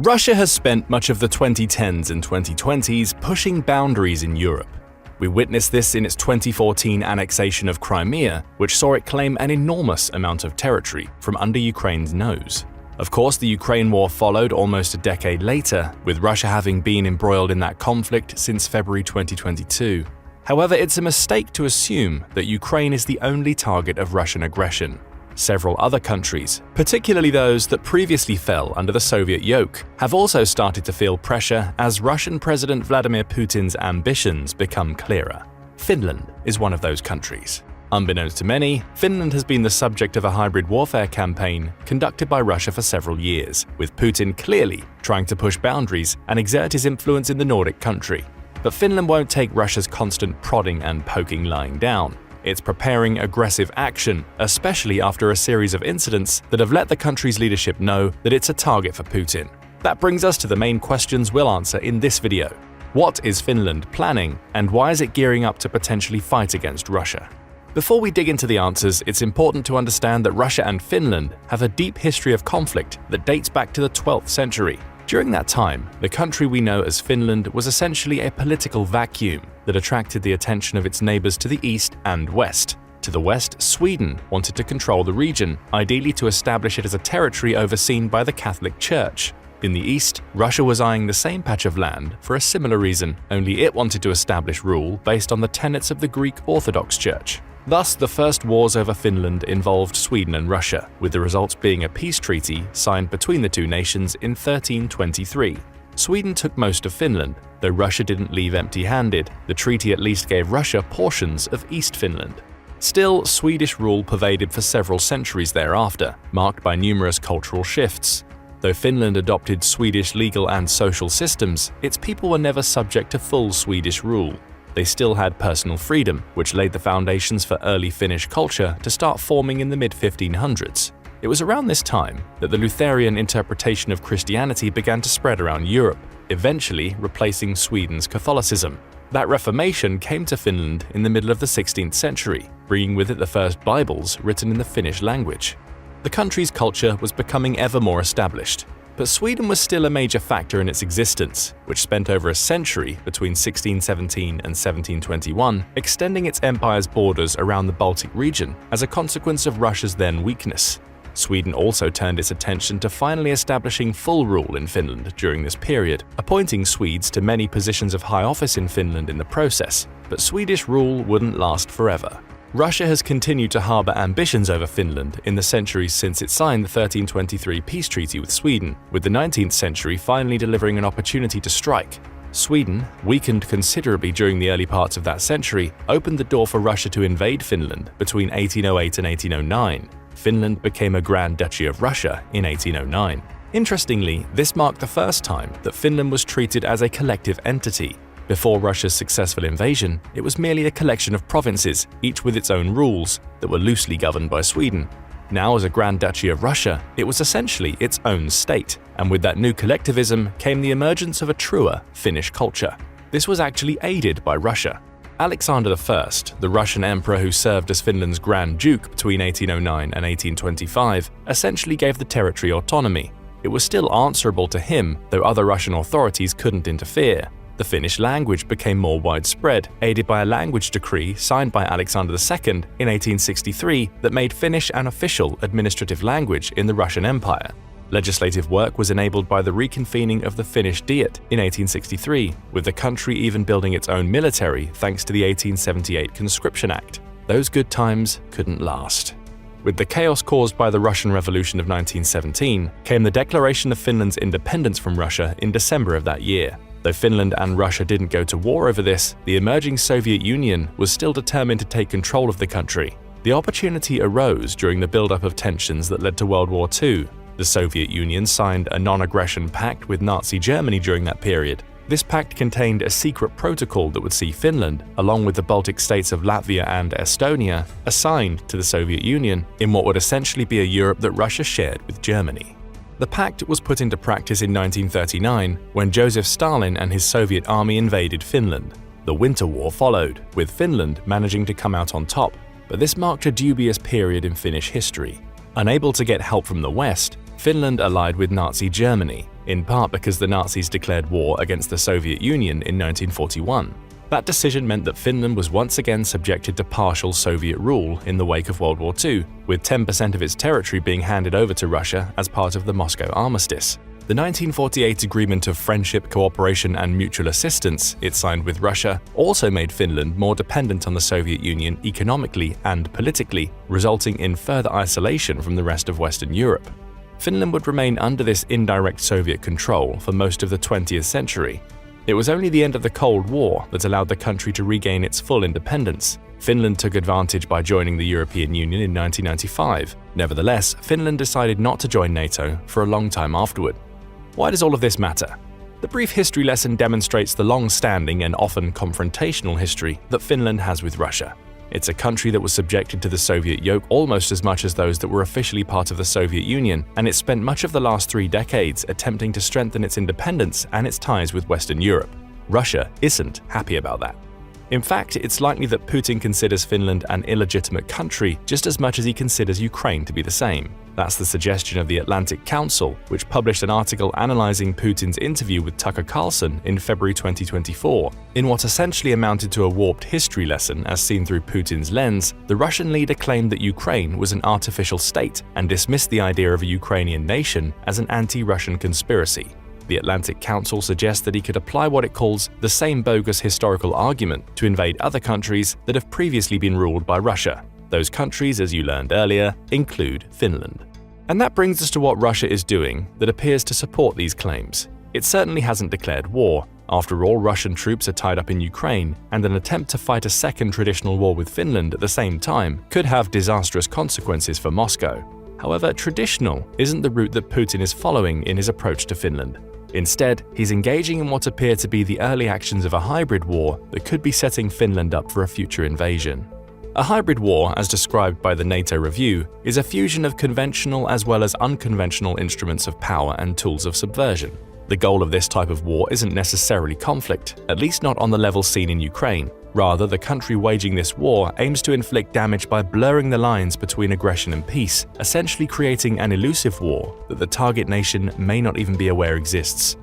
Russia has spent much of the 2010s and 2020s pushing boundaries in Europe. We witnessed this in its 2014 annexation of Crimea, which saw it claim an enormous amount of territory from under Ukraine's nose. Of course, the Ukraine war followed almost a decade later, with Russia having been embroiled in that conflict since February 2022. However, it's a mistake to assume that Ukraine is the only target of Russian aggression. Several other countries, particularly those that previously fell under the Soviet yoke, have also started to feel pressure as Russian President Vladimir Putin's ambitions become clearer. Finland is one of those countries. Unbeknownst to many, Finland has been the subject of a hybrid warfare campaign conducted by Russia for several years, with Putin clearly trying to push boundaries and exert his influence in the Nordic country. But Finland won't take Russia's constant prodding and poking lying down. It's preparing aggressive action, especially after a series of incidents that have let the country's leadership know that it's a target for Putin. That brings us to the main questions we'll answer in this video. What is Finland planning, and why is it gearing up to potentially fight against Russia? Before we dig into the answers, it's important to understand that Russia and Finland have a deep history of conflict that dates back to the 12th century. During that time, the country we know as Finland was essentially a political vacuum that attracted the attention of its neighbors to the east and west. To the west, Sweden wanted to control the region, ideally to establish it as a territory overseen by the Catholic Church. In the east, Russia was eyeing the same patch of land for a similar reason, only it wanted to establish rule based on the tenets of the Greek Orthodox Church. Thus, the first wars over Finland involved Sweden and Russia, with the results being a peace treaty signed between the two nations in 1323. Sweden took most of Finland, though Russia didn't leave empty-handed. The treaty at least gave Russia portions of East Finland. Still, Swedish rule pervaded for several centuries thereafter, marked by numerous cultural shifts. Though Finland adopted Swedish legal and social systems, its people were never subject to full Swedish rule. They still had personal freedom, which laid the foundations for early Finnish culture to start forming in the mid-1500s. It was around this time that the Lutheran interpretation of Christianity began to spread around Europe, eventually replacing Sweden's Catholicism. That Reformation came to Finland in the middle of the 16th century, bringing with it the first Bibles written in the Finnish language. The country's culture was becoming ever more established. But Sweden was still a major factor in its existence, which spent over a century between 1617 and 1721 extending its empire's borders around the Baltic region as a consequence of Russia's then weakness. Sweden also turned its attention to finally establishing full rule in Finland during this period, appointing Swedes to many positions of high office in Finland in the process. But Swedish rule wouldn't last forever. Russia has continued to harbor ambitions over Finland in the centuries since it signed the 1323 peace treaty with Sweden, with the 19th century finally delivering an opportunity to strike. Sweden, weakened considerably during the early parts of that century, opened the door for Russia to invade Finland between 1808 and 1809. Finland became a Grand Duchy of Russia in 1809. Interestingly, this marked the first time that Finland was treated as a collective entity. Before Russia's successful invasion, it was merely a collection of provinces, each with its own rules, that were loosely governed by Sweden. Now, as a Grand Duchy of Russia, it was essentially its own state, and with that new collectivism came the emergence of a truer Finnish culture. This was actually aided by Russia. Alexander I, the Russian emperor who served as Finland's Grand Duke between 1809 and 1825, essentially gave the territory autonomy. It was still answerable to him, though other Russian authorities couldn't interfere. The Finnish language became more widespread, aided by a language decree signed by Alexander II in 1863 that made Finnish an official administrative language in the Russian Empire. Legislative work was enabled by the reconvening of the Finnish Diet in 1863, with the country even building its own military thanks to the 1878 Conscription Act. Those good times couldn't last. With the chaos caused by the Russian Revolution of 1917 came the declaration of Finland's independence from Russia in December of that year. Though Finland and Russia didn't go to war over this, the emerging Soviet Union was still determined to take control of the country. The opportunity arose during the buildup of tensions that led to World War II. The Soviet Union signed a non-aggression pact with Nazi Germany during that period. This pact contained a secret protocol that would see Finland, along with the Baltic states of Latvia and Estonia, assigned to the Soviet Union in what would essentially be a Europe that Russia shared with Germany. The pact was put into practice in 1939 when Joseph Stalin and his Soviet army invaded Finland. The Winter War followed, with Finland managing to come out on top, but this marked a dubious period in Finnish history. Unable to get help from the West, Finland allied with Nazi Germany. in part because the Nazis declared war against the Soviet Union in 1941. That decision meant that Finland was once again subjected to partial Soviet rule in the wake of World War II, with 10% of its territory being handed over to Russia as part of the Moscow Armistice. The 1948 Agreement of Friendship, Cooperation and Mutual Assistance it signed with Russia also made Finland more dependent on the Soviet Union economically and politically, resulting in further isolation from the rest of Western Europe. Finland would remain under this indirect Soviet control for most of the 20th century. It was only the end of the Cold War that allowed the country to regain its full independence. Finland took advantage by joining the European Union in 1995. Nevertheless, Finland decided not to join NATO for a long time afterward. Why does all of this matter? The brief history lesson demonstrates the long-standing and often confrontational history that Finland has with Russia. It's a country that was subjected to the Soviet yoke almost as much as those that were officially part of the Soviet Union, and it spent much of the last 3 decades attempting to strengthen its independence and its ties with Western Europe. Russia isn't happy about that. In fact, it's likely that Putin considers Finland an illegitimate country just as much as he considers Ukraine to be the same. That's the suggestion of the Atlantic Council, which published an article analyzing Putin's interview with Tucker Carlson in February 2024. In what essentially amounted to a warped history lesson as seen through Putin's lens, the Russian leader claimed that Ukraine was an artificial state and dismissed the idea of a Ukrainian nation as an anti-Russian conspiracy. The Atlantic Council suggests that he could apply what it calls the same bogus historical argument to invade other countries that have previously been ruled by Russia. Those countries, as you learned earlier, include Finland. And that brings us to what Russia is doing that appears to support these claims. It certainly hasn't declared war. After all, Russian troops are tied up in Ukraine, and an attempt to fight a second traditional war with Finland at the same time could have disastrous consequences for Moscow. However, traditional isn't the route that Putin is following in his approach to Finland. Instead, he's engaging in what appear to be the early actions of a hybrid war that could be setting Finland up for a future invasion. A hybrid war, as described by the NATO review, is a fusion of conventional as well as unconventional instruments of power and tools of subversion. The goal of this type of war isn't necessarily conflict, at least not on the level seen in Ukraine. Rather, the country waging this war aims to inflict damage by blurring the lines between aggression and peace, essentially creating an elusive war that the target nation may not even be aware exists.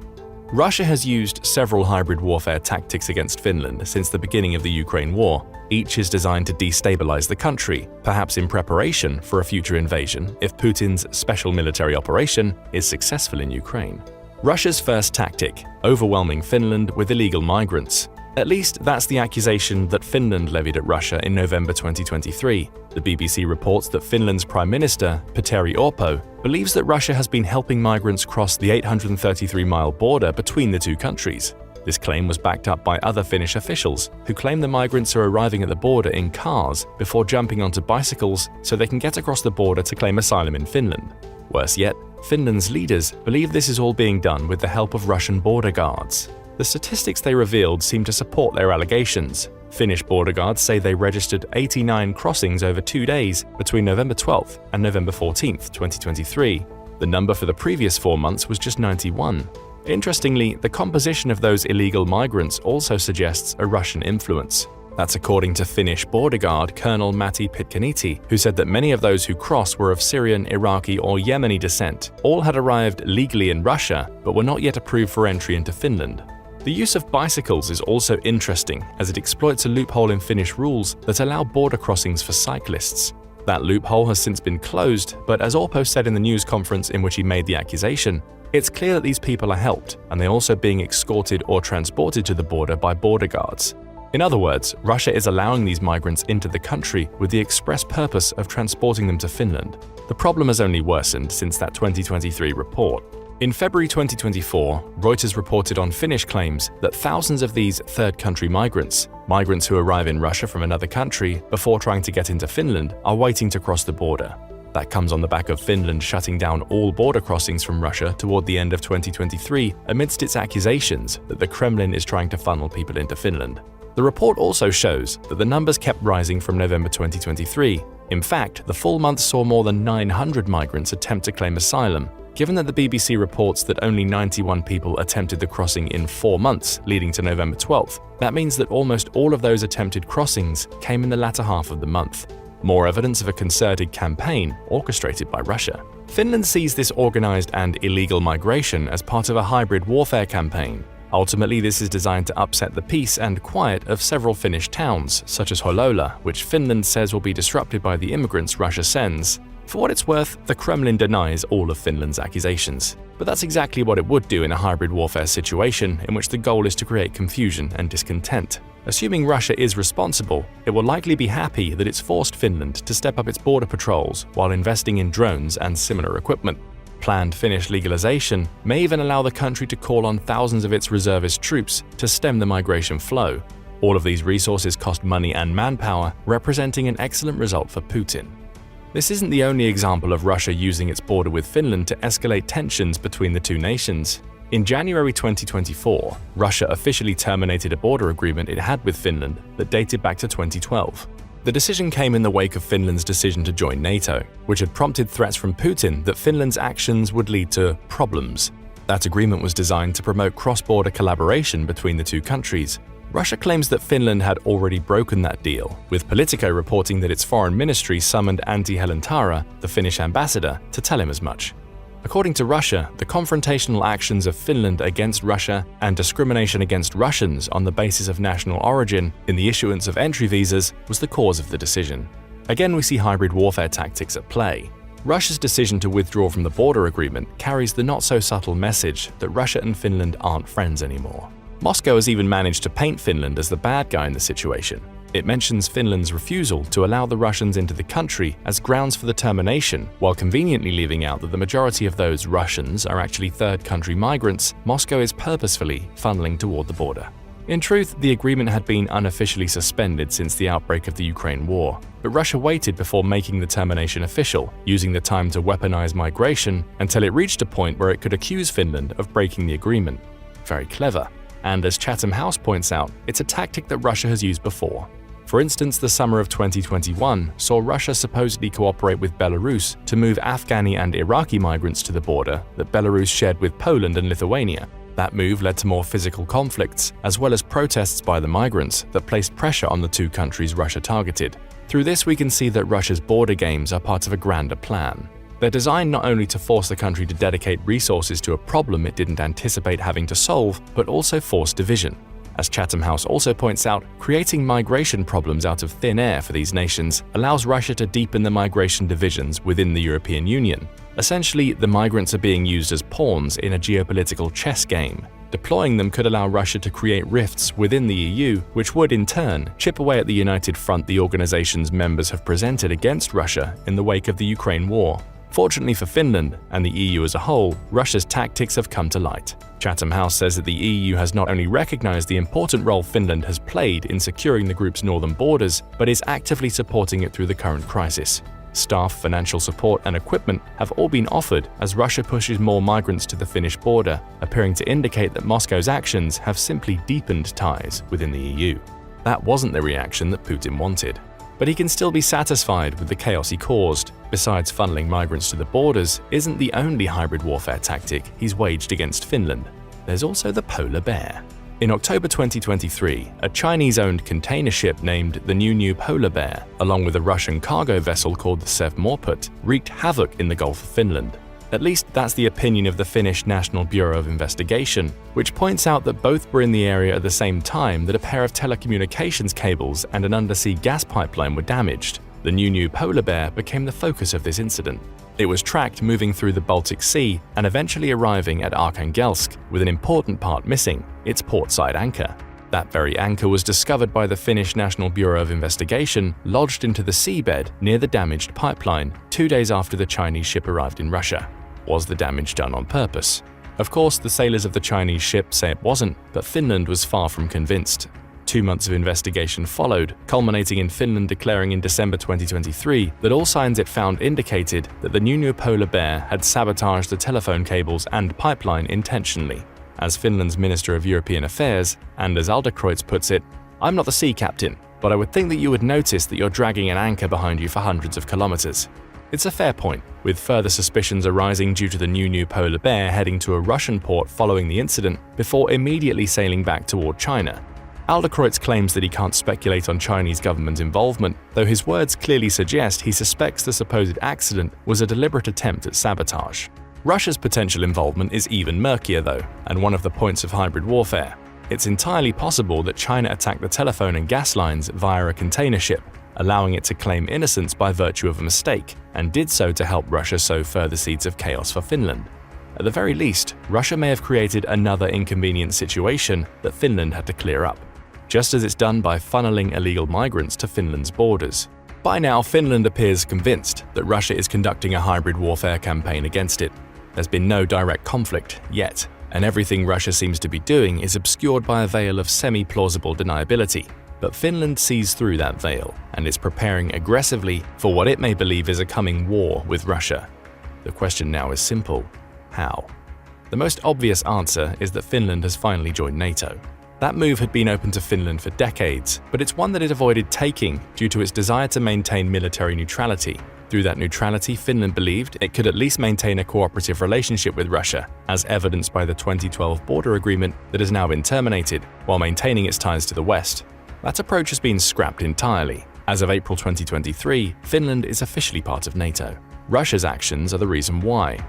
Russia has used several hybrid warfare tactics against Finland since the beginning of the Ukraine war. Each is designed to destabilize the country, perhaps in preparation for a future invasion if Putin's special military operation is successful in Ukraine. Russia's first tactic: overwhelming Finland with illegal migrants. At least that's the accusation that Finland levied at Russia in November 2023. The BBC reports that Finland's Prime Minister, Petteri Orpo, believes that Russia has been helping migrants cross the 833-mile border between the two countries. This claim was backed up by other Finnish officials, who claim the migrants are arriving at the border in cars before jumping onto bicycles so they can get across the border to claim asylum in Finland. Worse yet, Finland's leaders believe this is all being done with the help of Russian border guards. The statistics they revealed seem to support their allegations. Finnish border guards say they registered 89 crossings over 2 days between November 12th and November 14th, 2023. The number for the previous 4 months was just 91. Interestingly, the composition of those illegal migrants also suggests a Russian influence. That's according to Finnish border guard Colonel Matti Pitkäniemi, who said that many of those who crossed were of Syrian, Iraqi or Yemeni descent. All had arrived legally in Russia, but were not yet approved for entry into Finland. The use of bicycles is also interesting, as it exploits a loophole in Finnish rules that allow border crossings for cyclists. That loophole has since been closed, but as Orpo said in the news conference in which he made the accusation, it's clear that these people are helped, and they're also being escorted or transported to the border by border guards. In other words, Russia is allowing these migrants into the country with the express purpose of transporting them to Finland. The problem has only worsened since that 2023 report. In February 2024, Reuters reported on Finnish claims that thousands of these third-country migrants who arrive in Russia from another country before trying to get into Finland, are waiting to cross the border. That comes on the back of Finland shutting down all border crossings from Russia toward the end of 2023 amidst its accusations that the Kremlin is trying to funnel people into Finland. The report also shows that the numbers kept rising from November 2023. In fact, the full month saw more than 900 migrants attempt to claim asylum. Given that the BBC reports that only 91 people attempted the crossing in 4 months leading to November 12th, that means that almost all of those attempted crossings came in the latter half of the month. more evidence of a concerted campaign orchestrated by Russia. Finland sees this organized and illegal migration as part of a hybrid warfare campaign. Ultimately, this is designed to upset the peace and quiet of several Finnish towns, such as Hollola, which Finland says will be disrupted by the immigrants Russia sends. For what it's worth, the Kremlin denies all of Finland's accusations. But that's exactly what it would do in a hybrid warfare situation in which the goal is to create confusion and discontent. Assuming Russia is responsible, it will likely be happy that it's forced Finland to step up its border patrols while investing in drones and similar equipment. Planned Finnish legalization may even allow the country to call on thousands of its reservist troops to stem the migration flow. All of these resources cost money and manpower, representing an excellent result for Putin. This isn't the only example of Russia using its border with Finland to escalate tensions between the two nations. In January 2024, Russia officially terminated a border agreement it had with Finland that dated back to 2012. The decision came in the wake of Finland's decision to join NATO, which had prompted threats from Putin that Finland's actions would lead to problems. That agreement was designed to promote cross-border collaboration between the two countries. Russia claims that Finland had already broken that deal, with Politico reporting that its foreign ministry summoned Antti Helentara, the Finnish ambassador, to tell him as much. According to Russia, the confrontational actions of Finland against Russia and discrimination against Russians on the basis of national origin in the issuance of entry visas was the cause of the decision. Again, we see hybrid warfare tactics at play. Russia's decision to withdraw from the border agreement carries the not-so-subtle message that Russia and Finland aren't friends anymore. Moscow has even managed to paint Finland as the bad guy in the situation. It mentions Finland's refusal to allow the Russians into the country as grounds for the termination, while conveniently leaving out that the majority of those Russians are actually third-country migrants Moscow is purposefully funneling toward the border. In truth, the agreement had been unofficially suspended since the outbreak of the Ukraine war, but Russia waited before making the termination official, using the time to weaponize migration until it reached a point where it could accuse Finland of breaking the agreement. Very clever. And as Chatham House points out, it's a tactic that Russia has used before. For instance, the summer of 2021 saw Russia supposedly cooperate with Belarus to move Afghani and Iraqi migrants to the border that Belarus shared with Poland and Lithuania. That move led to more physical conflicts, as well as protests by the migrants that placed pressure on the two countries Russia targeted. Through this, we can see that Russia's border games are part of a grander plan. They're designed not only to force the country to dedicate resources to a problem it didn't anticipate having to solve, but also force division. As Chatham House also points out, creating migration problems out of thin air for these nations allows Russia to deepen the migration divisions within the European Union. Essentially, the migrants are being used as pawns in a geopolitical chess game. Deploying them could allow Russia to create rifts within the EU, which would in turn chip away at the united front the organization's members have presented against Russia in the wake of the Ukraine war. Fortunately for Finland and the EU as a whole, Russia's tactics have come to light. Chatham House says that the EU has not only recognized the important role Finland has played in securing the group's northern borders, but is actively supporting it through the current crisis. Staff, financial support, and equipment have all been offered as Russia pushes more migrants to the Finnish border, appearing to indicate that Moscow's actions have simply deepened ties within the EU. That wasn't the reaction that Putin wanted. But he can still be satisfied with the chaos he caused. Besides funneling migrants to the borders isn't the only hybrid warfare tactic he's waged against Finland. There's also the polar bear. In October 2023, a Chinese-owned container ship named the New Polar Bear, along with a Russian cargo vessel called the Sevmorput, wreaked havoc in the Gulf of Finland. At least that's the opinion of the Finnish National Bureau of Investigation, which points out that both were in the area at the same time that a pair of telecommunications cables and an undersea gas pipeline were damaged. The New Polar Bear became the focus of this incident. It was tracked moving through the Baltic Sea and eventually arriving at Arkhangelsk with an important part missing, its portside anchor. That very anchor was discovered by the Finnish National Bureau of Investigation, lodged into the seabed near the damaged pipeline 2 days after the Chinese ship arrived in Russia. Was the damage done on purpose? Of course, the sailors of the Chinese ship say it wasn't, but Finland was far from convinced. 2 months of investigation followed, culminating in Finland declaring in December 2023 that all signs it found indicated that the New Polar Bear had sabotaged the telephone cables and pipeline intentionally. As Finland's Minister of European Affairs, Anders Adlercreutz puts it, "I'm not the sea captain, but I would think that you would notice that you're dragging an anchor behind you for hundreds of kilometers." It's a fair point, with further suspicions arising due to the New Polar Bear heading to a Russian port following the incident before immediately sailing back toward China. Aldekreuz claims that he can't speculate on Chinese government involvement, though his words clearly suggest he suspects the supposed accident was a deliberate attempt at sabotage. Russia's potential involvement is even murkier though, and one of the points of hybrid warfare. It's entirely possible that China attacked the telephone and gas lines via a container ship, allowing it to claim innocence by virtue of a mistake, and did so to help Russia sow further seeds of chaos for Finland. At the very least, Russia may have created another inconvenient situation that Finland had to clear up, just as it's done by funneling illegal migrants to Finland's borders. By now, Finland appears convinced that Russia is conducting a hybrid warfare campaign against it. There's been no direct conflict yet, and everything Russia seems to be doing is obscured by a veil of semi-plausible deniability. But Finland sees through that veil and is preparing aggressively for what it may believe is a coming war with Russia. The question now is simple: how? The most obvious answer is that Finland has finally joined NATO. That move had been open to Finland for decades, but it's one that it avoided taking due to its desire to maintain military neutrality. Through that neutrality, Finland believed it could at least maintain a cooperative relationship with Russia, as evidenced by the 2012 border agreement that has now been terminated, while maintaining its ties to the West. That approach has been scrapped entirely. As of April 2023, Finland is officially part of NATO. Russia's actions are the reason why.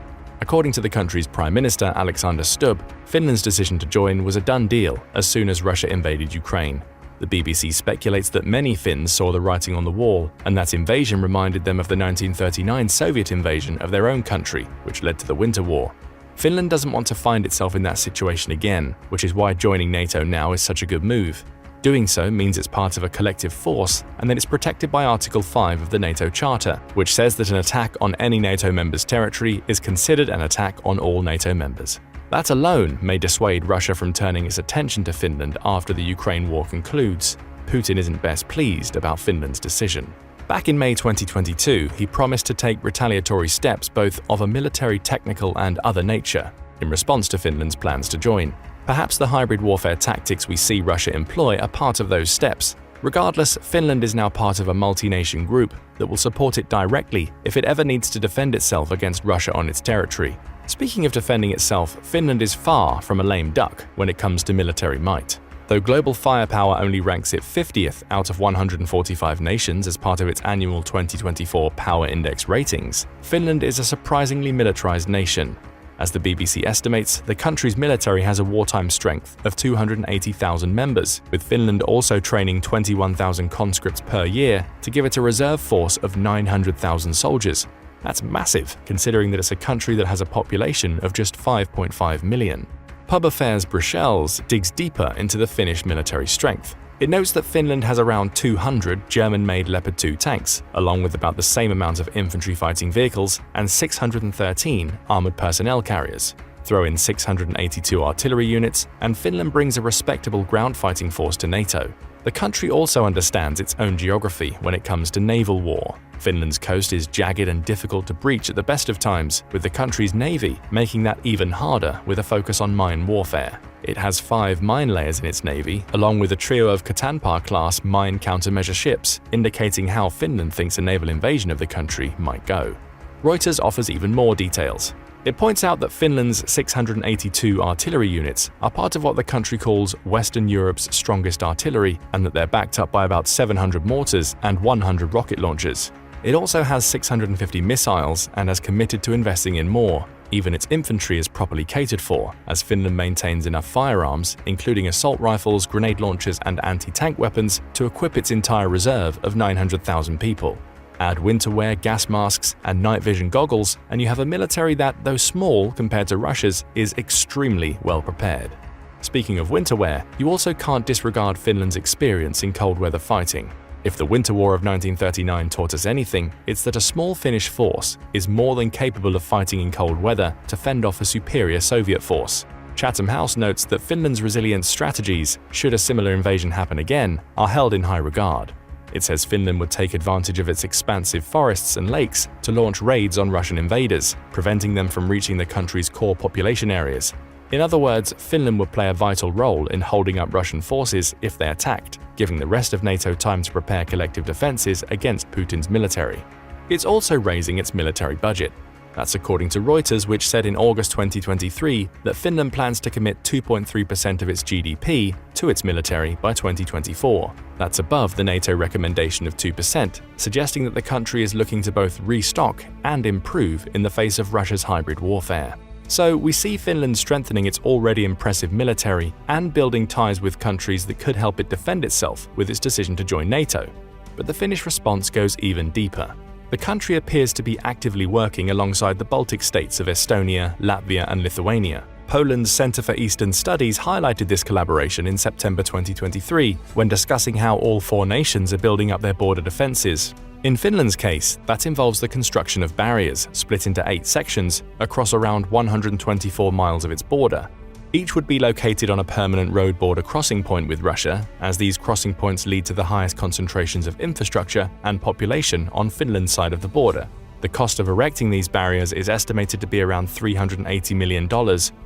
According to the country's Prime Minister Alexander Stubb, Finland's decision to join was a done deal as soon as Russia invaded Ukraine. The BBC speculates that many Finns saw the writing on the wall, and that invasion reminded them of the 1939 Soviet invasion of their own country, which led to the Winter War. Finland doesn't want to find itself in that situation again, which is why joining NATO now is such a good move. Doing so means it's part of a collective force, and that it's protected by Article 5 of the NATO Charter, which says that an attack on any NATO member's territory is considered an attack on all NATO members. That alone may dissuade Russia from turning its attention to Finland after the Ukraine war concludes. Putin isn't best pleased about Finland's decision. Back in May 2022, he promised to take retaliatory steps both of a military, technical, and other nature in response to Finland's plans to join. Perhaps the hybrid warfare tactics we see Russia employ are part of those steps. Regardless, Finland is now part of a multi-nation group that will support it directly if it ever needs to defend itself against Russia on its territory. Speaking of defending itself, Finland is far from a lame duck when it comes to military might. Though global firepower only ranks it 50th out of 145 nations as part of its annual 2024 Power Index ratings, Finland is a surprisingly militarized nation. As the BBC estimates, the country's military has a wartime strength of 280,000 members, with Finland also training 21,000 conscripts per year to give it a reserve force of 900,000 soldiers. That's massive, considering that it's a country that has a population of just 5.5 million. Pub Affairs Bruxelles digs deeper into the Finnish military strength. It notes that Finland has around 200 German-made Leopard 2 tanks, along with about the same amount of infantry fighting vehicles and 613 armored personnel carriers. Throw in 682 artillery units, and Finland brings a respectable ground fighting force to NATO. The country also understands its own geography when it comes to naval war. Finland's coast is jagged and difficult to breach at the best of times, with the country's navy making that even harder with a focus on mine warfare. It has 5 mine layers in its navy, along with a trio of Katanpää-class mine countermeasure ships, indicating how Finland thinks a naval invasion of the country might go. Reuters offers even more details. It points out that Finland's 682 artillery units are part of what the country calls Western Europe's strongest artillery, and that they're backed up by about 700 mortars and 100 rocket launchers. It also has 650 missiles and has committed to investing in more. Even its infantry is properly catered for, as Finland maintains enough firearms, including assault rifles, grenade launchers, and anti-tank weapons, to equip its entire reserve of 900,000 people. Add winter wear, gas masks, and night vision goggles, and you have a military that, though small compared to Russia's, is extremely well prepared. Speaking of winter wear, you also can't disregard Finland's experience in cold weather fighting. If the Winter War of 1939 taught us anything, it's that a small Finnish force is more than capable of fighting in cold weather to fend off a superior Soviet force. Chatham House notes that Finland's resilience strategies, should a similar invasion happen again, are held in high regard. It says Finland would take advantage of its expansive forests and lakes to launch raids on Russian invaders, preventing them from reaching the country's core population areas. In other words, Finland would play a vital role in holding up Russian forces if they attacked, giving the rest of NATO time to prepare collective defenses against Putin's military. It's also raising its military budget. That's according to Reuters, which said in August 2023 that Finland plans to commit 2.3% of its GDP to its military by 2024. That's above the NATO recommendation of 2%, suggesting that the country is looking to both restock and improve in the face of Russia's hybrid warfare. So we see Finland strengthening its already impressive military and building ties with countries that could help it defend itself with its decision to join NATO. But the Finnish response goes even deeper. The country appears to be actively working alongside the Baltic states of Estonia, Latvia, and Lithuania. Poland's Center for Eastern Studies highlighted this collaboration in September 2023 when discussing how all four nations are building up their border defenses. In Finland's case, that involves the construction of barriers, split into 8 sections, across around 124 miles of its border. Each would be located on a permanent road border crossing point with Russia, as these crossing points lead to the highest concentrations of infrastructure and population on Finland's side of the border. The cost of erecting these barriers is estimated to be around $380 million,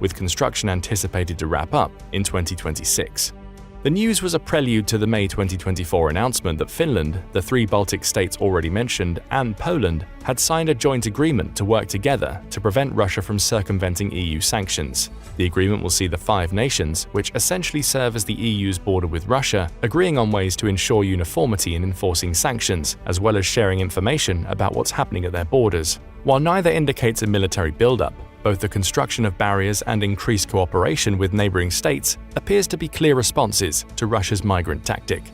with construction anticipated to wrap up in 2026. The news was a prelude to the May 2024 announcement that Finland, the 3 Baltic states already mentioned, and Poland had signed a joint agreement to work together to prevent Russia from circumventing EU sanctions. The agreement will see the 5 nations, which essentially serve as the EU's border with Russia, agreeing on ways to ensure uniformity in enforcing sanctions, as well as sharing information about what's happening at their borders. While neither indicates a military buildup, both the construction of barriers and increased cooperation with neighboring states appears to be clear responses to Russia's migrant tactic.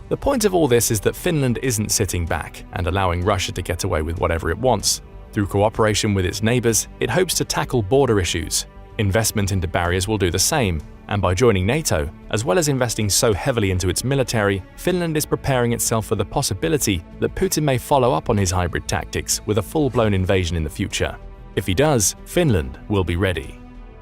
The point of all this is that Finland isn't sitting back and allowing Russia to get away with whatever it wants. Through cooperation with its neighbors, it hopes to tackle border issues. Investment into barriers will do the same, and by joining NATO, as well as investing so heavily into its military, Finland is preparing itself for the possibility that Putin may follow up on his hybrid tactics with a full-blown invasion in the future. If he does, Finland will be ready.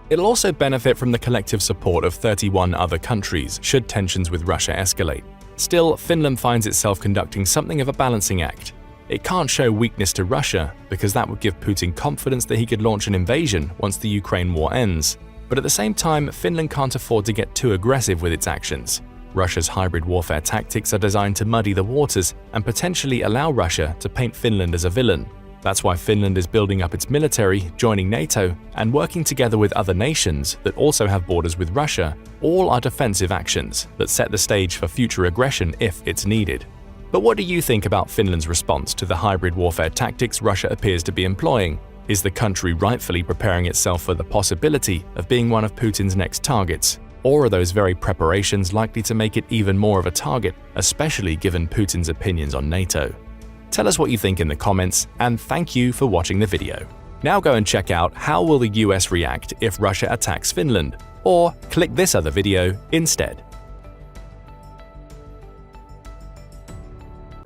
It'll also benefit from the collective support of 31 other countries should tensions with Russia escalate. Still, Finland finds itself conducting something of a balancing act. It can't show weakness to Russia because that would give Putin confidence that he could launch an invasion once the Ukraine war ends. But at the same time, Finland can't afford to get too aggressive with its actions. Russia's hybrid warfare tactics are designed to muddy the waters and potentially allow Russia to paint Finland as a villain. That's why Finland is building up its military, joining NATO, and working together with other nations that also have borders with Russia. All are defensive actions that set the stage for future aggression if it's needed. But what do you think about Finland's response to the hybrid warfare tactics Russia appears to be employing? Is the country rightfully preparing itself for the possibility of being one of Putin's next targets? Or are those very preparations likely to make it even more of a target, especially given Putin's opinions on NATO? Tell us what you think in the comments, and thank you for watching the video. Now go and check out how will the US react if Russia attacks Finland, or click this other video instead.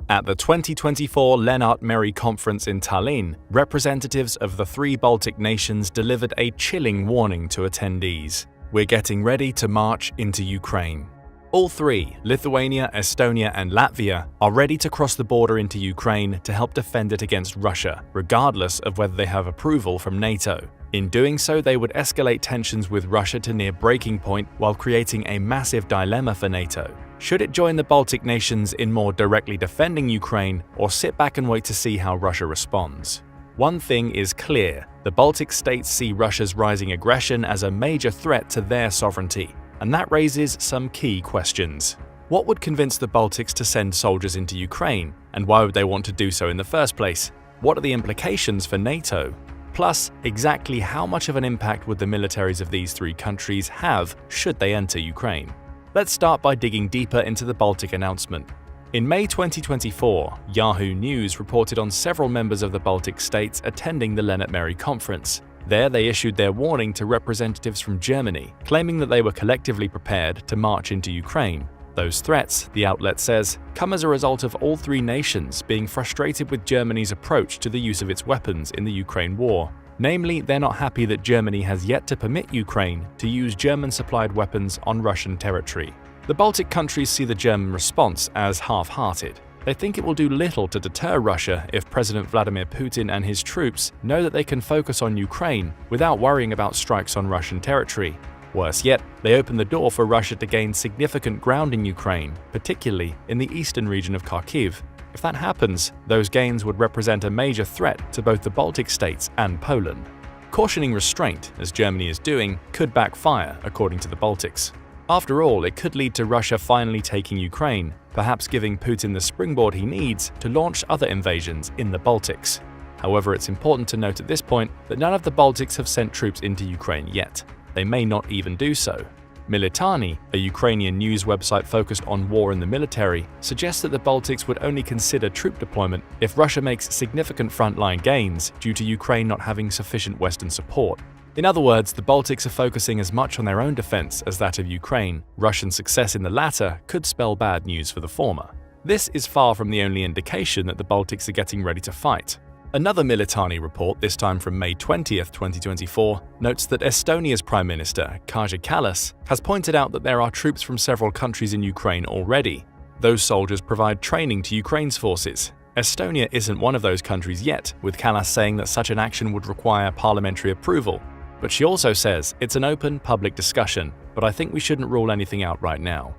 At the 2024 Lennart Meri Conference in Tallinn, representatives of the 3 Baltic nations delivered a chilling warning to attendees. We're getting ready to march into Ukraine. All 3, Lithuania, Estonia, and Latvia, are ready to cross the border into Ukraine to help defend it against Russia, regardless of whether they have approval from NATO. In doing so, they would escalate tensions with Russia to near breaking point while creating a massive dilemma for NATO. Should it join the Baltic nations in more directly defending Ukraine, or sit back and wait to see how Russia responds? One thing is clear: the Baltic states see Russia's rising aggression as a major threat to their sovereignty. And that raises some key questions. What would convince the Baltics to send soldiers into Ukraine, and why would they want to do so in the first place? What are the implications for NATO? Plus, exactly how much of an impact would the militaries of these 3 countries have should they enter Ukraine? Let's start by digging deeper into the Baltic announcement. In May 2024, Yahoo News reported on several members of the Baltic states attending the Lennart Meri Conference. There, they issued their warning to representatives from Germany, claiming that they were collectively prepared to march into Ukraine. Those threats, the outlet says, come as a result of all 3 nations being frustrated with Germany's approach to the use of its weapons in the Ukraine war. Namely, they're not happy that Germany has yet to permit Ukraine to use German-supplied weapons on Russian territory. The Baltic countries see the German response as half-hearted. They think it will do little to deter Russia if President Vladimir Putin and his troops know that they can focus on Ukraine without worrying about strikes on Russian territory. Worse yet, they open the door for Russia to gain significant ground in Ukraine, particularly in the eastern region of Kharkiv. If that happens, those gains would represent a major threat to both the Baltic states and Poland. Cautioning restraint, as Germany is doing, could backfire, according to the Baltics. After all, it could lead to Russia finally taking Ukraine, perhaps giving Putin the springboard he needs to launch other invasions in the Baltics. However, it's important to note at this point that none of the Baltics have sent troops into Ukraine yet. They may not even do so. Militani, a Ukrainian news website focused on war in the military, suggests that the Baltics would only consider troop deployment if Russia makes significant frontline gains due to Ukraine not having sufficient Western support. In other words, the Baltics are focusing as much on their own defense as that of Ukraine. Russian success in the latter could spell bad news for the former. This is far from the only indication that the Baltics are getting ready to fight. Another Militani report, this time from May 20, 2024, notes that Estonia's Prime Minister, Kaja Kallas, has pointed out that there are troops from several countries in Ukraine already. Those soldiers provide training to Ukraine's forces. Estonia isn't one of those countries yet, with Kallas saying that such an action would require parliamentary approval. But she also says it's an open, public discussion, but I think we shouldn't rule anything out right now.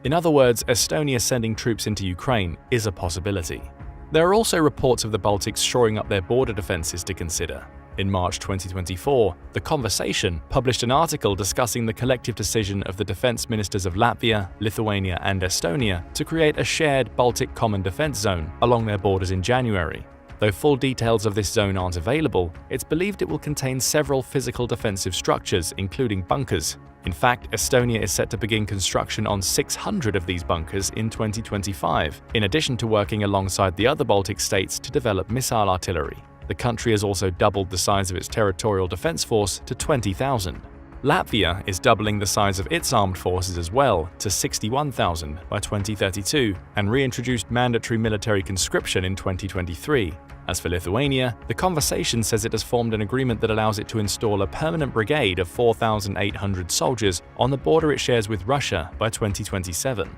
In other words, Estonia sending troops into Ukraine is a possibility. There are also reports of the Baltics shoring up their border defenses to consider. In March 2024, The Conversation published an article discussing the collective decision of the defense ministers of Latvia, Lithuania, and Estonia to create a shared Baltic common defense zone along their borders in January. Though full details of this zone aren't available, it's believed it will contain several physical defensive structures, including bunkers. In fact, Estonia is set to begin construction on 600 of these bunkers in 2025, in addition to working alongside the other Baltic states to develop missile artillery. The country has also doubled the size of its territorial defense force to 20,000. Latvia is doubling the size of its armed forces as well to 61,000 by 2032 and reintroduced mandatory military conscription in 2023. As for Lithuania, The Conversation says it has formed an agreement that allows it to install a permanent brigade of 4,800 soldiers on the border it shares with Russia by 2027.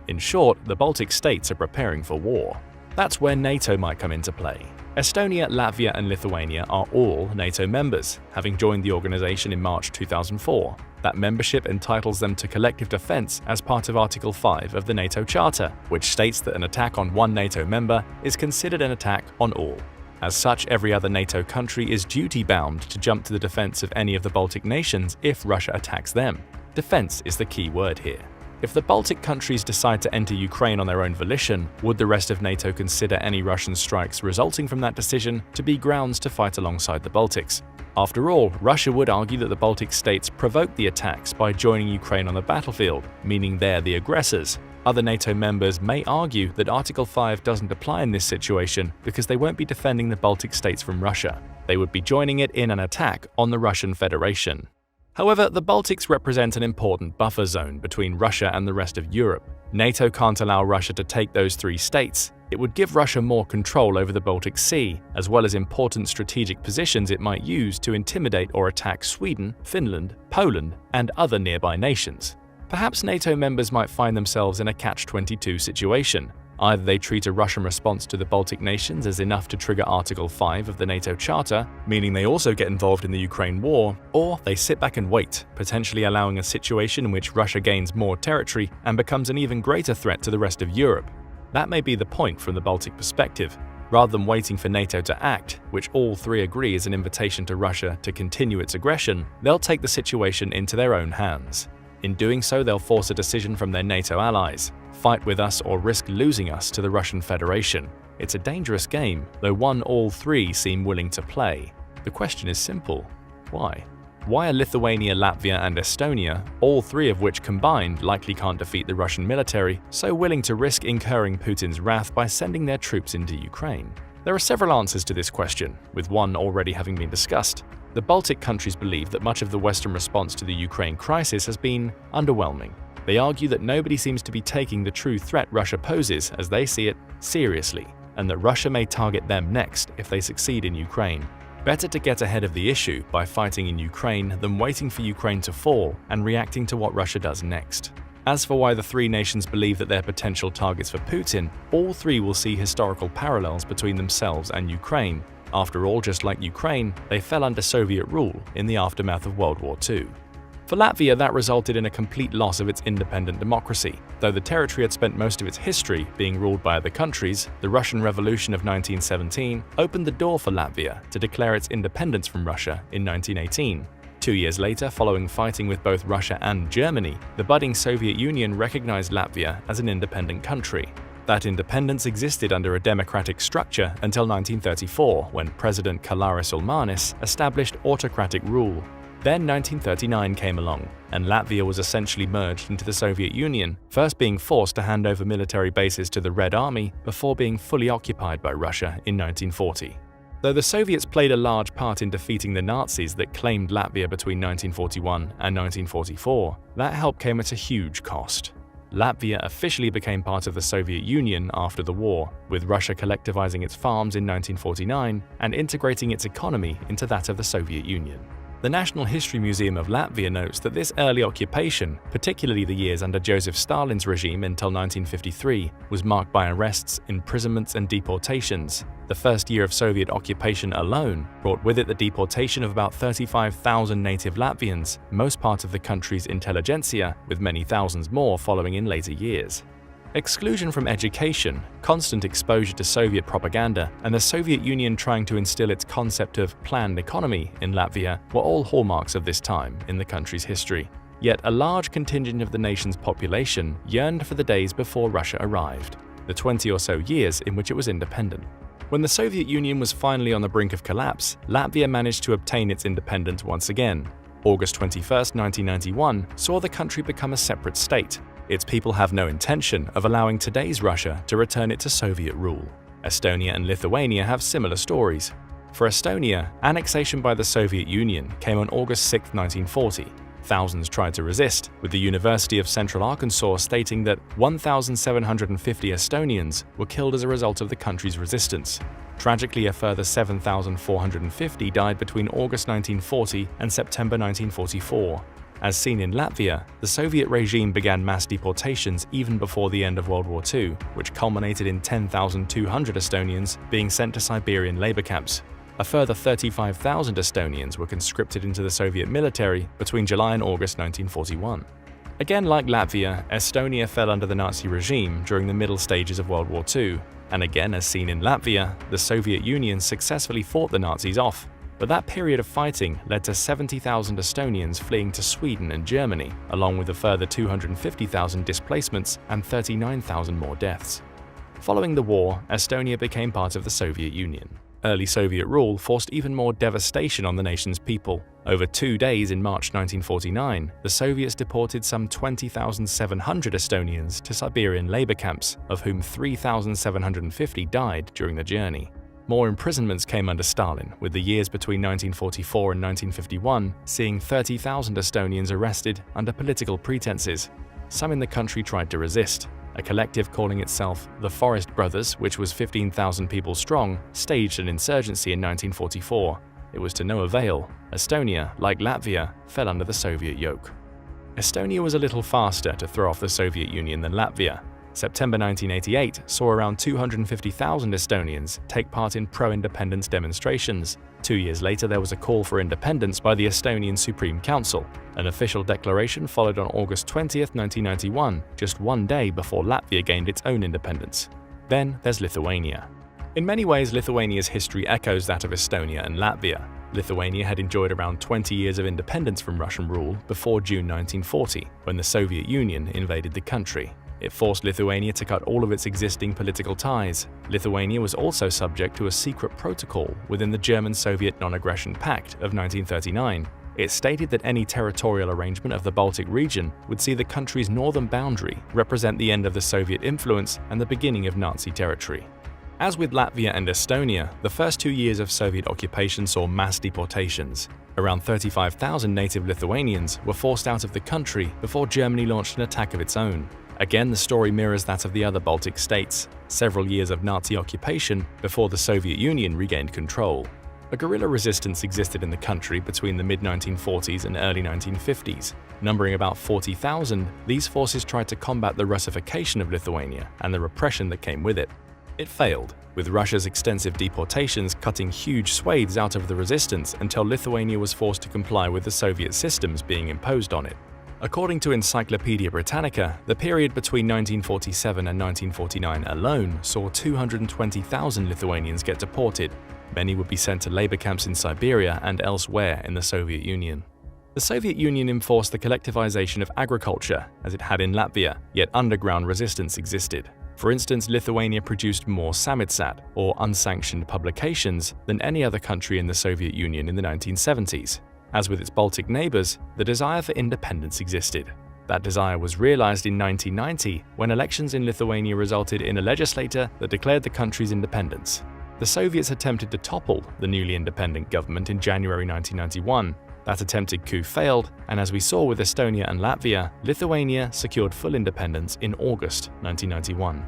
In short, the Baltic states are preparing for war. That's where NATO might come into play. Estonia, Latvia, and Lithuania are all NATO members, having joined the organization in March 2004. That membership entitles them to collective defense as part of Article 5 of the NATO Charter, which states that an attack on one NATO member is considered an attack on all. As such, every other NATO country is duty-bound to jump to the defense of any of the Baltic nations if Russia attacks them. Defense is the key word here. If the Baltic countries decide to enter Ukraine on their own volition, would the rest of NATO consider any Russian strikes resulting from that decision to be grounds to fight alongside the Baltics? After all, Russia would argue that the Baltic states provoked the attacks by joining Ukraine on the battlefield, meaning they're the aggressors. Other NATO members may argue that Article 5 doesn't apply in this situation because they won't be defending the Baltic states from Russia. They would be joining it in an attack on the Russian Federation. However, the Baltics represent an important buffer zone between Russia and the rest of Europe. NATO can't allow Russia to take those three states. It would give Russia more control over the Baltic Sea, as well as important strategic positions it might use to intimidate or attack Sweden, Finland, Poland, and other nearby nations. Perhaps NATO members might find themselves in a catch-22 situation. Either they treat a Russian response to the Baltic nations as enough to trigger Article 5 of the NATO Charter, meaning they also get involved in the Ukraine war, or they sit back and wait, potentially allowing a situation in which Russia gains more territory and becomes an even greater threat to the rest of Europe. That may be the point from the Baltic perspective. Rather than waiting for NATO to act, which all three agree is an invitation to Russia to continue its aggression, they'll take the situation into their own hands. In doing so, they'll force a decision from their NATO allies: fight with us or risk losing us to the Russian Federation. It's a dangerous game, though one all three seem willing to play. The question is simple: why? Why are Lithuania, Latvia, and Estonia, all three of which combined likely can't defeat the Russian military, so willing to risk incurring Putin's wrath by sending their troops into Ukraine? There are several answers to this question, with one already having been discussed. The Baltic countries believe that much of the Western response to the Ukraine crisis has been underwhelming. They argue that nobody seems to be taking the true threat Russia poses, as they see it, seriously, and that Russia may target them next if they succeed in Ukraine. Better to get ahead of the issue by fighting in Ukraine than waiting for Ukraine to fall and reacting to what Russia does next. As for why the three nations believe that they're potential targets for Putin, all three will see historical parallels between themselves and Ukraine. After all, just like Ukraine, they fell under Soviet rule in the aftermath of World War II. For Latvia, that resulted in a complete loss of its independent democracy. Though the territory had spent most of its history being ruled by other countries, the Russian Revolution of 1917 opened the door for Latvia to declare its independence from Russia in 1918. 2 years later, following fighting with both Russia and Germany, the budding Soviet Union recognized Latvia as an independent country. That independence existed under a democratic structure until 1934, when President Kalaris Ulmanis established autocratic rule. Then 1939 came along, and Latvia was essentially merged into the Soviet Union, first being forced to hand over military bases to the Red Army before being fully occupied by Russia in 1940. Though the Soviets played a large part in defeating the Nazis that claimed Latvia between 1941 and 1944, that help came at a huge cost. Latvia officially became part of the Soviet Union after the war, with Russia collectivizing its farms in 1949 and integrating its economy into that of the Soviet Union. The National History Museum of Latvia notes that this early occupation, particularly the years under Joseph Stalin's regime until 1953, was marked by arrests, imprisonments, and deportations. The first year of Soviet occupation alone brought with it the deportation of about 35,000 native Latvians, most part of the country's intelligentsia, with many thousands more following in later years. Exclusion from education, constant exposure to Soviet propaganda, and the Soviet Union trying to instill its concept of planned economy in Latvia were all hallmarks of this time in the country's history. Yet a large contingent of the nation's population yearned for the days before Russia arrived, the 20 or so years in which it was independent. When the Soviet Union was finally on the brink of collapse, Latvia managed to obtain its independence once again. August 21, 1991 saw the country become a separate state. Its people have no intention of allowing today's Russia to return it to Soviet rule. Estonia and Lithuania have similar stories. For Estonia, annexation by the Soviet Union came on August 6, 1940. Thousands tried to resist, with the University of Central Arkansas stating that 1,750 Estonians were killed as a result of the country's resistance. Tragically, a further 7,450 died between August 1940 and September 1944. As seen in Latvia, the Soviet regime began mass deportations even before the end of World War II, which culminated in 10,200 Estonians being sent to Siberian labor camps. A further 35,000 Estonians were conscripted into the Soviet military between July and August 1941. Again, like Latvia, Estonia fell under the Nazi regime during the middle stages of World War II. And again, as seen in Latvia, the Soviet Union successfully fought the Nazis off. But that period of fighting led to 70,000 Estonians fleeing to Sweden and Germany, along with a further 250,000 displacements and 39,000 more deaths. Following the war, Estonia became part of the Soviet Union. Early Soviet rule forced even more devastation on the nation's people. Over 2 days in March 1949, the Soviets deported some 20,700 Estonians to Siberian labor camps, of whom 3,750 died during the journey. More imprisonments came under Stalin, with the years between 1944 and 1951 seeing 30,000 Estonians arrested under political pretenses. Some in the country tried to resist. A collective calling itself the Forest Brothers, which was 15,000 people strong, staged an insurgency in 1944. It was to no avail. Estonia, like Latvia, fell under the Soviet yoke. Estonia was a little faster to throw off the Soviet Union than Latvia. September 1988 saw around 250,000 Estonians take part in pro-independence demonstrations. 2 years later, there was a call for independence by the Estonian Supreme Council. An official declaration followed on August 20, 1991, just 1 day before Latvia gained its own independence. Then there's Lithuania. In many ways, Lithuania's history echoes that of Estonia and Latvia. Lithuania had enjoyed around 20 years of independence from Russian rule before June 1940, when the Soviet Union invaded the country. It forced Lithuania to cut all of its existing political ties. Lithuania was also subject to a secret protocol within the German-Soviet Non-Aggression Pact of 1939. It stated that any territorial arrangement of the Baltic region would see the country's northern boundary represent the end of the Soviet influence and the beginning of Nazi territory. As with Latvia and Estonia, the first 2 years of Soviet occupation saw mass deportations. Around 35,000 native Lithuanians were forced out of the country before Germany launched an attack of its own. Again, the story mirrors that of the other Baltic states, several years of Nazi occupation before the Soviet Union regained control. A guerrilla resistance existed in the country between the mid-1940s and early 1950s. Numbering about 40,000, these forces tried to combat the Russification of Lithuania and the repression that came with it. It failed, with Russia's extensive deportations cutting huge swathes out of the resistance until Lithuania was forced to comply with the Soviet systems being imposed on it. According to Encyclopaedia Britannica, the period between 1947 and 1949 alone saw 220,000 Lithuanians get deported. Many would be sent to labor camps in Siberia and elsewhere in the Soviet Union. The Soviet Union enforced the collectivization of agriculture, as it had in Latvia, yet underground resistance existed. For instance, Lithuania produced more samizdat, or unsanctioned publications, than any other country in the Soviet Union in the 1970s. As with its Baltic neighbors, the desire for independence existed. That desire was realized in 1990 when elections in Lithuania resulted in a legislature that declared the country's independence. The Soviets attempted to topple the newly independent government in January 1991. That attempted coup failed, and as we saw with Estonia and Latvia, Lithuania secured full independence in August 1991.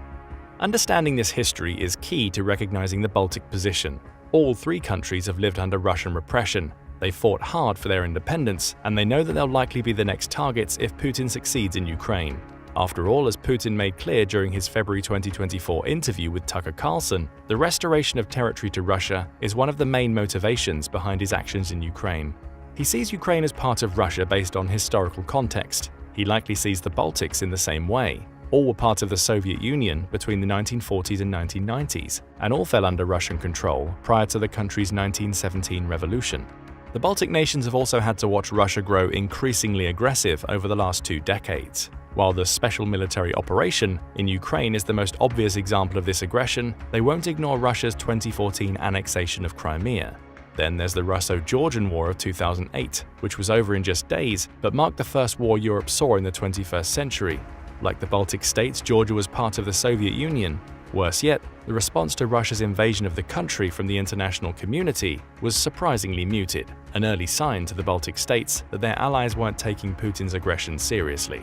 Understanding this history is key to recognizing the Baltic position. All three countries have lived under Russian repression. They fought hard for their independence, and they know that they'll likely be the next targets if Putin succeeds in Ukraine. After all, as Putin made clear during his February 2024 interview with Tucker Carlson, the restoration of territory to Russia is one of the main motivations behind his actions in Ukraine. He sees Ukraine as part of Russia based on historical context. He likely sees the Baltics in the same way. All were part of the Soviet Union between the 1940s and 1990s, and all fell under Russian control prior to the country's 1917 revolution. The Baltic nations have also had to watch Russia grow increasingly aggressive over the last 2 decades. While the special military operation in Ukraine is the most obvious example of this aggression, they won't ignore Russia's 2014 annexation of Crimea. Then there's the Russo-Georgian War of 2008, which was over in just days, but marked the first war Europe saw in the 21st century. Like the Baltic states, Georgia was part of the Soviet Union. Worse yet, the response to Russia's invasion of the country from the international community was surprisingly muted, an early sign to the Baltic states that their allies weren't taking Putin's aggression seriously.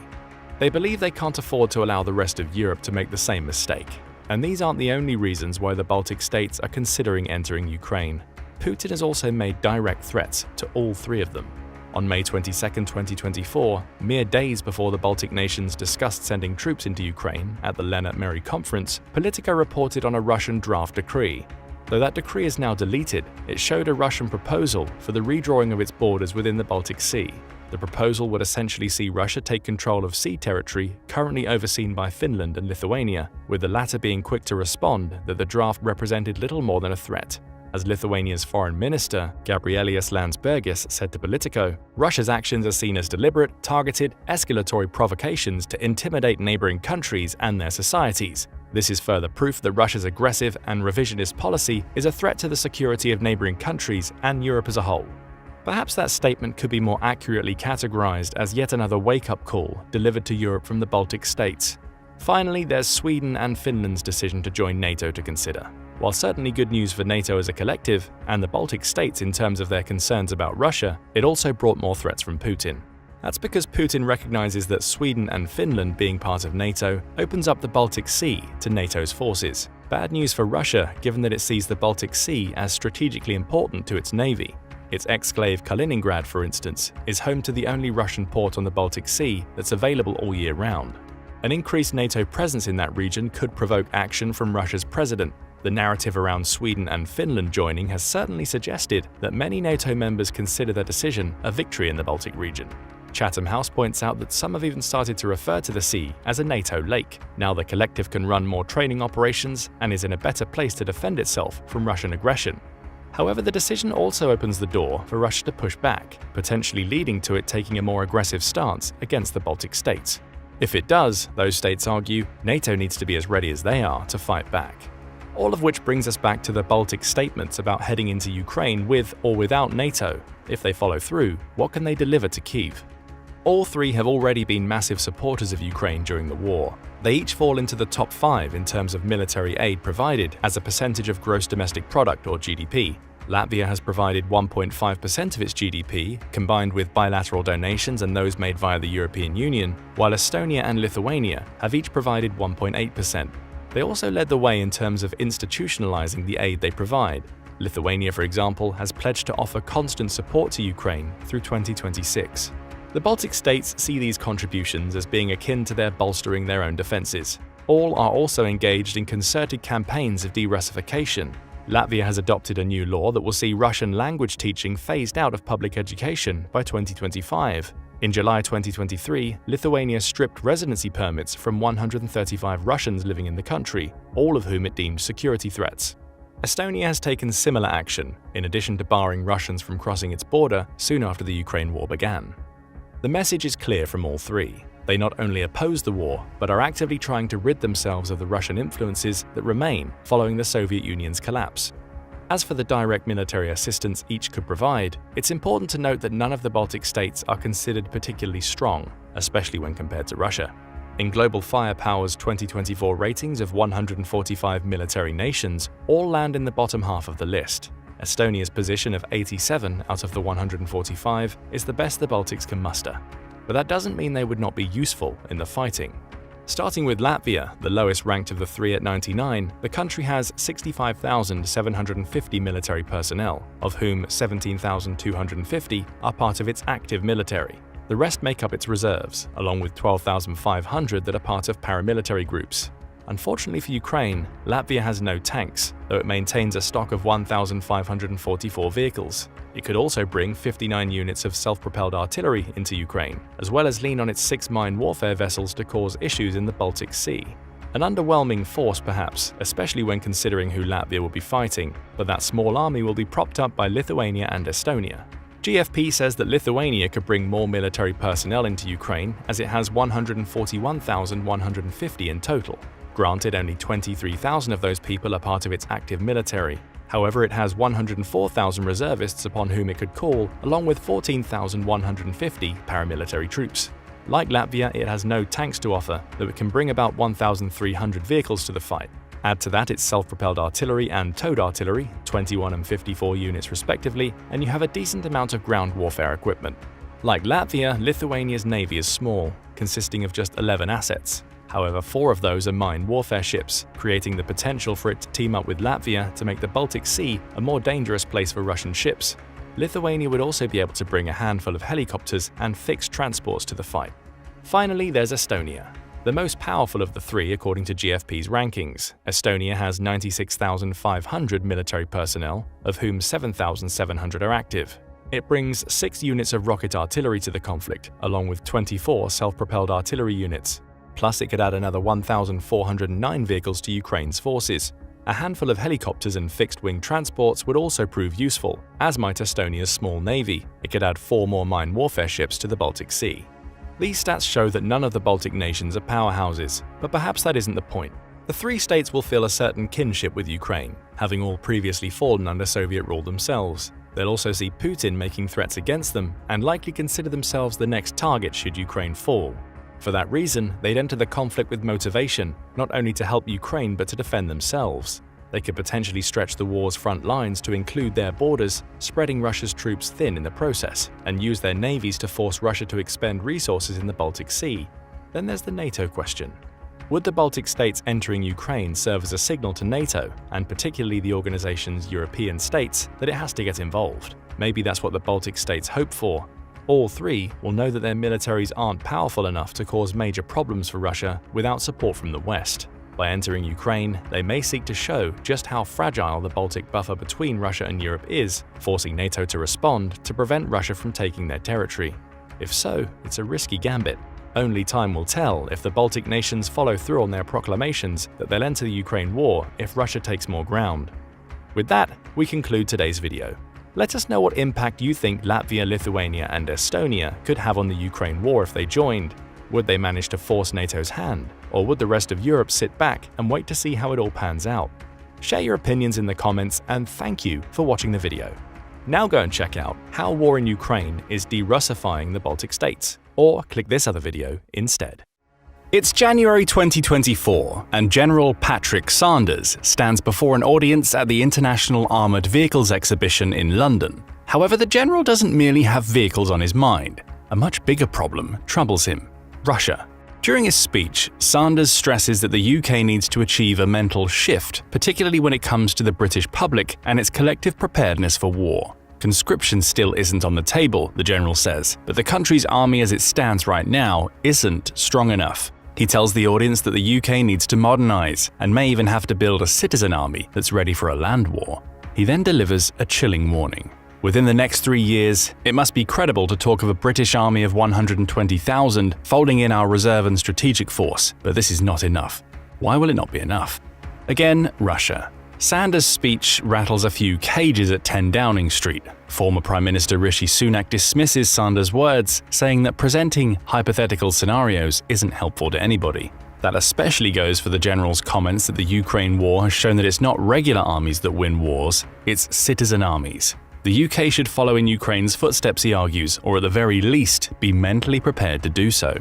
They believe they can't afford to allow the rest of Europe to make the same mistake. And these aren't the only reasons why the Baltic states are considering entering Ukraine. Putin has also made direct threats to all three of them. On May 22, 2024, mere days before the Baltic nations discussed sending troops into Ukraine at the Lennart Meri conference, Politico reported on a Russian draft decree. Though that decree is now deleted, it showed a Russian proposal for the redrawing of its borders within the Baltic Sea. The proposal would essentially see Russia take control of sea territory currently overseen by Finland and Lithuania, with the latter being quick to respond that the draft represented little more than a threat. As Lithuania's foreign minister, Gabrielius Landsbergis, said to Politico, Russia's actions are seen as deliberate, targeted, escalatory provocations to intimidate neighboring countries and their societies. This is further proof that Russia's aggressive and revisionist policy is a threat to the security of neighboring countries and Europe as a whole. Perhaps that statement could be more accurately categorized as yet another wake-up call delivered to Europe from the Baltic states. Finally, there's Sweden and Finland's decision to join NATO to consider. While certainly good news for NATO as a collective, and the Baltic states in terms of their concerns about Russia, it also brought more threats from Putin. That's because Putin recognizes that Sweden and Finland being part of NATO opens up the Baltic Sea to NATO's forces. Bad news for Russia, given that it sees the Baltic Sea as strategically important to its navy. Its exclave Kaliningrad, for instance, is home to the only Russian port on the Baltic Sea that's available all year round. An increased NATO presence in that region could provoke action from Russia's president. The narrative around Sweden and Finland joining has certainly suggested that many NATO members consider their decision a victory in the Baltic region. Chatham House points out that some have even started to refer to the sea as a NATO lake. Now the collective can run more training operations and is in a better place to defend itself from Russian aggression. However, the decision also opens the door for Russia to push back, potentially leading to it taking a more aggressive stance against the Baltic states. If it does, those states argue, NATO needs to be as ready as they are to fight back. All of which brings us back to the Baltic statements about heading into Ukraine with or without NATO. If they follow through, what can they deliver to Kyiv? All three have already been massive supporters of Ukraine during the war. They each fall into the top 5 in terms of military aid provided as a percentage of gross domestic product or GDP. Latvia has provided 1.5% of its GDP, combined with bilateral donations and those made via the European Union, while Estonia and Lithuania have each provided 1.8%. They also led the way in terms of institutionalizing the aid they provide. Lithuania, for example, has pledged to offer constant support to Ukraine through 2026. The Baltic states see these contributions as being akin to their bolstering their own defenses. All are also engaged in concerted campaigns of de-Russification. Latvia has adopted a new law that will see Russian language teaching phased out of public education by 2025. In July 2023, Lithuania stripped residency permits from 135 Russians living in the country, all of whom it deemed security threats. Estonia has taken similar action, in addition to barring Russians from crossing its border soon after the Ukraine war began. The message is clear from all three. They not only oppose the war, but are actively trying to rid themselves of the Russian influences that remain following the Soviet Union's collapse. As for the direct military assistance each could provide, it's important to note that none of the Baltic states are considered particularly strong, especially when compared to Russia. In Global Firepower's 2024 ratings of 145 military nations, all land in the bottom half of the list. Estonia's position of 87 out of the 145 is the best the Baltics can muster. But that doesn't mean they would not be useful in the fighting. Starting with Latvia, the lowest ranked of the three at 99, the country has 65,750 military personnel, of whom 17,250 are part of its active military. The rest make up its reserves, along with 12,500 that are part of paramilitary groups. Unfortunately for Ukraine, Latvia has no tanks, though it maintains a stock of 1,544 vehicles. It could also bring 59 units of self-propelled artillery into Ukraine, as well as lean on its 6 mine warfare vessels to cause issues in the Baltic Sea. An underwhelming force perhaps, especially when considering who Latvia will be fighting, but that small army will be propped up by Lithuania and Estonia. GFP says that Lithuania could bring more military personnel into Ukraine as it has 141,150 in total. Granted, only 23,000 of those people are part of its active military. However, it has 104,000 reservists upon whom it could call, along with 14,150 paramilitary troops. Like Latvia, it has no tanks to offer, though it can bring about 1,300 vehicles to the fight. Add to that its self-propelled artillery and towed artillery, 21 and 54 units respectively, and you have a decent amount of ground warfare equipment. Like Latvia, Lithuania's navy is small, consisting of just 11 assets. However, 4 of those are mine warfare ships, creating the potential for it to team up with Latvia to make the Baltic Sea a more dangerous place for Russian ships. Lithuania would also be able to bring a handful of helicopters and fixed transports to the fight. Finally, there's Estonia. The most powerful of the three according to GFP's rankings. Estonia has 96,500 military personnel, of whom 7,700 are active. It brings 6 units of rocket artillery to the conflict, along with 24 self-propelled artillery units. Plus, it could add another 1,409 vehicles to Ukraine's forces. A handful of helicopters and fixed-wing transports would also prove useful, as might Estonia's small navy. It could add 4 more mine warfare ships to the Baltic Sea. These stats show that none of the Baltic nations are powerhouses, but perhaps that isn't the point. The 3 states will feel a certain kinship with Ukraine, having all previously fallen under Soviet rule themselves. They'll also see Putin making threats against them, and likely consider themselves the next target should Ukraine fall. For that reason, they'd enter the conflict with motivation, not only to help Ukraine but to defend themselves. They could potentially stretch the war's front lines to include their borders, spreading Russia's troops thin in the process, and use their navies to force Russia to expend resources in the Baltic Sea. Then there's the NATO question. Would the Baltic states entering Ukraine serve as a signal to NATO, and particularly the organization's European states, that it has to get involved? Maybe that's what the Baltic states hope for. All 3 will know that their militaries aren't powerful enough to cause major problems for Russia without support from the West. By entering Ukraine, they may seek to show just how fragile the Baltic buffer between Russia and Europe is, forcing NATO to respond to prevent Russia from taking their territory. If so, it's a risky gambit. Only time will tell if the Baltic nations follow through on their proclamations that they'll enter the Ukraine war if Russia takes more ground. With that, we conclude today's video. Let us know what impact you think Latvia, Lithuania, and Estonia could have on the Ukraine war if they joined. Would they manage to force NATO's hand, or would the rest of Europe sit back and wait to see how it all pans out? Share your opinions in the comments, and thank you for watching the video. Now go and check out how war in Ukraine is de-Russifying the Baltic states, or click this other video instead. It's January 2024, and General Patrick Sanders stands before an audience at the International Armoured Vehicles Exhibition in London. However, the general doesn't merely have vehicles on his mind. A much bigger problem troubles him: Russia. During his speech, Sanders stresses that the UK needs to achieve a mental shift, particularly when it comes to the British public and its collective preparedness for war. Conscription still isn't on the table, the general says, but the country's army as it stands right now isn't strong enough. He tells the audience that the UK needs to modernize and may even have to build a citizen army that's ready for a land war. He then delivers a chilling warning. Within the next 3 years, it must be credible to talk of a British army of 120,000 folding in our reserve and strategic force, but this is not enough. Why will it not be enough? Again, Russia. Sanders' speech rattles a few cages at 10 Downing Street. Former Prime Minister Rishi Sunak dismisses Sanders' words, saying that presenting hypothetical scenarios isn't helpful to anybody. That especially goes for the general's comments that the Ukraine war has shown that it's not regular armies that win wars, it's citizen armies. The UK should follow in Ukraine's footsteps, he argues, or at the very least, be mentally prepared to do so.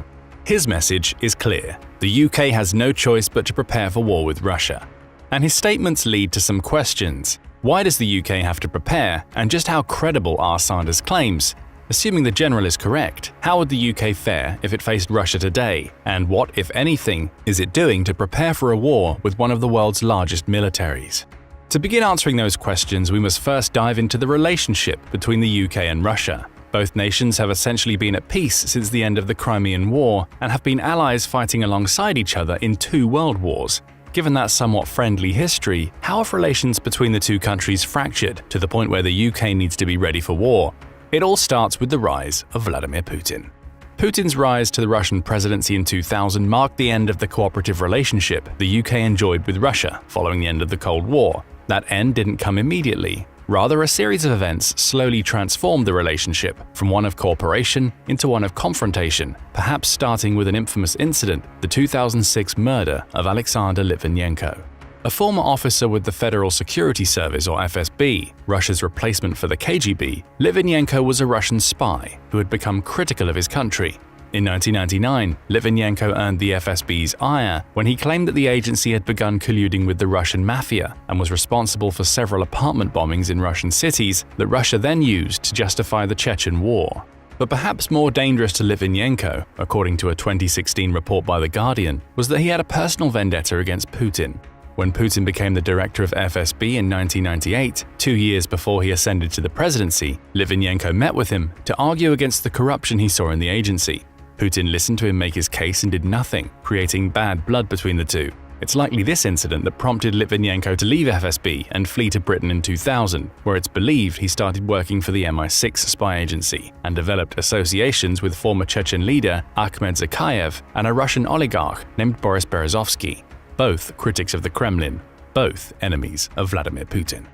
His message is clear. The UK has no choice but to prepare for war with Russia. And his statements lead to some questions. Why does the UK have to prepare, and just how credible are Sanders' claims? Assuming the general is correct, how would the UK fare if it faced Russia today? And what, if anything, is it doing to prepare for a war with one of the world's largest militaries? To begin answering those questions, we must first dive into the relationship between the UK and Russia. Both nations have essentially been at peace since the end of the Crimean War and have been allies fighting alongside each other in 2 world wars. Given that somewhat friendly history, how have relations between the two countries fractured to the point where the UK needs to be ready for war? It all starts with the rise of Vladimir Putin. Putin's rise to the Russian presidency in 2000 marked the end of the cooperative relationship the UK enjoyed with Russia following the end of the Cold War. That end didn't come immediately. Rather, a series of events slowly transformed the relationship from one of cooperation into one of confrontation, perhaps starting with an infamous incident, the 2006 murder of Alexander Litvinenko. A former officer with the Federal Security Service, or FSB, Russia's replacement for the KGB, Litvinenko was a Russian spy who had become critical of his country. In 1999, Litvinenko earned the FSB's ire when he claimed that the agency had begun colluding with the Russian mafia and was responsible for several apartment bombings in Russian cities that Russia then used to justify the Chechen War. But perhaps more dangerous to Litvinenko, according to a 2016 report by The Guardian, was that he had a personal vendetta against Putin. When Putin became the director of FSB in 1998, 2 years before he ascended to the presidency, Litvinenko met with him to argue against the corruption he saw in the agency. Putin listened to him make his case and did nothing, creating bad blood between the two. It's likely this incident that prompted Litvinenko to leave FSB and flee to Britain in 2000, where it's believed he started working for the MI6 spy agency and developed associations with former Chechen leader Ahmed Zakayev and a Russian oligarch named Boris Berezovsky, both critics of the Kremlin, both enemies of Vladimir Putin.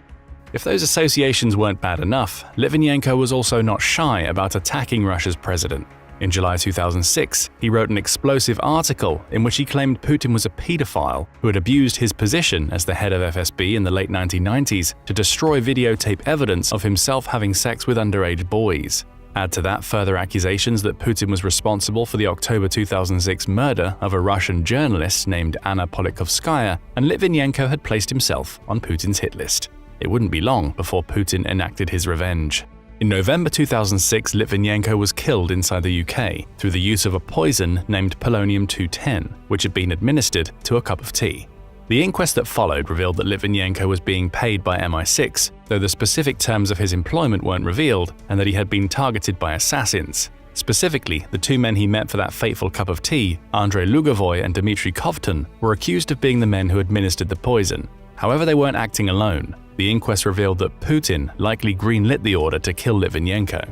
If those associations weren't bad enough, Litvinenko was also not shy about attacking Russia's president. In July 2006, he wrote an explosive article in which he claimed Putin was a pedophile who had abused his position as the head of FSB in the late 1990s to destroy videotape evidence of himself having sex with underage boys. Add to that further accusations that Putin was responsible for the October 2006 murder of a Russian journalist named Anna Politkovskaya, and Litvinenko had placed himself on Putin's hit list. It wouldn't be long before Putin enacted his revenge. In November 2006, Litvinenko was killed inside the UK through the use of a poison named polonium-210, which had been administered to a cup of tea. The inquest that followed revealed that Litvinenko was being paid by MI6, though the specific terms of his employment weren't revealed, and that he had been targeted by assassins. Specifically, the 2 men he met for that fateful cup of tea, Andrei Lugovoy and Dmitry Kovtun, were accused of being the men who administered the poison. However, they weren't acting alone. The inquest revealed that Putin likely greenlit the order to kill Litvinenko.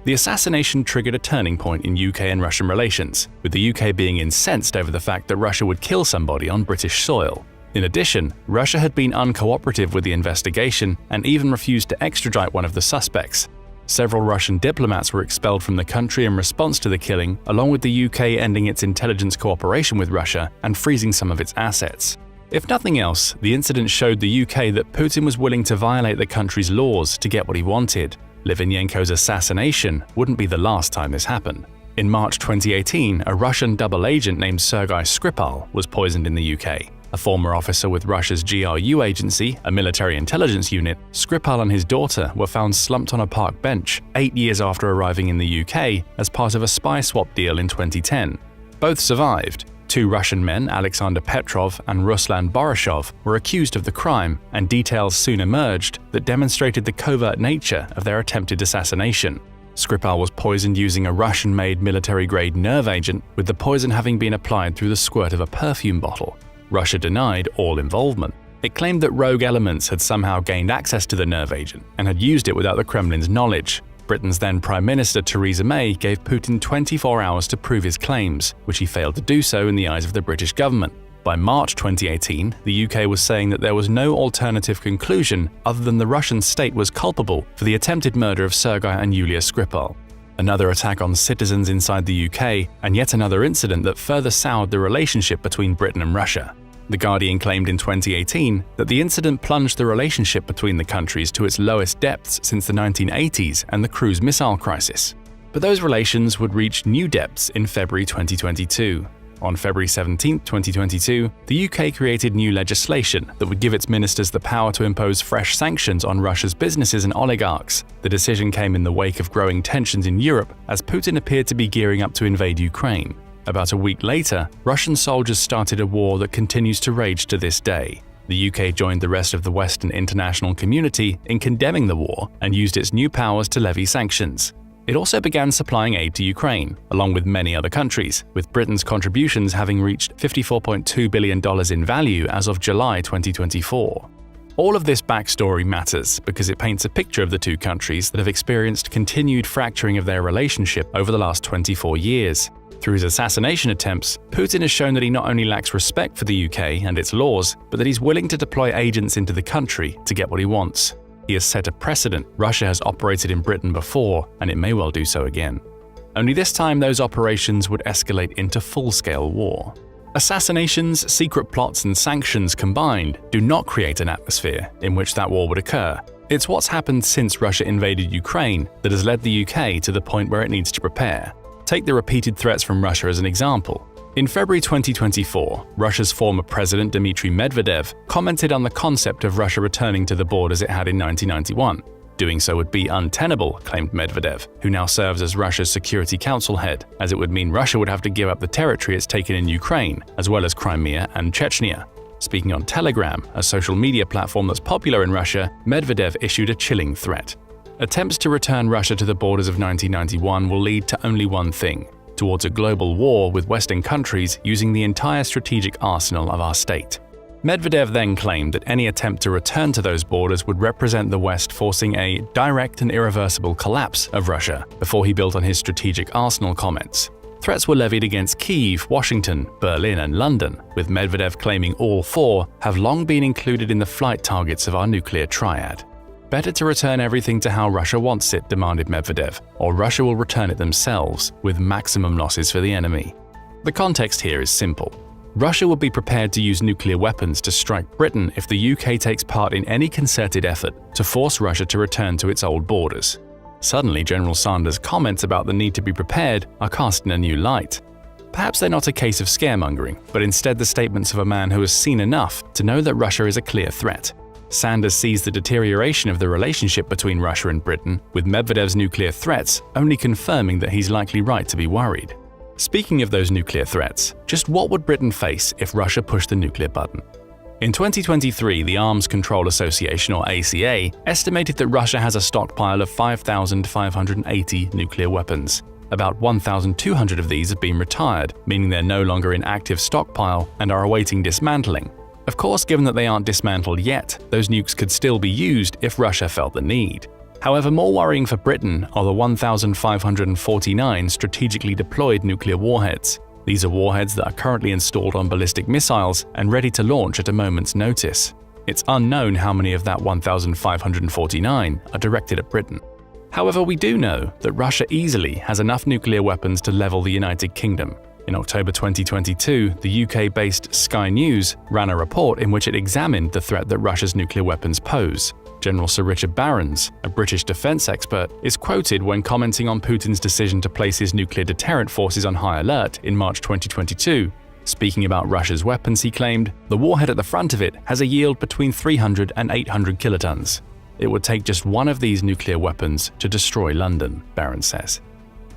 The assassination triggered a turning point in UK and Russian relations, with the UK being incensed over the fact that Russia would kill somebody on British soil. In addition, Russia had been uncooperative with the investigation and even refused to extradite one of the suspects. Several Russian diplomats were expelled from the country in response to the killing, along with the UK ending its intelligence cooperation with Russia and freezing some of its assets. If nothing else, the incident showed the UK that Putin was willing to violate the country's laws to get what he wanted. Litvinenko's assassination wouldn't be the last time this happened. In March 2018, a Russian double agent named Sergei Skripal was poisoned in the UK. A former officer with Russia's GRU agency, a military intelligence unit, Skripal and his daughter were found slumped on a park bench 8 years after arriving in the UK as part of a spy swap deal in 2010. Both survived. 2 Russian men, Alexander Petrov and Ruslan Borisov, were accused of the crime, and details soon emerged that demonstrated the covert nature of their attempted assassination. Skripal was poisoned using a Russian-made military-grade nerve agent, with the poison having been applied through the squirt of a perfume bottle. Russia denied all involvement. It claimed that rogue elements had somehow gained access to the nerve agent and had used it without the Kremlin's knowledge. Britain's then Prime Minister Theresa May gave Putin 24 hours to prove his claims, which he failed to do so in the eyes of the British government. By March 2018, the UK was saying that there was no alternative conclusion other than the Russian state was culpable for the attempted murder of Sergei and Yulia Skripal. Another attack on citizens inside the UK, and yet another incident that further soured the relationship between Britain and Russia. The Guardian claimed in 2018 that the incident plunged the relationship between the countries to its lowest depths since the 1980s and the cruise missile crisis. But those relations would reach new depths in February 2022. On February 17, 2022, the UK created new legislation that would give its ministers the power to impose fresh sanctions on Russia's businesses and oligarchs. The decision came in the wake of growing tensions in Europe as Putin appeared to be gearing up to invade Ukraine. About a week later, Russian soldiers started a war that continues to rage to this day. The UK joined the rest of the Western international community in condemning the war and used its new powers to levy sanctions. It also began supplying aid to Ukraine, along with many other countries, with Britain's contributions having reached $54.2 billion in value as of July 2024. All of this backstory matters because it paints a picture of the two countries that have experienced continued fracturing of their relationship over the last 24 years. Through his assassination attempts, Putin has shown that he not only lacks respect for the UK and its laws, but that he's willing to deploy agents into the country to get what he wants. He has set a precedent. Russia has operated in Britain before, and it may well do so again. Only this time those operations would escalate into full-scale war. Assassinations, secret plots, and sanctions combined do not create an atmosphere in which that war would occur. It's what's happened since Russia invaded Ukraine that has led the UK to the point where it needs to prepare. Take the repeated threats from Russia as an example. In February 2024, Russia's former president Dmitry Medvedev commented on the concept of Russia returning to the borders it had in 1991. Doing so would be untenable, claimed Medvedev, who now serves as Russia's Security Council head, as it would mean Russia would have to give up the territory it's taken in Ukraine, as well as Crimea and Chechnya. Speaking on Telegram, a social media platform that's popular in Russia, Medvedev issued a chilling threat. Attempts to return Russia to the borders of 1991 will lead to only one thing: towards a global war with Western countries using the entire strategic arsenal of our state. Medvedev then claimed that any attempt to return to those borders would represent the West forcing a direct and irreversible collapse of Russia, before he built on his strategic arsenal comments. Threats were levied against Kyiv, Washington, Berlin, and London, with Medvedev claiming all four have long been included in the flight targets of our nuclear triad. Better to return everything to how Russia wants it, demanded Medvedev, or Russia will return it themselves, with maximum losses for the enemy. The context here is simple. Russia would be prepared to use nuclear weapons to strike Britain if the UK takes part in any concerted effort to force Russia to return to its old borders. Suddenly, General Sanders' comments about the need to be prepared are cast in a new light. Perhaps they're not a case of scaremongering, but instead the statements of a man who has seen enough to know that Russia is a clear threat. Sanders sees the deterioration of the relationship between Russia and Britain, with Medvedev's nuclear threats only confirming that he's likely right to be worried. Speaking of those nuclear threats, just what would Britain face if Russia pushed the nuclear button? In 2023, the Arms Control Association, or ACA, estimated that Russia has a stockpile of 5,580 nuclear weapons. About 1,200 of these have been retired, meaning they're no longer in active stockpile and are awaiting dismantling. Of course, given that they aren't dismantled yet, those nukes could still be used if Russia felt the need. However, more worrying for Britain are the 1,549 strategically deployed nuclear warheads. These are warheads that are currently installed on ballistic missiles and ready to launch at a moment's notice. It's unknown how many of that 1,549 are directed at Britain. However, we do know that Russia easily has enough nuclear weapons to level the United Kingdom. In October 2022, the UK-based Sky News ran a report in which it examined the threat that Russia's nuclear weapons pose. General Sir Richard Barrons, a British defense expert, is quoted when commenting on Putin's decision to place his nuclear deterrent forces on high alert in March 2022. Speaking about Russia's weapons, he claimed, "The warhead at the front of it has a yield between 300 and 800 kilotons. It would take just one of these nuclear weapons to destroy London," Barrons says.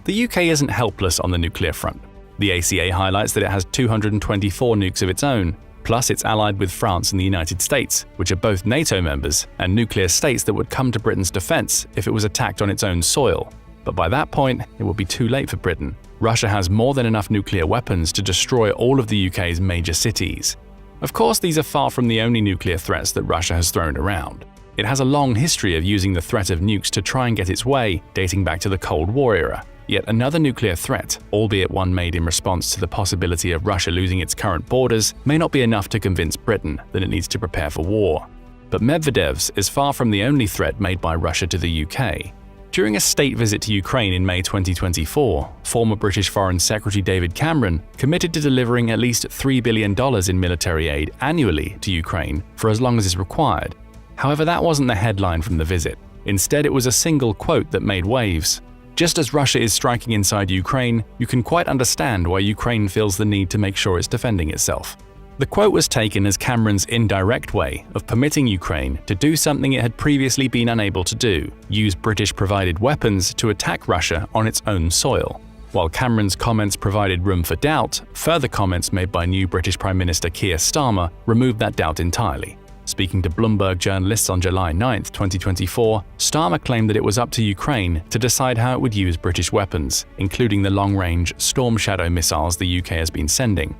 The UK isn't helpless on the nuclear front. The ACA highlights that it has 224 nukes of its own, plus it's allied with France and the United States, which are both NATO members and nuclear states that would come to Britain's defense if it was attacked on its own soil. But by that point, it would be too late for Britain. Russia has more than enough nuclear weapons to destroy all of the UK's major cities. Of course, these are far from the only nuclear threats that Russia has thrown around. It has a long history of using the threat of nukes to try and get its way, dating back to the Cold War era. Yet another nuclear threat, albeit one made in response to the possibility of Russia losing its current borders, may not be enough to convince Britain that it needs to prepare for war. But Medvedev's is far from the only threat made by Russia to the UK. During a state visit to Ukraine in May 2024, former British Foreign Secretary David Cameron committed to delivering at least $3 billion in military aid annually to Ukraine for as long as is required. However, that wasn't the headline from the visit. Instead, it was a single quote that made waves. Just as Russia is striking inside Ukraine, you can quite understand why Ukraine feels the need to make sure it's defending itself. The quote was taken as Cameron's indirect way of permitting Ukraine to do something it had previously been unable to do, use British-provided weapons to attack Russia on its own soil. While Cameron's comments provided room for doubt, further comments made by new British Prime Minister Keir Starmer removed that doubt entirely. Speaking to Bloomberg journalists on July 9, 2024, Starmer claimed that it was up to Ukraine to decide how it would use British weapons, including the long-range Storm Shadow missiles the UK has been sending.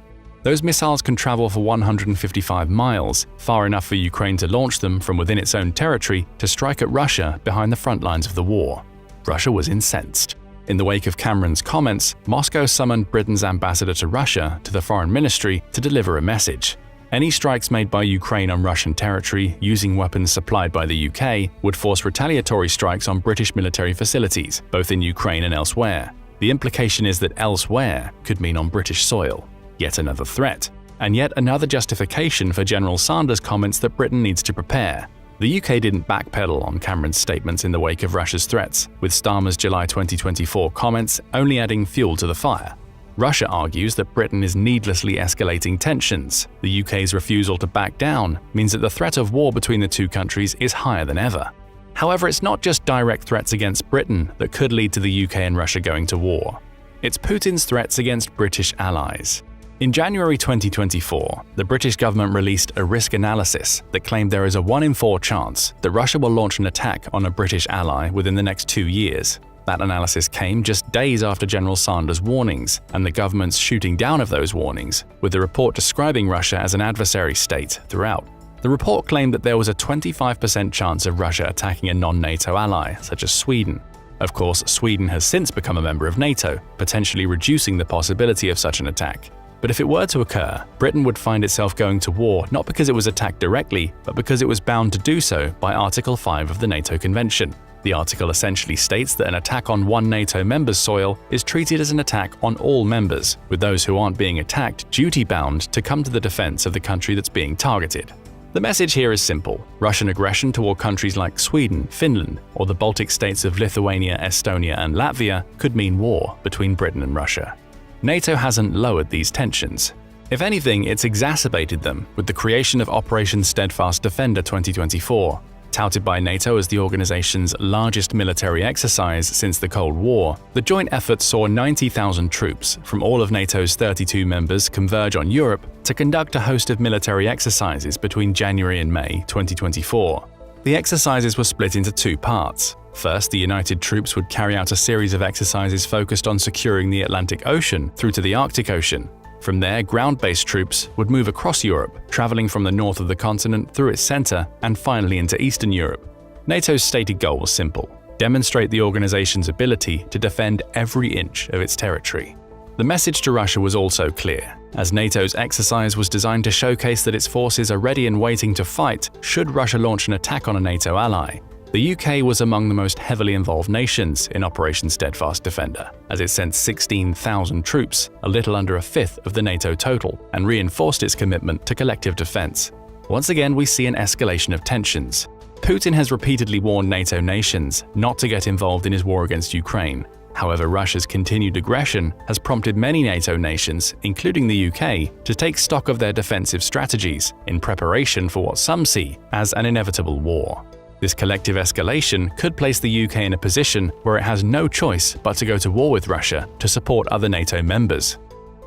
Those missiles can travel for 155 miles, far enough for Ukraine to launch them from within its own territory to strike at Russia behind the front lines of the war. Russia was incensed. In the wake of Cameron's comments, Moscow summoned Britain's ambassador to Russia to the foreign ministry to deliver a message. Any strikes made by Ukraine on Russian territory using weapons supplied by the UK would force retaliatory strikes on British military facilities, both in Ukraine and elsewhere. The implication is that elsewhere could mean on British soil. Yet another threat, and yet another justification for General Sanders' comments that Britain needs to prepare. The UK didn't backpedal on Cameron's statements in the wake of Russia's threats, with Starmer's July 2024 comments only adding fuel to the fire. Russia argues that Britain is needlessly escalating tensions. The UK's refusal to back down means that the threat of war between the two countries is higher than ever. However, it's not just direct threats against Britain that could lead to the UK and Russia going to war. It's Putin's threats against British allies. In January 2024, the British government released a risk analysis that claimed there is a 1 in 4 chance that Russia will launch an attack on a British ally within the next 2 years. That analysis came just days after General Sanders' warnings and the government's shooting down of those warnings, with the report describing Russia as an adversary state throughout. The report claimed that there was a 25% chance of Russia attacking a non-NATO ally, such as Sweden. Of course, Sweden has since become a member of NATO, potentially reducing the possibility of such an attack. But if it were to occur, Britain would find itself going to war not because it was attacked directly, but because it was bound to do so by Article 5 of the NATO Convention. The article essentially states that an attack on one NATO member's soil is treated as an attack on all members, with those who aren't being attacked duty-bound to come to the defense of the country that's being targeted. The message here is simple. Russian aggression toward countries like Sweden, Finland, or the Baltic states of Lithuania, Estonia, and Latvia could mean war between Britain and Russia. NATO hasn't lowered these tensions. If anything, it's exacerbated them with the creation of Operation Steadfast Defender 2024. Touted by NATO as the organization's largest military exercise since the Cold War, the joint effort saw 90,000 troops from all of NATO's 32 members converge on Europe to conduct a host of military exercises between January and May 2024. The exercises were split into 2 parts. First, the United troops would carry out a series of exercises focused on securing the Atlantic Ocean through to the Arctic Ocean. From there, ground-based troops would move across Europe, traveling from the north of the continent through its center and finally into Eastern Europe. NATO's stated goal was simple: demonstrate the organization's ability to defend every inch of its territory. The message to Russia was also clear, as NATO's exercise was designed to showcase that its forces are ready and waiting to fight should Russia launch an attack on a NATO ally. The UK was among the most heavily involved nations in Operation Steadfast Defender, as it sent 16,000 troops, a little under a fifth of the NATO total, and reinforced its commitment to collective defense. Once again, we see an escalation of tensions. Putin has repeatedly warned NATO nations not to get involved in his war against Ukraine. However, Russia's continued aggression has prompted many NATO nations, including the UK, to take stock of their defensive strategies in preparation for what some see as an inevitable war. This collective escalation could place the UK in a position where it has no choice but to go to war with Russia to support other NATO members.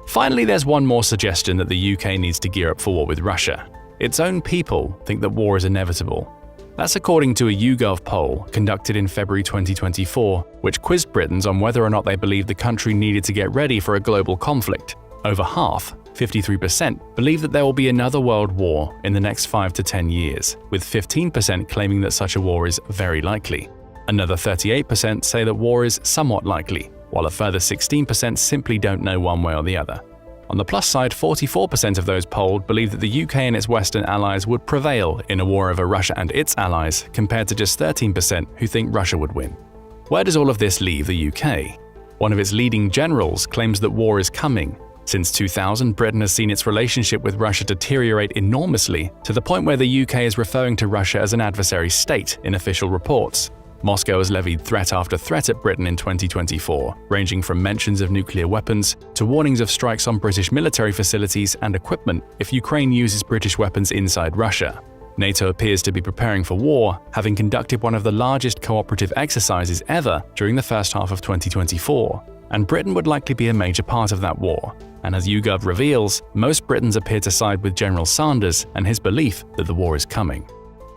Finally, there's one more suggestion that the UK needs to gear up for war with Russia. Its own people think that war is inevitable. That's according to a YouGov poll conducted in February 2024, which quizzed Britons on whether or not they believed the country needed to get ready for a global conflict. Over half, 53%, believe that there will be another world war in the next 5 to 10 years, with 15% claiming that such a war is very likely. Another 38% say that war is somewhat likely, while a further 16% simply don't know one way or the other. On the plus side, 44% of those polled believe that the UK and its Western allies would prevail in a war over Russia and its allies, compared to just 13% who think Russia would win. Where does all of this leave the UK? One of its leading generals claims that war is coming. Since 2000, Britain has seen its relationship with Russia deteriorate enormously, to the point where the UK is referring to Russia as an adversary state in official reports. Moscow has levied threat after threat at Britain in 2024, ranging from mentions of nuclear weapons to warnings of strikes on British military facilities and equipment if Ukraine uses British weapons inside Russia. NATO appears to be preparing for war, having conducted one of the largest cooperative exercises ever during the first half of 2024, and Britain would likely be a major part of that war. And as YouGov reveals, most Britons appear to side with General Sanders and his belief that the war is coming.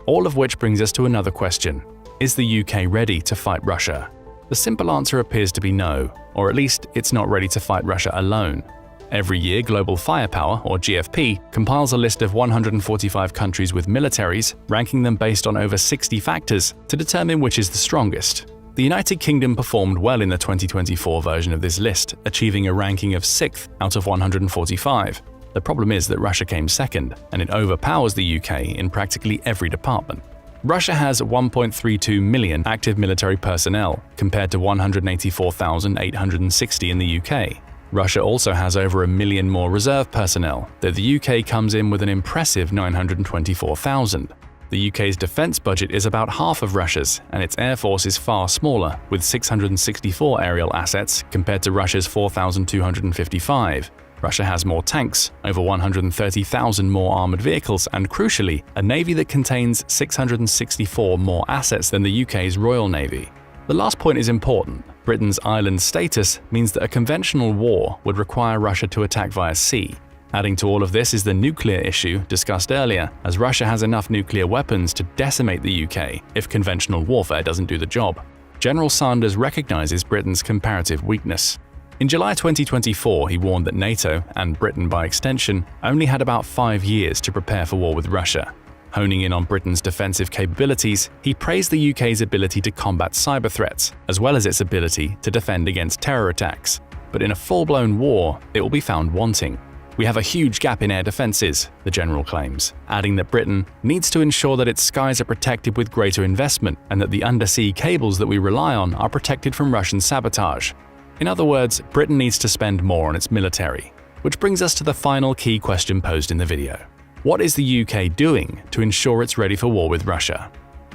All of which brings us to another question. Is the UK ready to fight Russia? The simple answer appears to be no, or at least it's not ready to fight Russia alone. Every year, Global Firepower, or GFP, compiles a list of 145 countries with militaries, ranking them based on over 60 factors to determine which is the strongest. The United Kingdom performed well in the 2024 version of this list, achieving a ranking of 6th out of 145. The problem is that Russia came second, and it overpowers the UK in practically every department. Russia has 1.32 million active military personnel, compared to 184,860 in the UK. Russia also has over 1 million more reserve personnel, though the UK comes in with an impressive 924,000. The UK's defense budget is about half of Russia's, and its air force is far smaller, with 664 aerial assets compared to Russia's 4,255. Russia has more tanks, over 130,000 more armored vehicles, and crucially, a navy that contains 664 more assets than the UK's Royal Navy. The last point is important. Britain's island status means that a conventional war would require Russia to attack via sea. Adding to all of this is the nuclear issue discussed earlier, as Russia has enough nuclear weapons to decimate the UK if conventional warfare doesn't do the job. General Sanders recognizes Britain's comparative weakness. In July 2024, he warned that NATO, and Britain by extension, only had about 5 years to prepare for war with Russia. Honing in on Britain's defensive capabilities, he praised the UK's ability to combat cyber threats, as well as its ability to defend against terror attacks. But in a full-blown war, it will be found wanting. We have a huge gap in air defenses, the general claims, adding that Britain needs to ensure that its skies are protected with greater investment and that the undersea cables that we rely on are protected from Russian sabotage. In other words, Britain needs to spend more on its military. Which brings us to the final key question posed in the video. What is the UK doing to ensure it's ready for war with Russia?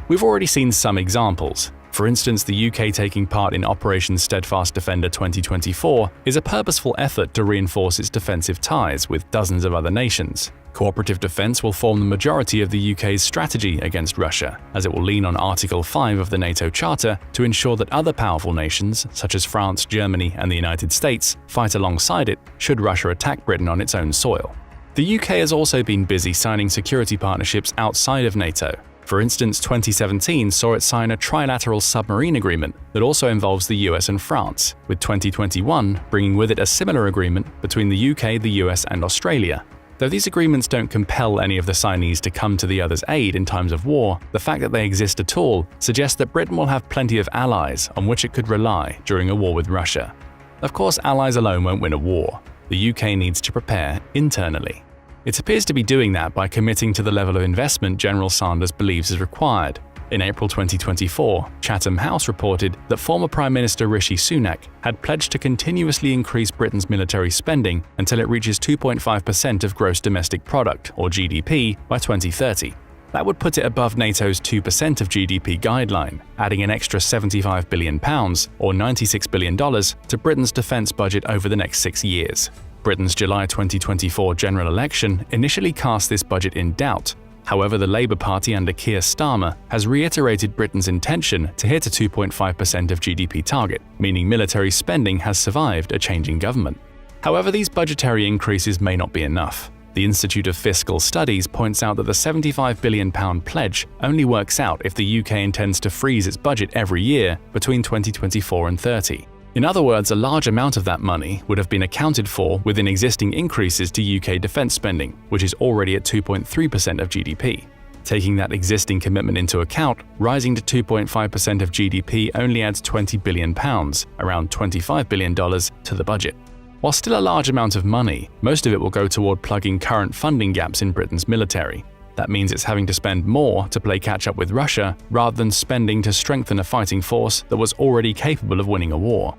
We've already seen some examples. For instance, the UK taking part in Operation Steadfast Defender 2024 is a purposeful effort to reinforce its defensive ties with dozens of other nations. Cooperative defense will form the majority of the UK's strategy against Russia, as it will lean on Article 5 of the NATO Charter to ensure that other powerful nations, such as France, Germany, and the United States, fight alongside it should Russia attack Britain on its own soil. The UK has also been busy signing security partnerships outside of NATO. For instance, 2017 saw it sign a trilateral submarine agreement that also involves the US and France, with 2021 bringing with it a similar agreement between the UK, the US, and Australia. Though these agreements don't compel any of the signees to come to the other's aid in times of war, the fact that they exist at all suggests that Britain will have plenty of allies on which it could rely during a war with Russia. Of course, allies alone won't win a war. The UK needs to prepare internally. It appears to be doing that by committing to the level of investment General Sanders believes is required. In April 2024, Chatham House reported that former Prime Minister Rishi Sunak had pledged to continuously increase Britain's military spending until it reaches 2.5% of gross domestic product, or GDP, by 2030. That would put it above NATO's 2% of GDP guideline, adding an extra £75 billion, or $96 billion, to Britain's defence budget over the next 6 years. Britain's July 2024 general election initially cast this budget in doubt. However, the Labour Party under Keir Starmer has reiterated Britain's intention to hit a 2.5% of GDP target, meaning military spending has survived a changing government. However, these budgetary increases may not be enough. The Institute of Fiscal Studies points out that the £75 billion pledge only works out if the UK intends to freeze its budget every year between 2024 and 30. In other words, a large amount of that money would have been accounted for within existing increases to UK defence spending, which is already at 2.3% of GDP. Taking that existing commitment into account, rising to 2.5% of GDP only adds £20 billion, around $25 billion, to the budget. While still a large amount of money, most of it will go toward plugging current funding gaps in Britain's military. That means it's having to spend more to play catch-up with Russia rather than spending to strengthen a fighting force that was already capable of winning a war.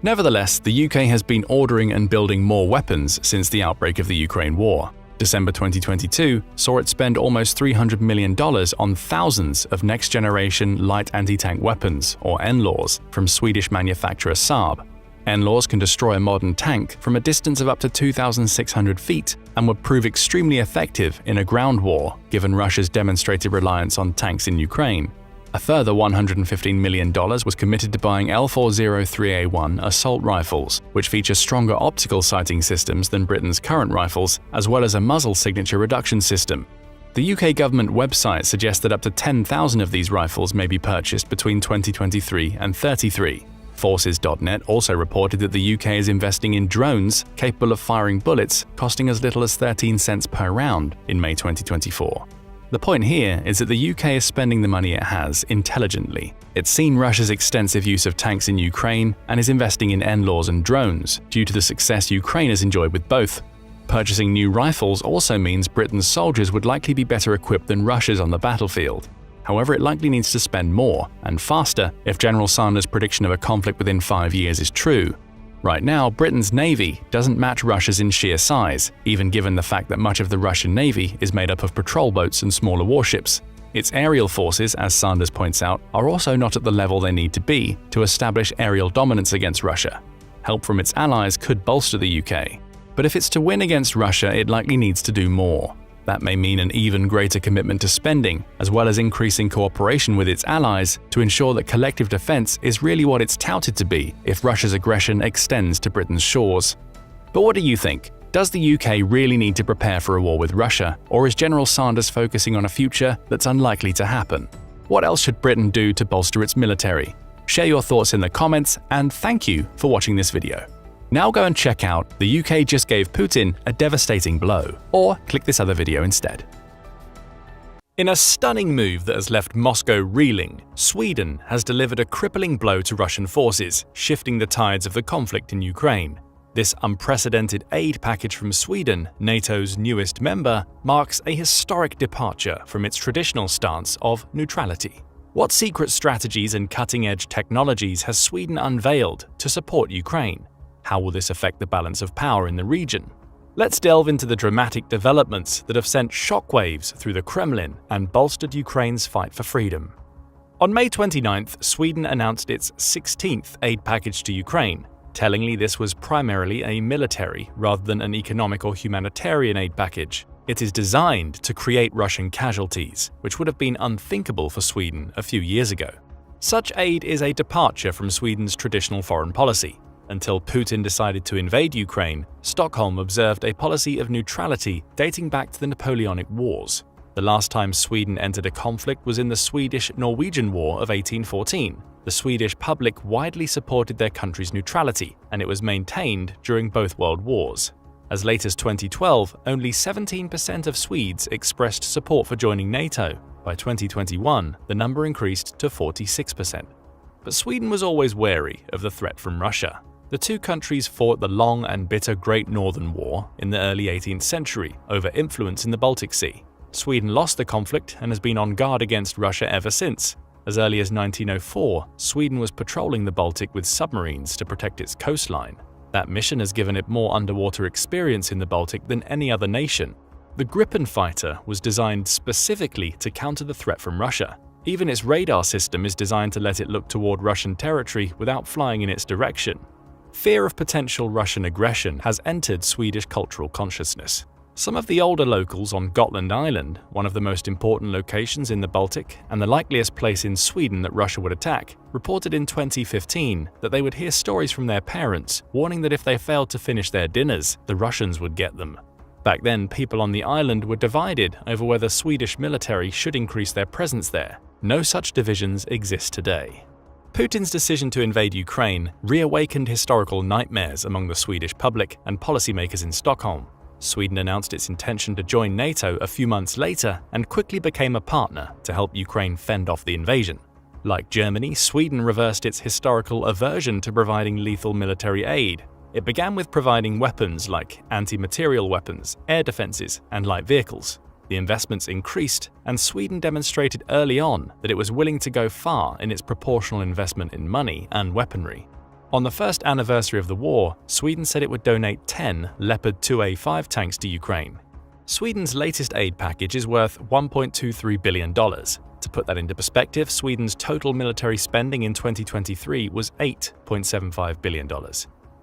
Nevertheless, the UK has been ordering and building more weapons since the outbreak of the Ukraine war. December 2022 saw it spend almost $300 million on thousands of next-generation light anti-tank weapons, or NLAWs, from Swedish manufacturer Saab. NLAWs can destroy a modern tank from a distance of up to 2,600 feet and would prove extremely effective in a ground war, given Russia's demonstrated reliance on tanks in Ukraine. A further $115 million was committed to buying L403A1 assault rifles, which feature stronger optical sighting systems than Britain's current rifles, as well as a muzzle signature reduction system. The UK government website suggests that up to 10,000 of these rifles may be purchased between 2023 and 33. Forces.net also reported that the UK is investing in drones capable of firing bullets costing as little as 13 cents per round in May 2024. The point here is that the UK is spending the money it has intelligently. It's seen Russia's extensive use of tanks in Ukraine and is investing in NLAWs and drones due to the success Ukraine has enjoyed with both. Purchasing new rifles also means Britain's soldiers would likely be better equipped than Russia's on the battlefield. However, it likely needs to spend more, and faster, if General Sanders' prediction of a conflict within 5 years is true. Right now, Britain's navy doesn't match Russia's in sheer size, even given the fact that much of the Russian navy is made up of patrol boats and smaller warships. Its aerial forces, as Sanders points out, are also not at the level they need to be to establish aerial dominance against Russia. Help from its allies could bolster the UK. But if it's to win against Russia, it likely needs to do more. That may mean an even greater commitment to spending, as well as increasing cooperation with its allies to ensure that collective defense is really what it's touted to be if Russia's aggression extends to Britain's shores. But what do you think? Does the UK really need to prepare for a war with Russia, or is General Sanders focusing on a future that's unlikely to happen? What else should Britain do to bolster its military? Share your thoughts in the comments, and thank you for watching this video. Now go and check out "The UK just gave Putin a devastating blow," or click this other video instead. In a stunning move that has left Moscow reeling, Sweden has delivered a crippling blow to Russian forces, shifting the tides of the conflict in Ukraine. This unprecedented aid package from Sweden, NATO's newest member, marks a historic departure from its traditional stance of neutrality. What secret strategies and cutting-edge technologies has Sweden unveiled to support Ukraine? How will this affect the balance of power in the region? Let's delve into the dramatic developments that have sent shockwaves through the Kremlin and bolstered Ukraine's fight for freedom. On May 29th, Sweden announced its 16th aid package to Ukraine. Tellingly, this was primarily a military rather than an economic or humanitarian aid package. It is designed to create Russian casualties, which would have been unthinkable for Sweden a few years ago. Such aid is a departure from Sweden's traditional foreign policy. Until Putin decided to invade Ukraine, Stockholm observed a policy of neutrality dating back to the Napoleonic Wars. The last time Sweden entered a conflict was in the Swedish-Norwegian War of 1814. The Swedish public widely supported their country's neutrality, and it was maintained during both world wars. As late as 2012, only 17% of Swedes expressed support for joining NATO. By 2021, the number increased to 46%. But Sweden was always wary of the threat from Russia. The two countries fought the long and bitter Great Northern War in the early 18th century over influence in the Baltic Sea. Sweden lost the conflict and has been on guard against Russia ever since. As early as 1904, Sweden was patrolling the Baltic with submarines to protect its coastline. That mission has given it more underwater experience in the Baltic than any other nation. The Gripen fighter was designed specifically to counter the threat from Russia. Even its radar system is designed to let it look toward Russian territory without flying in its direction. Fear of potential Russian aggression has entered Swedish cultural consciousness. Some of the older locals on Gotland Island, one of the most important locations in the Baltic and the likeliest place in Sweden that Russia would attack, reported in 2015 that they would hear stories from their parents warning that if they failed to finish their dinners, the Russians would get them. Back then, people on the island were divided over whether Swedish military should increase their presence there. No such divisions exist today. Putin's decision to invade Ukraine reawakened historical nightmares among the Swedish public and policymakers in Stockholm. Sweden announced its intention to join NATO a few months later and quickly became a partner to help Ukraine fend off the invasion. Like Germany, Sweden reversed its historical aversion to providing lethal military aid. It began with providing weapons like anti-materiel weapons, air defenses, and light vehicles. The investments increased, and Sweden demonstrated early on that it was willing to go far in its proportional investment in money and weaponry. On the first anniversary of the war, Sweden said it would donate 10 Leopard 2A5 tanks to Ukraine. Sweden's latest aid package is worth $1.23 billion. To put that into perspective, Sweden's total military spending in 2023 was $8.75 billion.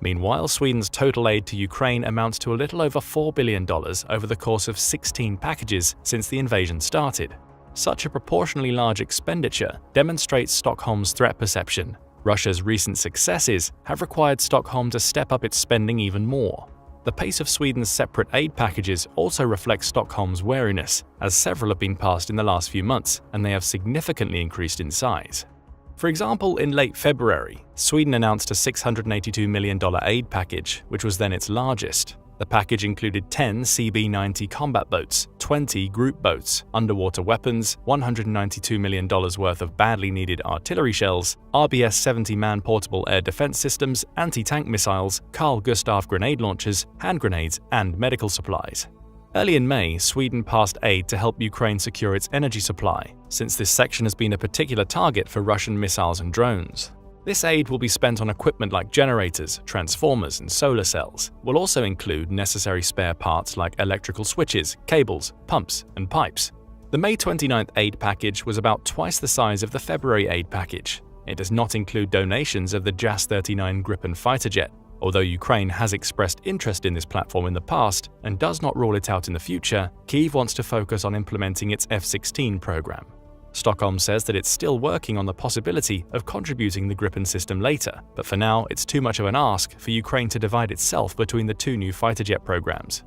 Meanwhile, Sweden's total aid to Ukraine amounts to a little over $4 billion over the course of 16 packages since the invasion started. Such a proportionally large expenditure demonstrates Stockholm's threat perception. Russia's recent successes have required Stockholm to step up its spending even more. The pace of Sweden's separate aid packages also reflects Stockholm's wariness, as several have been passed in the last few months, and they have significantly increased in size. For example, in late February, Sweden announced a $682 million aid package, which was then its largest. The package included 10 CB-90 combat boats, 20 group boats, underwater weapons, $192 million worth of badly needed artillery shells, RBS-70 man-portable air defense systems, anti-tank missiles, Carl Gustaf grenade launchers, hand grenades, and medical supplies. Early in May, Sweden passed aid to help Ukraine secure its energy supply, since this section has been a particular target for Russian missiles and drones. This aid will be spent on equipment like generators, transformers, and solar cells. It will also include necessary spare parts like electrical switches, cables, pumps, and pipes. The May 29th aid package was about twice the size of the February aid package. It does not include donations of the JAS-39 Gripen fighter jet. Although Ukraine has expressed interest in this platform in the past and does not rule it out in the future, Kyiv wants to focus on implementing its F-16 program. Stockholm says that it's still working on the possibility of contributing the Gripen system later, but for now it's too much of an ask for Ukraine to divide itself between the two new fighter jet programs.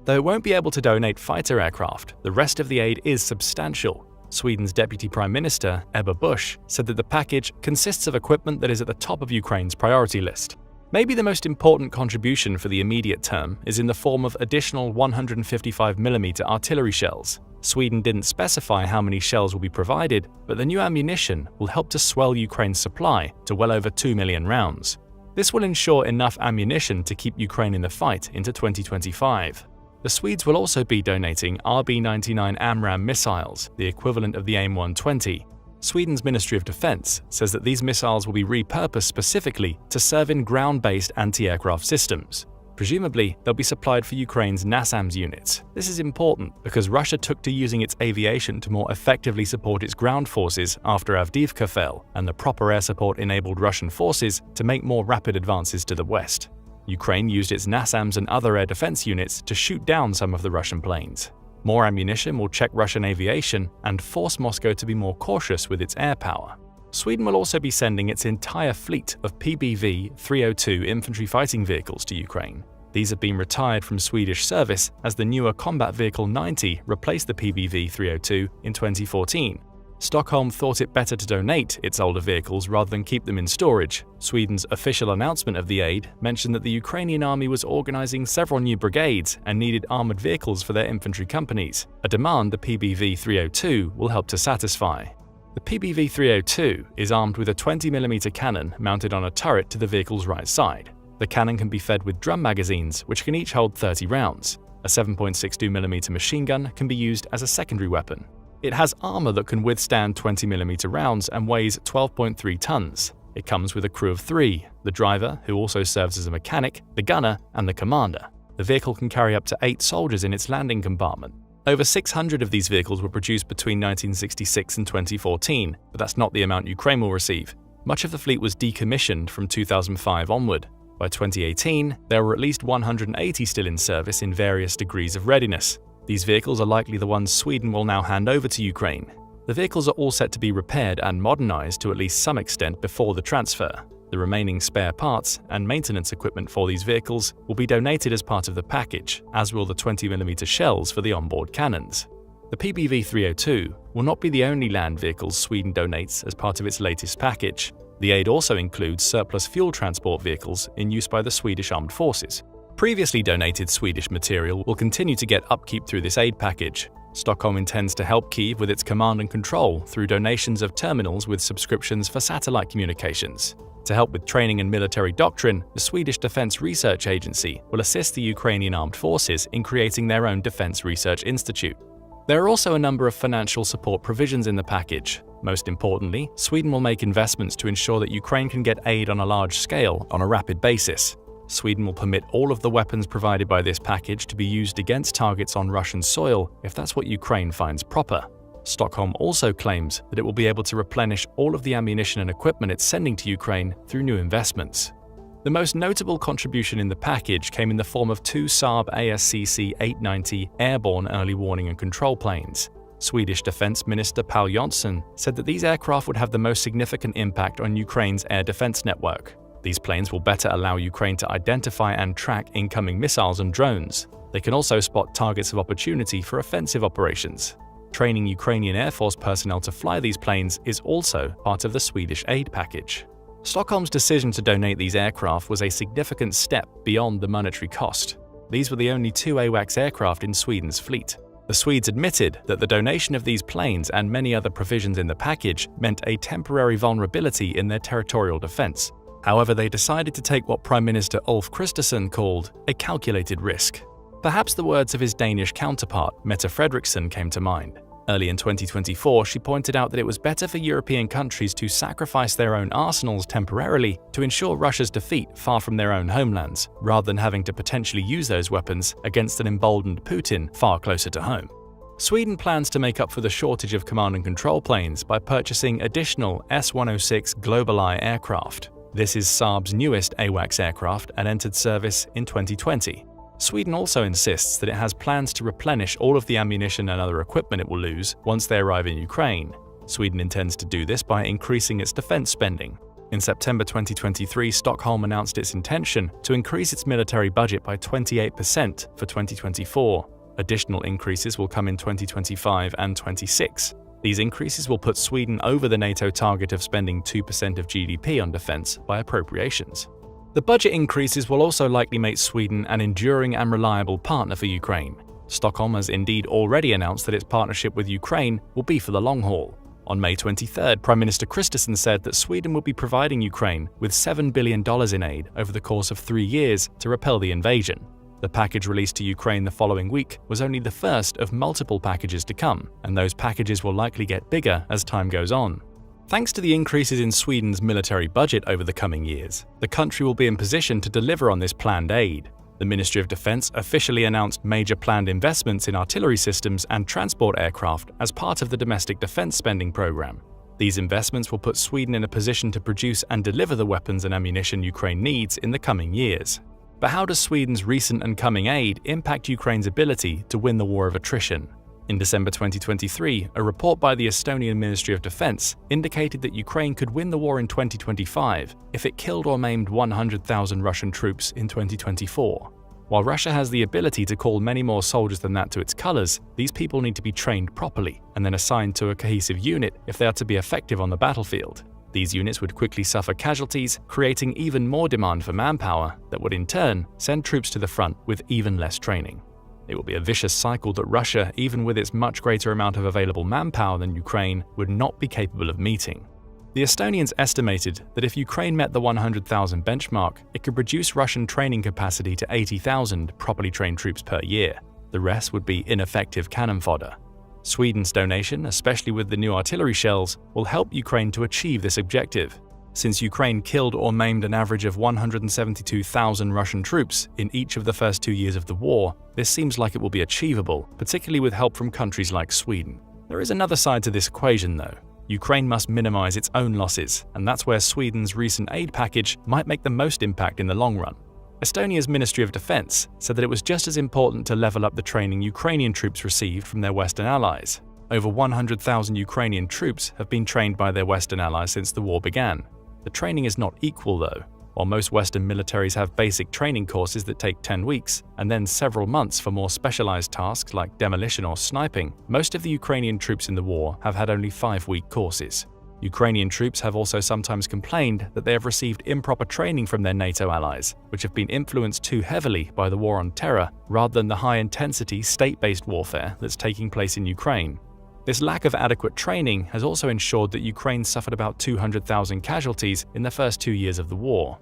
Though it won't be able to donate fighter aircraft, the rest of the aid is substantial. Sweden's Deputy Prime Minister, Ebba Busch, said that the package consists of equipment that is at the top of Ukraine's priority list. Maybe the most important contribution for the immediate term is in the form of additional 155mm artillery shells. Sweden didn't specify how many shells will be provided, but the new ammunition will help to swell Ukraine's supply to well over 2 million rounds. This will ensure enough ammunition to keep Ukraine in the fight into 2025. The Swedes will also be donating RB-99 AMRAAM missiles, the equivalent of the AIM-120. Sweden's Ministry of Defense says that these missiles will be repurposed specifically to serve in ground-based anti-aircraft systems. Presumably, they'll be supplied for Ukraine's NASAMS units. This is important because Russia took to using its aviation to more effectively support its ground forces after Avdiivka fell, and the proper air support enabled Russian forces to make more rapid advances to the west. Ukraine used its NASAMS and other air defense units to shoot down some of the Russian planes. More ammunition will check Russian aviation and force Moscow to be more cautious with its air power. Sweden will also be sending its entire fleet of PBV-302 infantry fighting vehicles to Ukraine. These have been retired from Swedish service as the newer Combat Vehicle 90 replaced the PBV-302 in 2014. Stockholm thought it better to donate its older vehicles rather than keep them in storage. Sweden's official announcement of the aid mentioned that the Ukrainian army was organizing several new brigades and needed armored vehicles for their infantry companies, a demand the PBV-302 will help to satisfy. The PBV-302 is armed with a 20mm cannon mounted on a turret to the vehicle's right side. The cannon can be fed with drum magazines, which can each hold 30 rounds. A 7.62mm machine gun can be used as a secondary weapon. It has armor that can withstand 20mm rounds and weighs 12.3 tons. It comes with a crew of 3, the driver, who also serves as a mechanic, the gunner, and the commander. The vehicle can carry up to 8 soldiers in its landing compartment. Over 600 of these vehicles were produced between 1966 and 2014, but that's not the amount Ukraine will receive. Much of the fleet was decommissioned from 2005 onward. By 2018, there were at least 180 still in service in various degrees of readiness. These vehicles are likely the ones Sweden will now hand over to Ukraine. The vehicles are all set to be repaired and modernized to at least some extent before the transfer. The remaining spare parts and maintenance equipment for these vehicles will be donated as part of the package, as will the 20mm shells for the onboard cannons. The PBV-302 will not be the only land vehicles Sweden donates as part of its latest package. The aid also includes surplus fuel transport vehicles in use by the Swedish Armed Forces. Previously donated Swedish material will continue to get upkeep through this aid package. Stockholm intends to help Kyiv with its command and control through donations of terminals with subscriptions for satellite communications. To help with training and military doctrine, the Swedish Defense Research Agency will assist the Ukrainian Armed Forces in creating their own Defense Research Institute. There are also a number of financial support provisions in the package. Most importantly, Sweden will make investments to ensure that Ukraine can get aid on a large scale on a rapid basis. Sweden will permit all of the weapons provided by this package to be used against targets on Russian soil if that's what Ukraine finds proper. Stockholm also claims that it will be able to replenish all of the ammunition and equipment it's sending to Ukraine through new investments. The most notable contribution in the package came in the form of 2 Saab ASCC-890 airborne early warning and control planes. Swedish Defense Minister Paul Jonsson said that these aircraft would have the most significant impact on Ukraine's air defense network. These planes will better allow Ukraine to identify and track incoming missiles and drones. They can also spot targets of opportunity for offensive operations. Training Ukrainian Air Force personnel to fly these planes is also part of the Swedish aid package. Stockholm's decision to donate these aircraft was a significant step beyond the monetary cost. These were the only 2 AWACS aircraft in Sweden's fleet. The Swedes admitted that the donation of these planes and many other provisions in the package meant a temporary vulnerability in their territorial defense. However, they decided to take what Prime Minister Ulf Kristersson called a calculated risk. Perhaps the words of his Danish counterpart, Mette Frederiksen, came to mind. Early in 2024, she pointed out that it was better for European countries to sacrifice their own arsenals temporarily to ensure Russia's defeat far from their own homelands, rather than having to potentially use those weapons against an emboldened Putin far closer to home. Sweden plans to make up for the shortage of command and control planes by purchasing additional S-106 GlobalEye aircraft. This is Saab's newest AWACS aircraft and entered service in 2020. Sweden also insists that it has plans to replenish all of the ammunition and other equipment it will lose once they arrive in Ukraine. Sweden intends to do this by increasing its defense spending. In September 2023, Stockholm announced its intention to increase its military budget by 28% for 2024. Additional increases will come in 2025 and 26. These increases will put Sweden over the NATO target of spending 2% of GDP on defense by appropriations. The budget increases will also likely make Sweden an enduring and reliable partner for Ukraine. Stockholm has indeed already announced that its partnership with Ukraine will be for the long haul. On May 23rd, Prime Minister Kristersson said that Sweden will be providing Ukraine with $7 billion in aid over the course of 3 years to repel the invasion. The package released to Ukraine the following week was only the first of multiple packages to come, and those packages will likely get bigger as time goes on. Thanks to the increases in Sweden's military budget over the coming years, the country will be in position to deliver on this planned aid. The Ministry of Defense officially announced major planned investments in artillery systems and transport aircraft as part of the domestic defense spending program. These investments will put Sweden in a position to produce and deliver the weapons and ammunition Ukraine needs in the coming years. But how does Sweden's recent and coming aid impact Ukraine's ability to win the war of attrition? In December 2023, a report by the Estonian Ministry of Defense indicated that Ukraine could win the war in 2025 if it killed or maimed 100,000 Russian troops in 2024. While Russia has the ability to call many more soldiers than that to its colors, these people need to be trained properly and then assigned to a cohesive unit if they are to be effective on the battlefield. These units would quickly suffer casualties, creating even more demand for manpower that would in turn send troops to the front with even less training. It will be a vicious cycle that Russia, even with its much greater amount of available manpower than Ukraine, would not be capable of meeting. The Estonians estimated that if Ukraine met the 100,000 benchmark, it could reduce Russian training capacity to 80,000 properly trained troops per year. The rest would be ineffective cannon fodder. Sweden's donation, especially with the new artillery shells, will help Ukraine to achieve this objective. Since Ukraine killed or maimed an average of 172,000 Russian troops in each of the first 2 years of the war, this seems like it will be achievable, particularly with help from countries like Sweden. There is another side to this equation though. Ukraine must minimize its own losses, and that's where Sweden's recent aid package might make the most impact in the long run. Estonia's Ministry of Defense said that it was just as important to level up the training Ukrainian troops received from their Western allies. Over 100,000 Ukrainian troops have been trained by their Western allies since the war began. The training is not equal though. While most Western militaries have basic training courses that take 10 weeks, and then several months for more specialized tasks like demolition or sniping, most of the Ukrainian troops in the war have had only 5-week courses. Ukrainian troops have also sometimes complained that they have received improper training from their NATO allies, which have been influenced too heavily by the war on terror rather than the high-intensity state-based warfare that's taking place in Ukraine. This lack of adequate training has also ensured that Ukraine suffered about 200,000 casualties in the first 2 years of the war.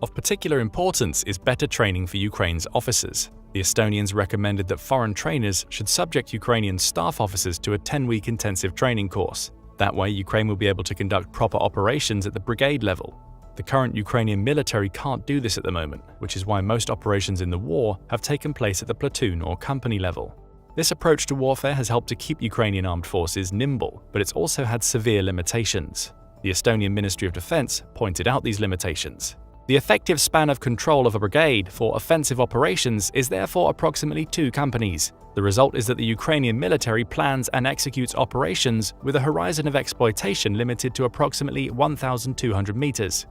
Of particular importance is better training for Ukraine's officers. The Estonians recommended that foreign trainers should subject Ukrainian staff officers to a 10-week intensive training course. That way, Ukraine will be able to conduct proper operations at the brigade level. The current Ukrainian military can't do this at the moment, which is why most operations in the war have taken place at the platoon or company level. This approach to warfare has helped to keep Ukrainian armed forces nimble, but it's also had severe limitations. The Estonian Ministry of Defense pointed out these limitations. The effective span of control of a brigade for offensive operations is therefore approximately 2 companies. The result is that the Ukrainian military plans and executes operations with a horizon of exploitation limited to approximately 1,200 meters.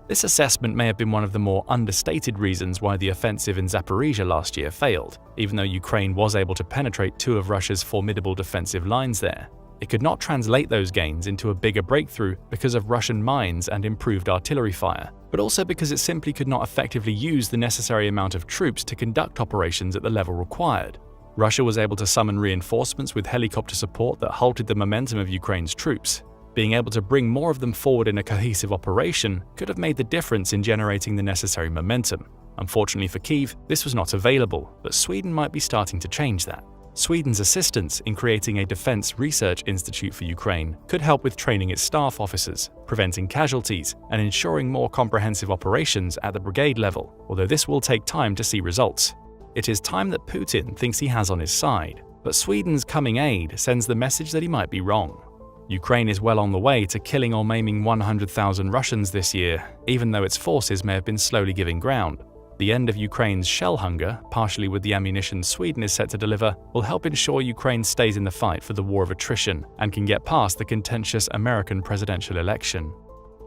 This assessment may have been one of the more understated reasons why the offensive in Zaporizhzhia last year failed, even though Ukraine was able to penetrate 2 of Russia's formidable defensive lines there. It could not translate those gains into a bigger breakthrough because of Russian mines and improved artillery fire, but also because it simply could not effectively use the necessary amount of troops to conduct operations at the level required. Russia was able to summon reinforcements with helicopter support that halted the momentum of Ukraine's troops. Being able to bring more of them forward in a cohesive operation could have made the difference in generating the necessary momentum. Unfortunately for Kyiv, this was not available, but Sweden might be starting to change that. Sweden's assistance in creating a defense research institute for Ukraine could help with training its staff officers, preventing casualties, and ensuring more comprehensive operations at the brigade level, although this will take time to see results. It is time that Putin thinks he has on his side, but Sweden's coming aid sends the message that he might be wrong. Ukraine is well on the way to killing or maiming 100,000 Russians this year, even though its forces may have been slowly giving ground. The end of Ukraine's shell hunger, partially with the ammunition Sweden is set to deliver, will help ensure Ukraine stays in the fight for the war of attrition and can get past the contentious American presidential election.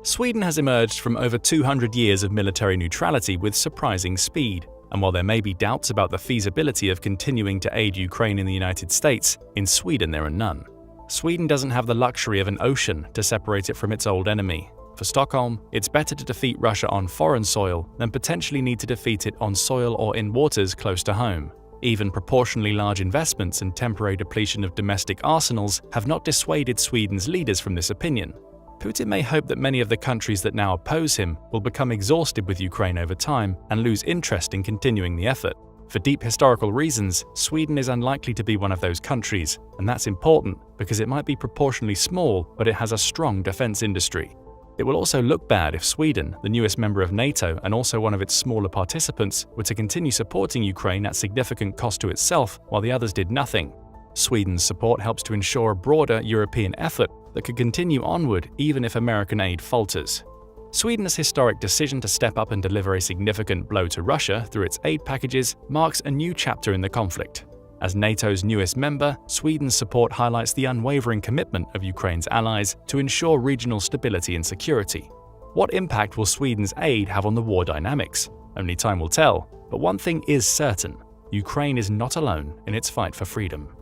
Sweden has emerged from over 200 years of military neutrality with surprising speed, and while there may be doubts about the feasibility of continuing to aid Ukraine in the United States, in Sweden there are none. Sweden doesn't have the luxury of an ocean to separate it from its old enemy. For Stockholm, it's better to defeat Russia on foreign soil than potentially need to defeat it on soil or in waters close to home. Even proportionally large investments and temporary depletion of domestic arsenals have not dissuaded Sweden's leaders from this opinion. Putin may hope that many of the countries that now oppose him will become exhausted with Ukraine over time and lose interest in continuing the effort. For deep historical reasons, Sweden is unlikely to be one of those countries, and that's important because it might be proportionally small, but it has a strong defense industry. It will also look bad if Sweden, the newest member of NATO and also one of its smaller participants, were to continue supporting Ukraine at significant cost to itself while the others did nothing. Sweden's support helps to ensure a broader European effort that could continue onward even if American aid falters. Sweden's historic decision to step up and deliver a significant blow to Russia through its aid packages marks a new chapter in the conflict. As NATO's newest member, Sweden's support highlights the unwavering commitment of Ukraine's allies to ensure regional stability and security. What impact will Sweden's aid have on the war dynamics? Only time will tell, but one thing is certain: Ukraine is not alone in its fight for freedom.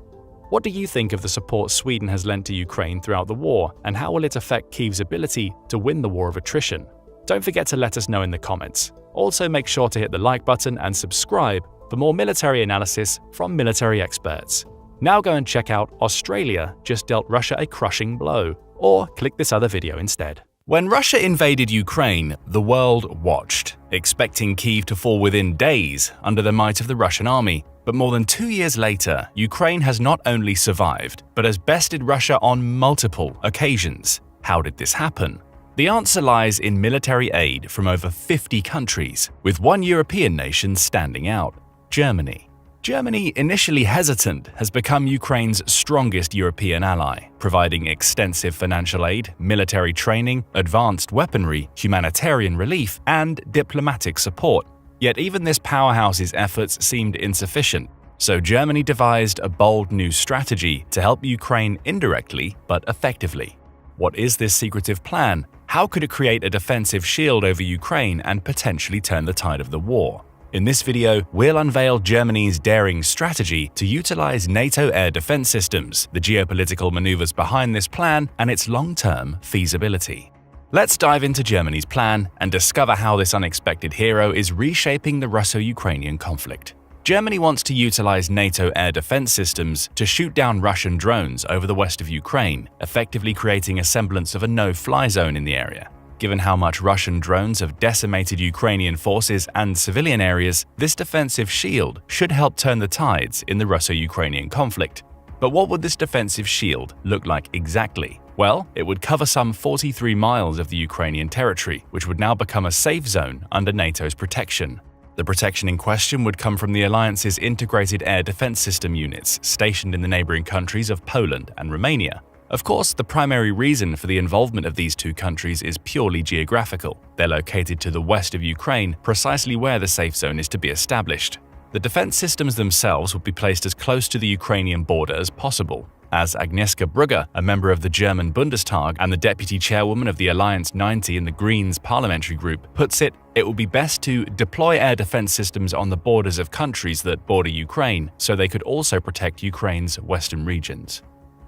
What do you think of the support Sweden has lent to Ukraine throughout the war, and how will it affect Kyiv's ability to win the war of attrition? Don't forget to let us know in the comments. Also, make sure to hit the like button and subscribe for more military analysis from military experts. Now go and check out Australia just dealt Russia a crushing blow, or click this other video instead. When Russia invaded Ukraine, the world watched, expecting Kyiv to fall within days under the might of the Russian army. But more than 2 years later, Ukraine has not only survived, but has bested Russia on multiple occasions. How did this happen? The answer lies in military aid from over 50 countries, with one European nation standing out: Germany. Germany, initially hesitant, has become Ukraine's strongest European ally, providing extensive financial aid, military training, advanced weaponry, humanitarian relief, and diplomatic support. Yet even this powerhouse's efforts seemed insufficient, so Germany devised a bold new strategy to help Ukraine indirectly but effectively. What is this secretive plan? How could it create a defensive shield over Ukraine and potentially turn the tide of the war? In this video, we'll unveil Germany's daring strategy to utilize NATO air defense systems, the geopolitical maneuvers behind this plan, and its long-term feasibility. Let's dive into Germany's plan and discover how this unexpected hero is reshaping the Russo-Ukrainian conflict. Germany wants to utilize NATO air defense systems to shoot down Russian drones over the west of Ukraine, effectively creating a semblance of a no-fly zone in the area. Given how much Russian drones have decimated Ukrainian forces and civilian areas, this defensive shield should help turn the tides in the Russo-Ukrainian conflict. But what would this defensive shield look like exactly? Well, it would cover some 43 miles of the Ukrainian territory, which would now become a safe zone under NATO's protection. The protection in question would come from the alliance's integrated air defense system units stationed in the neighboring countries of Poland and Romania. Of course, the primary reason for the involvement of these two countries is purely geographical. They're located to the west of Ukraine, precisely where the safe zone is to be established. The defense systems themselves would be placed as close to the Ukrainian border as possible. As AGGRESIVE, a member of the German Bundestag and the deputy chairwoman of the Alliance 90 in the Greens parliamentary group, puts it, it would be best to deploy air defense systems on the borders of countries that border Ukraine so they could also protect Ukraine's western regions.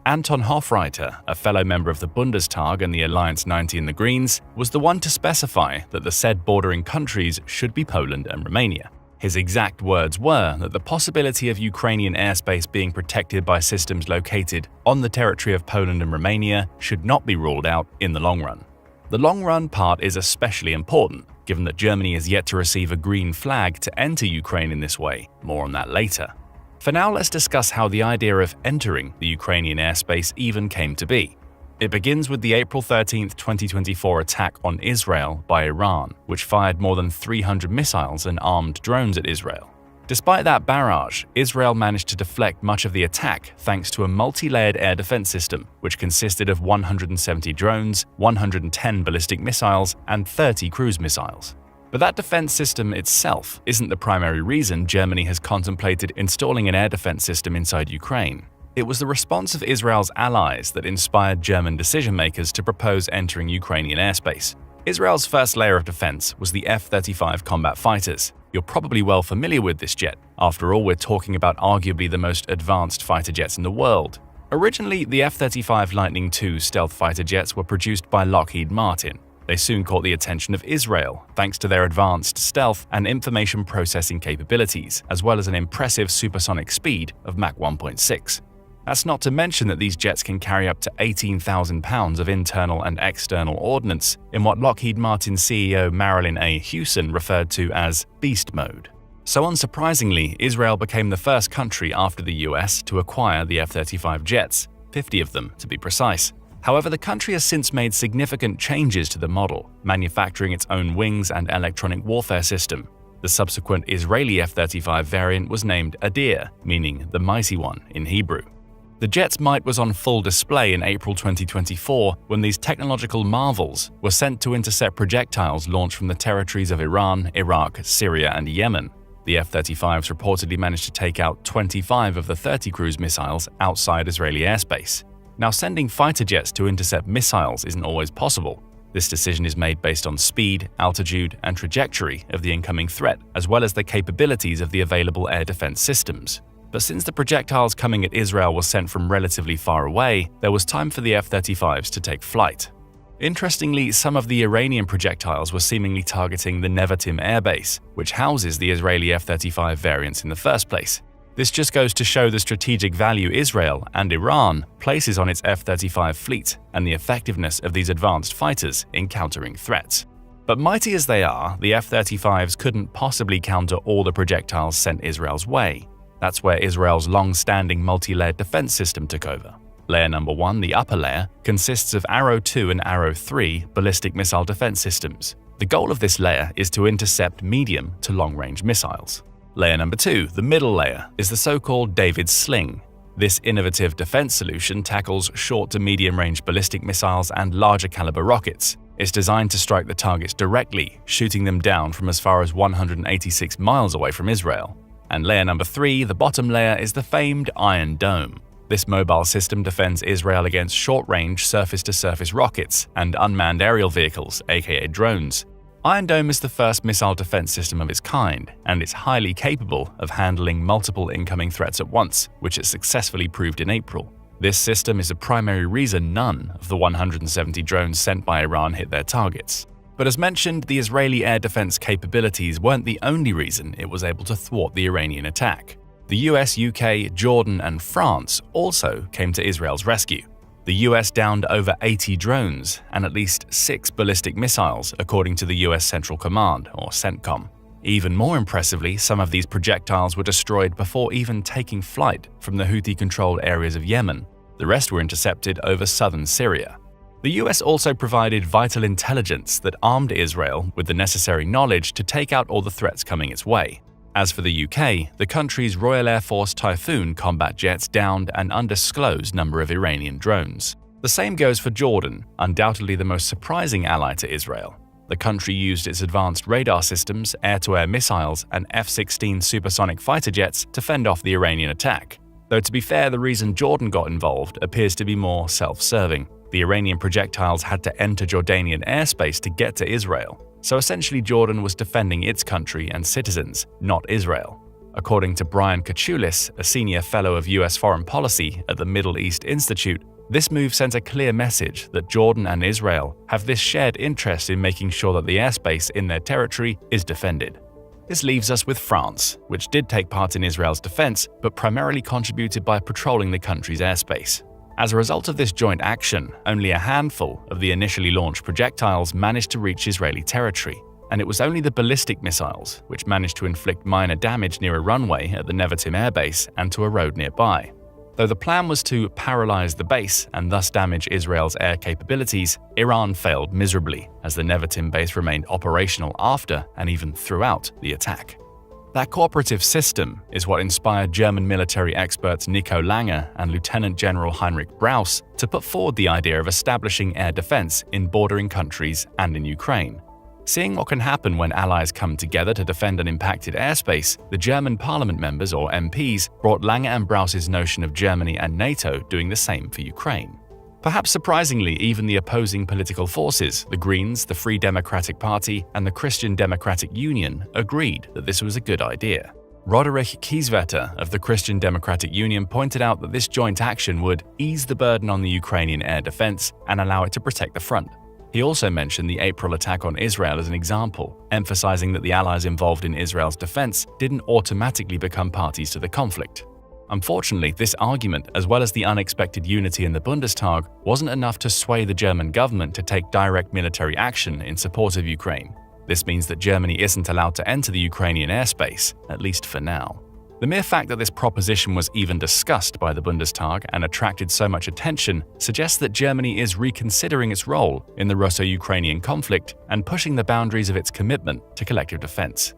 Anton Hofreiter, a fellow member of the Bundestag and the Alliance 90 in the Greens, was the one to specify that the said bordering countries should be Poland and Romania. His exact words were that the possibility of Ukrainian airspace being protected by systems located on the territory of Poland and Romania should not be ruled out in the long run. The long run part is especially important, given that Germany is yet to receive a green flag to enter Ukraine in this way. More on that later. For now, let's discuss how the idea of entering the Ukrainian airspace even came to be. It begins with the April 13, 2024 attack on Israel by Iran, which fired more than 300 missiles and armed drones at Israel. Despite that barrage, Israel managed to deflect much of the attack thanks to a multi-layered air defense system, which consisted of 170 drones, 110 ballistic missiles, and 30 cruise missiles. But that defense system itself isn't the primary reason Germany has contemplated installing an air defense system inside Ukraine. It was the response of Israel's allies that inspired German decision-makers to propose entering Ukrainian airspace. Israel's first layer of defense was the F-35 combat fighters. You're probably well familiar with this jet. After all, we're talking about arguably the most advanced fighter jets in the world. Originally, the F-35 Lightning II stealth fighter jets were produced by Lockheed Martin. They soon caught the attention of Israel, thanks to their advanced stealth and information processing capabilities, as well as an impressive supersonic speed of Mach 1.6. That's not to mention that these jets can carry up to 18,000 pounds of internal and external ordnance in what Lockheed Martin CEO Marilyn A. Hewson referred to as beast mode. So unsurprisingly, Israel became the first country after the US to acquire the F-35 jets, 50 of them to be precise. However, the country has since made significant changes to the model, manufacturing its own wings and electronic warfare system. The subsequent Israeli F-35 variant was named Adir, meaning the mighty one in Hebrew. The jet's might was on full display in April 2024 when these technological marvels were sent to intercept projectiles launched from the territories of Iran, Iraq, Syria, and Yemen. The F-35s reportedly managed to take out 25 of the 30 cruise missiles outside Israeli airspace. Now, sending fighter jets to intercept missiles isn't always possible. This decision is made based on speed, altitude, and trajectory of the incoming threat, as well as the capabilities of the available air defense systems. But since the projectiles coming at Israel were sent from relatively far away, there was time for the F-35s to take flight. Interestingly, some of the Iranian projectiles were seemingly targeting the Nevatim airbase, which houses the Israeli F-35 variants in the first place. This just goes to show the strategic value Israel and Iran places on its F-35 fleet and the effectiveness of these advanced fighters in countering threats. But mighty as they are, the F-35s couldn't possibly counter all the projectiles sent Israel's way. That's where Israel's long-standing multi-layered defense system took over. Layer number 1, the upper layer, consists of Arrow 2 and Arrow 3 ballistic missile defense systems. The goal of this layer is to intercept medium to long-range missiles. Layer number 2, the middle layer, is the so-called David's Sling. This innovative defense solution tackles short to medium-range ballistic missiles and larger caliber rockets. It's designed to strike the targets directly, shooting them down from as far as 186 miles away from Israel. And layer number 3, the bottom layer, is the famed Iron Dome. This mobile system defends Israel against short-range surface-to-surface rockets and unmanned aerial vehicles, aka drones. Iron Dome is the first missile defense system of its kind, and it's highly capable of handling multiple incoming threats at once, which it successfully proved in April. This system is a primary reason none of the 170 drones sent by Iran hit their targets. But as mentioned, the Israeli air defense capabilities weren't the only reason it was able to thwart the Iranian attack. The US, UK, Jordan, and France also came to Israel's rescue. The US downed over 80 drones and at least 6 ballistic missiles, according to the US Central Command, or CENTCOM. Even more impressively, some of these projectiles were destroyed before even taking flight from the Houthi-controlled areas of Yemen. The rest were intercepted over southern Syria. The US also provided vital intelligence that armed Israel with the necessary knowledge to take out all the threats coming its way. As for the UK, the country's Royal Air Force Typhoon combat jets downed an undisclosed number of Iranian drones. The same goes for Jordan, undoubtedly the most surprising ally to Israel. The country used its advanced radar systems, air-to-air missiles, and F-16 supersonic fighter jets to fend off the Iranian attack. Though to be fair, the reason Jordan got involved appears to be more self-serving. The Iranian projectiles had to enter Jordanian airspace to get to Israel. So essentially Jordan was defending its country and citizens, not Israel. According to Brian Kachulis, a senior fellow of US foreign policy at the Middle East Institute, this move sends a clear message that Jordan and Israel have this shared interest in making sure that the airspace in their territory is defended. This leaves us with France, which did take part in Israel's defense, but primarily contributed by patrolling the country's airspace. As a result of this joint action, only a handful of the initially launched projectiles managed to reach Israeli territory, and it was only the ballistic missiles which managed to inflict minor damage near a runway at the Nevatim Air Base and to a road nearby. Though the plan was to paralyze the base and thus damage Israel's air capabilities, Iran failed miserably, as the Nevatim base remained operational after and even throughout the attack. That cooperative system is what inspired German military experts Nico Lange and Lieutenant General Heinrich Brauss to put forward the idea of establishing air defense in bordering countries and in Ukraine. Seeing what can happen when allies come together to defend an impacted airspace, the German parliament members, or MPs, brought Lange and Brauss's notion of Germany and NATO doing the same for Ukraine. Perhaps surprisingly, even the opposing political forces, the Greens, the Free Democratic Party, and the Christian Democratic Union, agreed that this was a good idea. Roderich Kieswetter of the Christian Democratic Union pointed out that this joint action would ease the burden on the Ukrainian air defense and allow it to protect the front. He also mentioned the April attack on Israel as an example, emphasizing that the allies involved in Israel's defense didn't automatically become parties to the conflict. Unfortunately, this argument, as well as the unexpected unity in the Bundestag, wasn't enough to sway the German government to take direct military action in support of Ukraine. This means that Germany isn't allowed to enter the Ukrainian airspace, at least for now. The mere fact that this proposition was even discussed by the Bundestag and attracted so much attention suggests that Germany is reconsidering its role in the Russo-Ukrainian conflict and pushing the boundaries of its commitment to collective defense.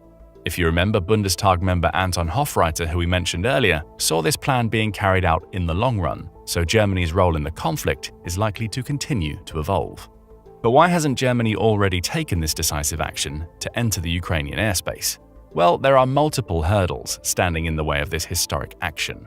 If you remember, Bundestag member Anton Hofreiter, who we mentioned earlier, saw this plan being carried out in the long run, so Germany's role in the conflict is likely to continue to evolve. But why hasn't Germany already taken this decisive action to enter the Ukrainian airspace? Well, there are multiple hurdles standing in the way of this historic action.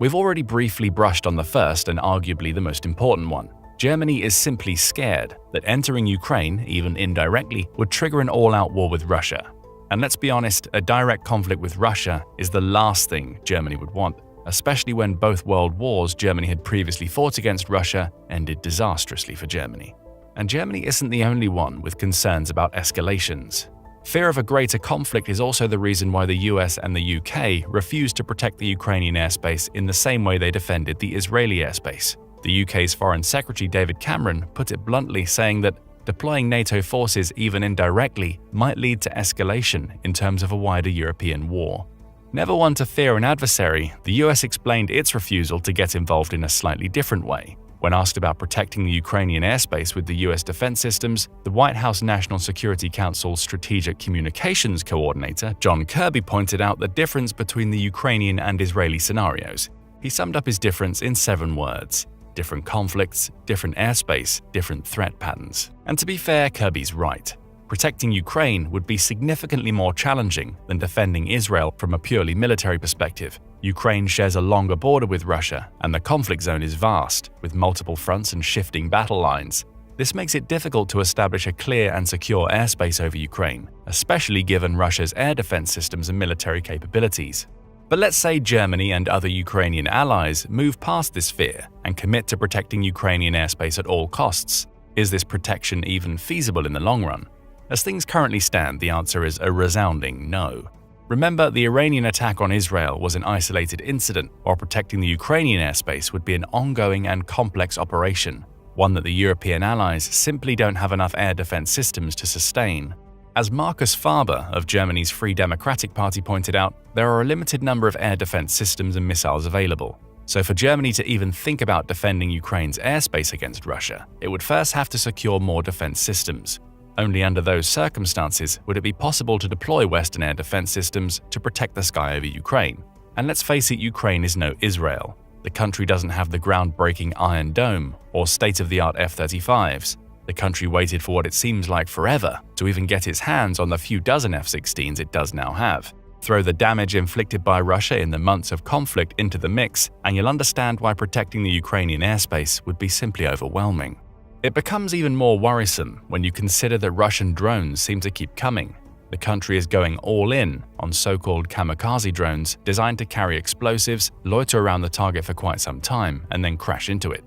We've already briefly brushed on the first and arguably the most important one. Germany is simply scared that entering Ukraine, even indirectly, would trigger an all-out war with Russia. And let's be honest, a direct conflict with Russia is the last thing Germany would want, especially when both world wars Germany had previously fought against Russia ended disastrously for Germany. And Germany isn't the only one with concerns about escalations. Fear of a greater conflict is also the reason why the US and the UK refused to protect the Ukrainian airspace in the same way they defended the Israeli airspace. The UK's Foreign Secretary David Cameron put it bluntly, saying that deploying NATO forces even indirectly might lead to escalation in terms of a wider European war. Never one to fear an adversary, the US explained its refusal to get involved in a slightly different way. When asked about protecting the Ukrainian airspace with the US defense systems, the White House National Security Council's Strategic Communications Coordinator, John Kirby, pointed out the difference between the Ukrainian and Israeli scenarios. He summed up his difference in 7 words: different conflicts, different airspace, different threat patterns. And to be fair, Kirby's right. Protecting Ukraine would be significantly more challenging than defending Israel from a purely military perspective. Ukraine shares a longer border with Russia, and the conflict zone is vast, with multiple fronts and shifting battle lines. This makes it difficult to establish a clear and secure airspace over Ukraine, especially given Russia's air defense systems and military capabilities. But let's say Germany and other Ukrainian allies move past this fear and commit to protecting Ukrainian airspace at all costs. Is this protection even feasible in the long run? As things currently stand, the answer is a resounding no. Remember, the Iranian attack on Israel was an isolated incident, while protecting the Ukrainian airspace would be an ongoing and complex operation, one that the European allies simply don't have enough air defense systems to sustain. As Markus Faber of Germany's Free Democratic Party pointed out, there are a limited number of air defense systems and missiles available. So for Germany to even think about defending Ukraine's airspace against Russia, it would first have to secure more defense systems. Only under those circumstances would it be possible to deploy Western air defense systems to protect the sky over Ukraine. And let's face it, Ukraine is no Israel. The country doesn't have the groundbreaking Iron Dome or state-of-the-art F-35s. The country waited for what it seems like forever to even get its hands on the few dozen F-16s it does now have. Throw the damage inflicted by Russia in the months of conflict into the mix, and you'll understand why protecting the Ukrainian airspace would be simply overwhelming. It becomes even more worrisome when you consider that Russian drones seem to keep coming. The country is going all in on so-called kamikaze drones designed to carry explosives, loiter around the target for quite some time, and then crash into it.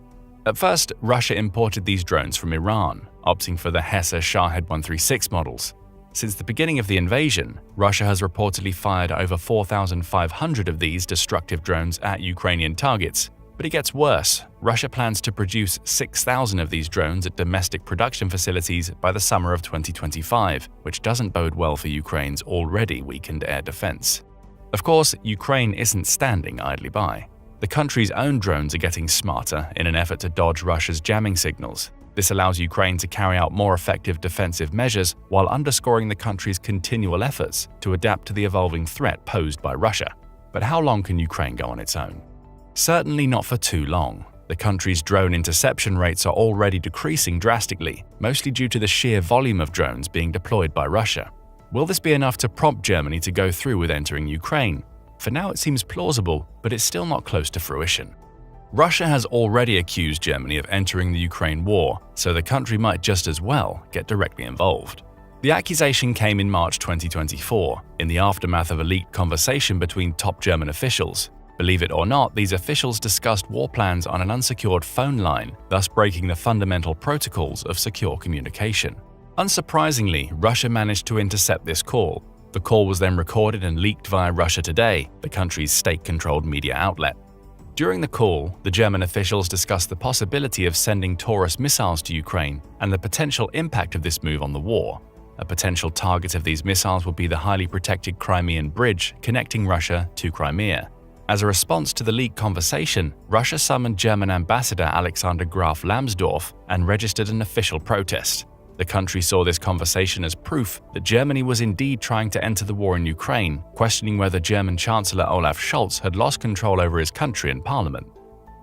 At first, Russia imported these drones from Iran, opting for the Hesse Shahed 136 models. Since the beginning of the invasion, Russia has reportedly fired over 4,500 of these destructive drones at Ukrainian targets. But it gets worse. Russia plans to produce 6,000 of these drones at domestic production facilities by the summer of 2025, which doesn't bode well for Ukraine's already weakened air defense. Of course, Ukraine isn't standing idly by. The country's own drones are getting smarter in an effort to dodge Russia's jamming signals. This allows Ukraine to carry out more effective defensive measures while underscoring the country's continual efforts to adapt to the evolving threat posed by Russia. But how long can Ukraine go on its own? Certainly not for too long. The country's drone interception rates are already decreasing drastically, mostly due to the sheer volume of drones being deployed by Russia. Will this be enough to prompt Germany to go through with entering Ukraine? For now it seems plausible, but it's still not close to fruition. Russia has already accused Germany of entering the Ukraine war, so the country might just as well get directly involved. The accusation came in March 2024, in the aftermath of a leaked conversation between top German officials. Believe it or not, these officials discussed war plans on an unsecured phone line, thus breaking the fundamental protocols of secure communication. Unsurprisingly, Russia managed to intercept this call. The call was then recorded and leaked via Russia Today, the country's state-controlled media outlet. During the call, the German officials discussed the possibility of sending Taurus missiles to Ukraine and the potential impact of this move on the war. A potential target of these missiles would be the highly protected Crimean bridge connecting Russia to Crimea. As a response to the leaked conversation, Russia summoned German ambassador Alexander Graf Lambsdorff and registered an official protest. The country saw this conversation as proof that Germany was indeed trying to enter the war in Ukraine, questioning whether German Chancellor Olaf Scholz had lost control over his country and parliament.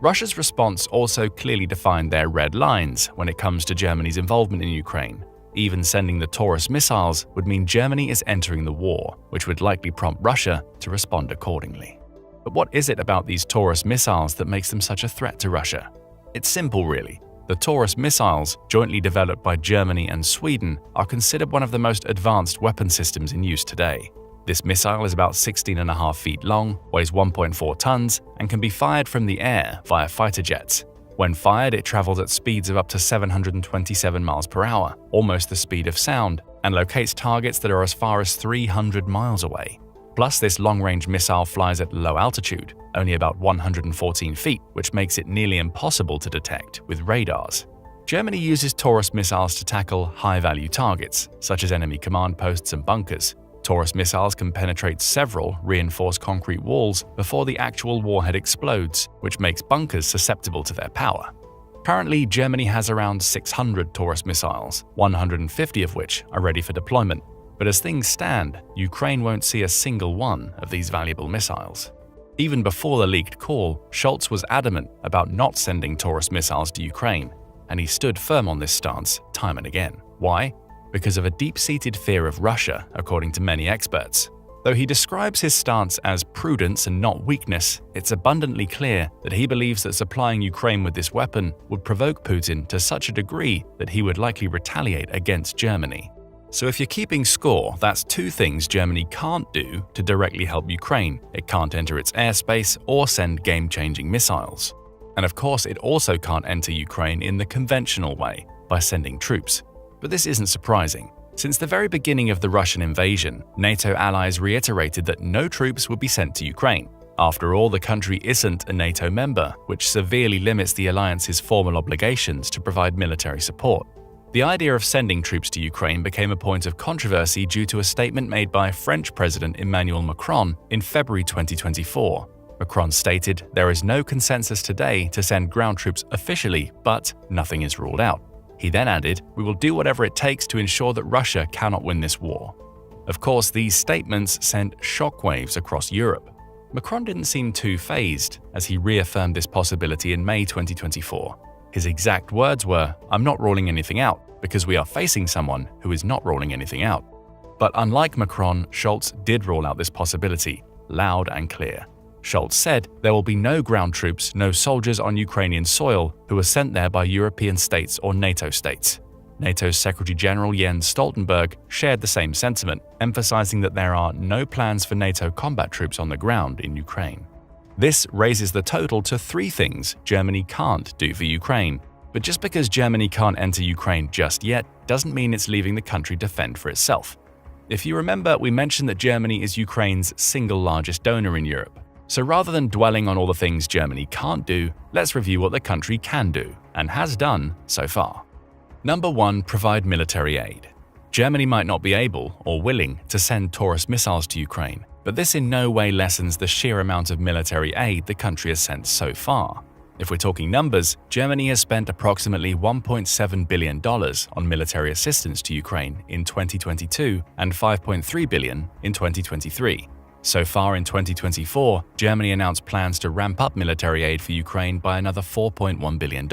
Russia's response also clearly defined their red lines when it comes to Germany's involvement in Ukraine. Even sending the Taurus missiles would mean Germany is entering the war, which would likely prompt Russia to respond accordingly. But what is it about these Taurus missiles that makes them such a threat to Russia? It's simple, really. The Taurus missiles, jointly developed by Germany and Sweden, are considered one of the most advanced weapon systems in use today. This missile is about 16.5 feet long, weighs 1.4 tons, and can be fired from the air via fighter jets. When fired, it travels at speeds of up to 727 miles per hour, almost the speed of sound, and locates targets that are as far as 300 miles away. Plus, this long-range missile flies at low altitude, only about 114 feet, which makes it nearly impossible to detect with radars. Germany uses Taurus missiles to tackle high-value targets, such as enemy command posts and bunkers. Taurus missiles can penetrate several reinforced concrete walls before the actual warhead explodes, which makes bunkers susceptible to their power. Currently, Germany has around 600 Taurus missiles, 150 of which are ready for deployment. But as things stand, Ukraine won't see a single one of these valuable missiles. Even before the leaked call, Scholz was adamant about not sending Taurus missiles to Ukraine, and he stood firm on this stance time and again. Why? because of a deep-seated fear of Russia, according to many experts. Though he describes his stance as prudence and not weakness, it's abundantly clear that he believes that supplying Ukraine with this weapon would provoke Putin to such a degree that he would likely retaliate against Germany. So if you're keeping score, that's two things Germany can't do to directly help Ukraine. It can't enter its airspace or send game-changing missiles. And of course, it also can't enter Ukraine in the conventional way, by sending troops. But this isn't surprising. Since the very beginning of the Russian invasion, NATO allies reiterated that no troops would be sent to Ukraine. After all, the country isn't a NATO member, which severely limits the alliance's formal obligations to provide military support. The idea of sending troops to Ukraine became a point of controversy due to a statement made by French President Emmanuel Macron in February 2024. Macron stated, "There is no consensus today to send ground troops officially, but nothing is ruled out." He then added, "We will do whatever it takes to ensure that Russia cannot win this war." Of course, these statements sent shockwaves across Europe. Macron didn't seem too fazed as he reaffirmed this possibility in May 2024. His exact words were, "I'm not ruling anything out, because we are facing someone who is not ruling anything out." But unlike Macron, Scholz did rule out this possibility, loud and clear. Scholz said there will be no ground troops, no soldiers on Ukrainian soil who are sent there by European states or NATO states. NATO's Secretary-General Jens Stoltenberg shared the same sentiment, emphasizing that there are no plans for NATO combat troops on the ground in Ukraine. This raises the total to three things Germany can't do for Ukraine. But just because Germany can't enter Ukraine just yet doesn't mean it's leaving the country to fend for itself. If you remember, we mentioned that Germany is Ukraine's single largest donor in Europe. So rather than dwelling on all the things Germany can't do, let's review what the country can do, and has done so far. Number 1. Provide military aid. Germany might not be able or willing to send Taurus missiles to Ukraine, but this in no way lessens the sheer amount of military aid the country has sent so far. If we're talking numbers, Germany has spent approximately $1.7 billion on military assistance to Ukraine in 2022 and $5.3 billion in 2023. So far in 2024, Germany announced plans to ramp up military aid for Ukraine by another $4.1 billion.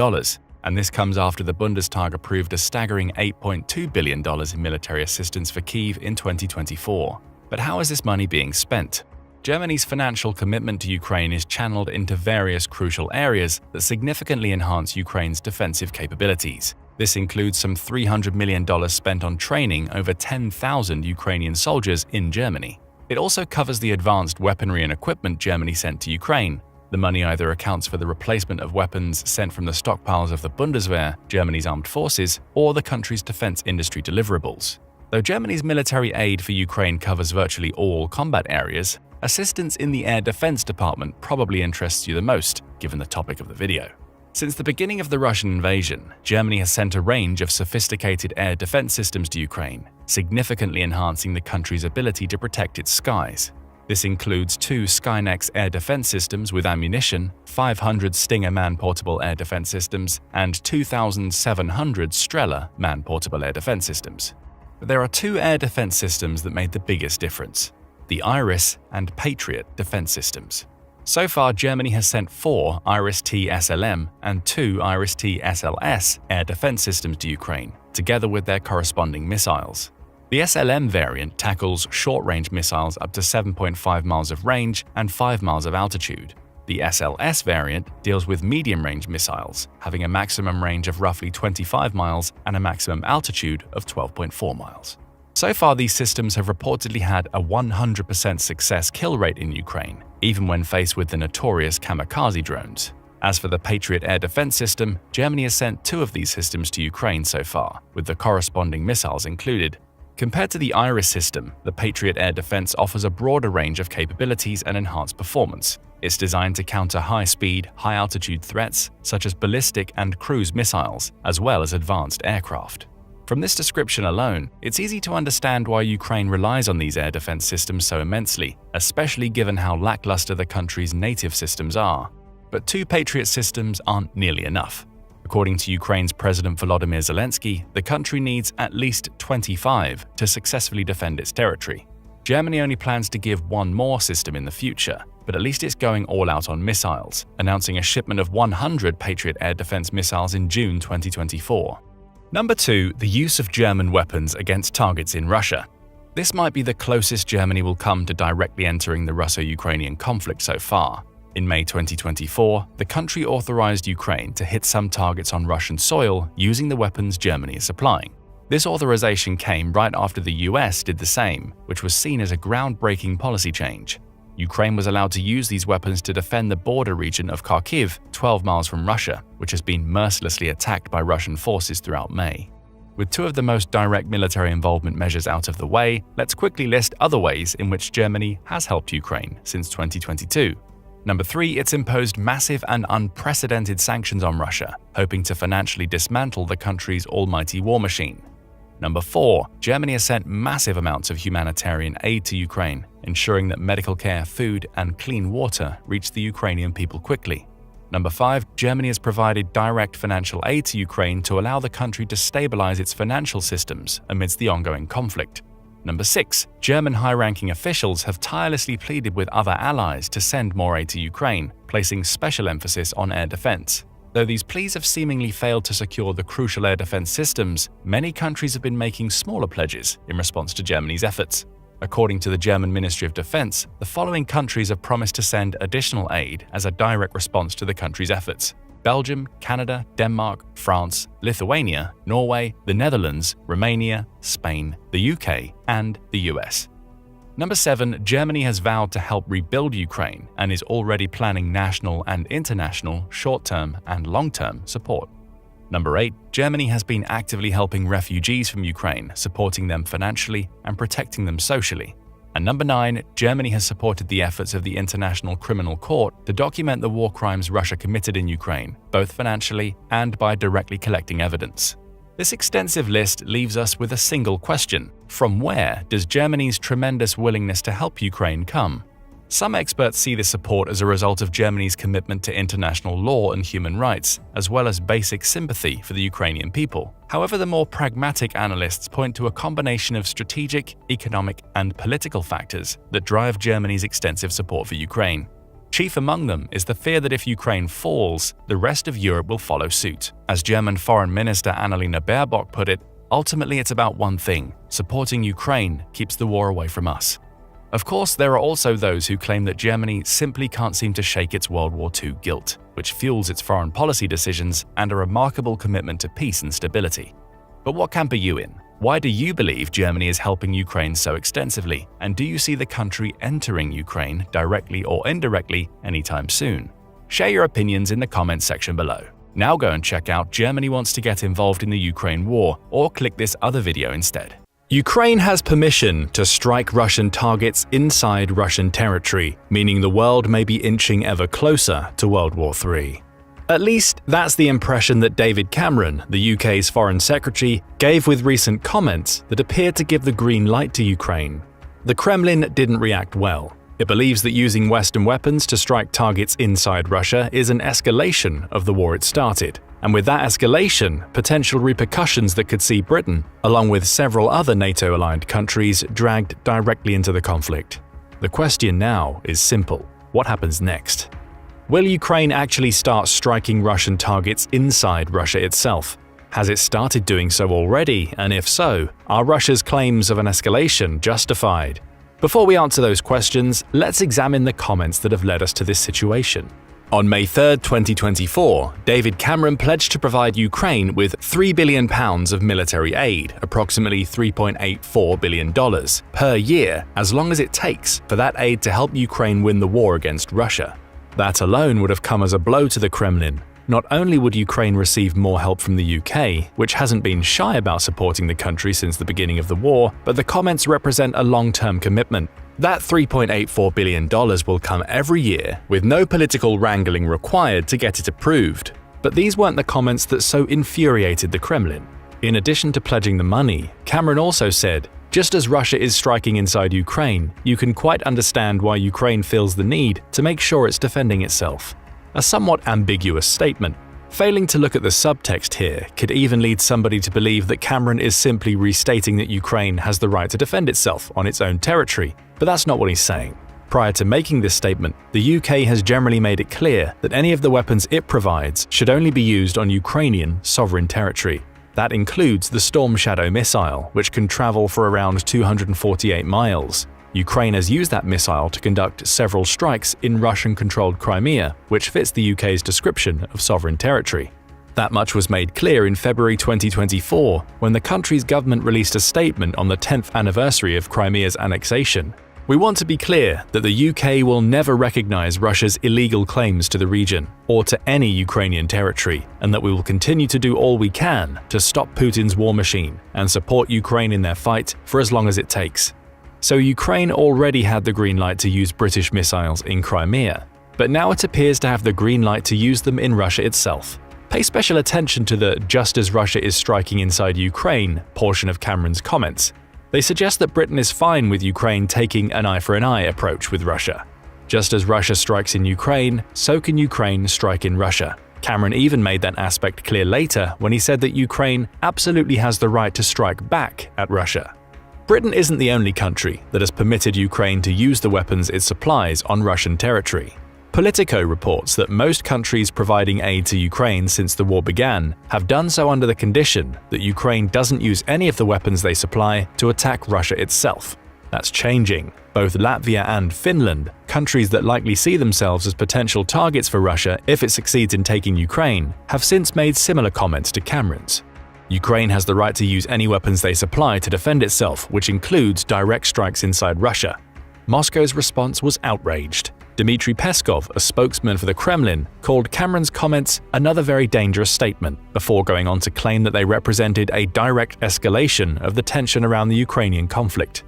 And this comes after the Bundestag approved a staggering $8.2 billion in military assistance for Kyiv in 2024. But how is this money being spent? Germany's financial commitment to Ukraine is channeled into various crucial areas that significantly enhance Ukraine's defensive capabilities. This includes some $300 million spent on training over 10,000 Ukrainian soldiers in Germany. It also covers the advanced weaponry and equipment Germany sent to Ukraine. The money either accounts for the replacement of weapons sent from the stockpiles of the Bundeswehr, Germany's armed forces, or the country's defense industry deliverables. Though Germany's military aid for Ukraine covers virtually all combat areas, assistance in the Air Defense Department probably interests you the most, given the topic of the video. Since the beginning of the Russian invasion, Germany has sent a range of sophisticated air defense systems to Ukraine, significantly enhancing the country's ability to protect its skies. This includes 2 Skynex air defense systems with ammunition, 500 Stinger man-portable air defense systems, and 2,700 Strela man-portable air defense systems. But there are 2 air defense systems that made the biggest difference: the Iris and Patriot defense systems. So far, Germany has sent 4 Iris-T SLM and 2 Iris-T SLS air defense systems to Ukraine, together with their corresponding missiles. The SLM variant tackles short-range missiles up to 7.5 miles of range and 5 miles of altitude. The SLS variant deals with medium-range missiles, having a maximum range of roughly 25 miles and a maximum altitude of 12.4 miles. So far, these systems have reportedly had a 100% success kill rate in Ukraine, even when faced with the notorious kamikaze drones. As for the Patriot air defense system, Germany has sent 2 of these systems to Ukraine so far, with the corresponding missiles included. Compared to the Iris system, the Patriot air defense offers a broader range of capabilities and enhanced performance. It's designed to counter high-speed, high-altitude threats such as ballistic and cruise missiles, as well as advanced aircraft. From this description alone, it's easy to understand why Ukraine relies on these air defense systems so immensely, especially given how lackluster the country's native systems are. But 2 Patriot systems aren't nearly enough. According to Ukraine's President Volodymyr Zelensky, the country needs at least 25 to successfully defend its territory. Germany only plans to give 1 more system in the future, but at least it's going all out on missiles, announcing a shipment of 100 Patriot air defense missiles in June 2024. Number 2. The use of German weapons against targets in Russia. This might be the closest Germany will come to directly entering the Russo-Ukrainian conflict so far. In May 2024, the country authorized Ukraine to hit some targets on Russian soil using the weapons Germany is supplying. This authorization came right after the US did the same, which was seen as a groundbreaking policy change. Ukraine was allowed to use these weapons to defend the border region of Kharkiv, 12 miles from Russia, which has been mercilessly attacked by Russian forces throughout May. With two of the most direct military involvement measures out of the way, let's quickly list other ways in which Germany has helped Ukraine since 2022. Number 3. It's imposed massive and unprecedented sanctions on Russia, hoping to financially dismantle the country's almighty war machine. Number 4. Germany has sent massive amounts of humanitarian aid to Ukraine, ensuring that medical care, food, and clean water reach the Ukrainian people quickly. Number 5. Germany has provided direct financial aid to Ukraine to allow the country to stabilize its financial systems amidst the ongoing conflict. Number 6. German high-ranking officials have tirelessly pleaded with other allies to send more aid to Ukraine, placing special emphasis on air defense. Though these pleas have seemingly failed to secure the crucial air defense systems, many countries have been making smaller pledges in response to Germany's efforts. According to the German Ministry of Defense, the following countries have promised to send additional aid as a direct response to the country's efforts: Belgium, Canada, Denmark, France, Lithuania, Norway, the Netherlands, Romania, Spain, the UK, and the US. Number 7. Germany has vowed to help rebuild Ukraine and is already planning national and international short-term and long-term support. Number 8. Germany has been actively helping refugees from Ukraine, supporting them financially and protecting them socially. And number 9. Germany has supported the efforts of the International Criminal Court to document the war crimes Russia committed in Ukraine, both financially and by directly collecting evidence. This extensive list leaves us with a single question: from where does Germany's tremendous willingness to help Ukraine come? Some experts see this support as a result of Germany's commitment to international law and human rights, as well as basic sympathy for the Ukrainian people. However, the more pragmatic analysts point to a combination of strategic, economic, and political factors that drive Germany's extensive support for Ukraine. Chief among them is the fear that if Ukraine falls, the rest of Europe will follow suit. As German Foreign Minister Annalena Baerbock put it, ultimately it's about one thing: supporting Ukraine keeps the war away from us. Of course, there are also those who claim that Germany simply can't seem to shake its World War II guilt, which fuels its foreign policy decisions and a remarkable commitment to peace and stability. But what camp are you in? Why do you believe Germany is helping Ukraine so extensively? And do you see the country entering Ukraine directly or indirectly anytime soon? Share your opinions in the comments section below. Now go and check out Germany Wants to Get Involved in the Ukraine War, or click this other video instead. Ukraine has permission to strike Russian targets inside Russian territory, meaning the world may be inching ever closer to World War III. At least, that's the impression that David Cameron, the UK's Foreign Secretary, gave with recent comments that appeared to give the green light to Ukraine. The Kremlin didn't react well. It believes that using Western weapons to strike targets inside Russia is an escalation of the war it started, and with that escalation, potential repercussions that could see Britain, along with several other NATO-aligned countries, dragged directly into the conflict. The question now is simple: what happens next? Will Ukraine actually start striking Russian targets inside Russia itself? Has it started doing so already, and if so, are Russia's claims of an escalation justified? Before we answer those questions, let's examine the comments that have led us to this situation. On May 3, 2024, David Cameron pledged to provide Ukraine with £3 billion of military aid, approximately $3.84 billion, per year, as long as it takes for that aid to help Ukraine win the war against Russia. That alone would have come as a blow to the Kremlin. Not only would Ukraine receive more help from the UK, which hasn't been shy about supporting the country since the beginning of the war, but the comments represent a long-term commitment. That $3.84 billion will come every year, with no political wrangling required to get it approved. But these weren't the comments that so infuriated the Kremlin. In addition to pledging the money, Cameron also said, "Just as Russia is striking inside Ukraine, you can quite understand why Ukraine feels the need to make sure it's defending itself." A somewhat ambiguous statement. Failing to look at the subtext here could even lead somebody to believe that Cameron is simply restating that Ukraine has the right to defend itself on its own territory, but that's not what he's saying. Prior to making this statement, the UK has generally made it clear that any of the weapons it provides should only be used on Ukrainian sovereign territory. That includes the Storm Shadow missile, which can travel for around 248 miles. Ukraine has used that missile to conduct several strikes in Russian-controlled Crimea, which fits the UK's description of sovereign territory. That much was made clear in February 2024, when the country's government released a statement on the 10th anniversary of Crimea's annexation. We want to be clear that the UK will never recognize Russia's illegal claims to the region or to any Ukrainian territory, and that we will continue to do all we can to stop Putin's war machine and support Ukraine in their fight for as long as it takes. So Ukraine already had the green light to use British missiles in Crimea, but now it appears to have the green light to use them in Russia itself. Pay special attention to the "just as Russia is striking inside Ukraine" portion of Cameron's comments. They suggest that Britain is fine with Ukraine taking an eye for an eye approach with Russia. Just as Russia strikes in Ukraine, so can Ukraine strike in Russia. Cameron even made that aspect clear later when he said that Ukraine absolutely has the right to strike back at Russia. Britain isn't the only country that has permitted Ukraine to use the weapons it supplies on Russian territory. Politico reports that most countries providing aid to Ukraine since the war began have done so under the condition that Ukraine doesn't use any of the weapons they supply to attack Russia itself. That's changing. Both Latvia and Finland, countries that likely see themselves as potential targets for Russia if it succeeds in taking Ukraine, have since made similar comments to Cameron's. Ukraine has the right to use any weapons they supply to defend itself, which includes direct strikes inside Russia. Moscow's response was outraged. Dmitry Peskov, a spokesman for the Kremlin, called Cameron's comments another very dangerous statement, before going on to claim that they represented a direct escalation of the tension around the Ukrainian conflict.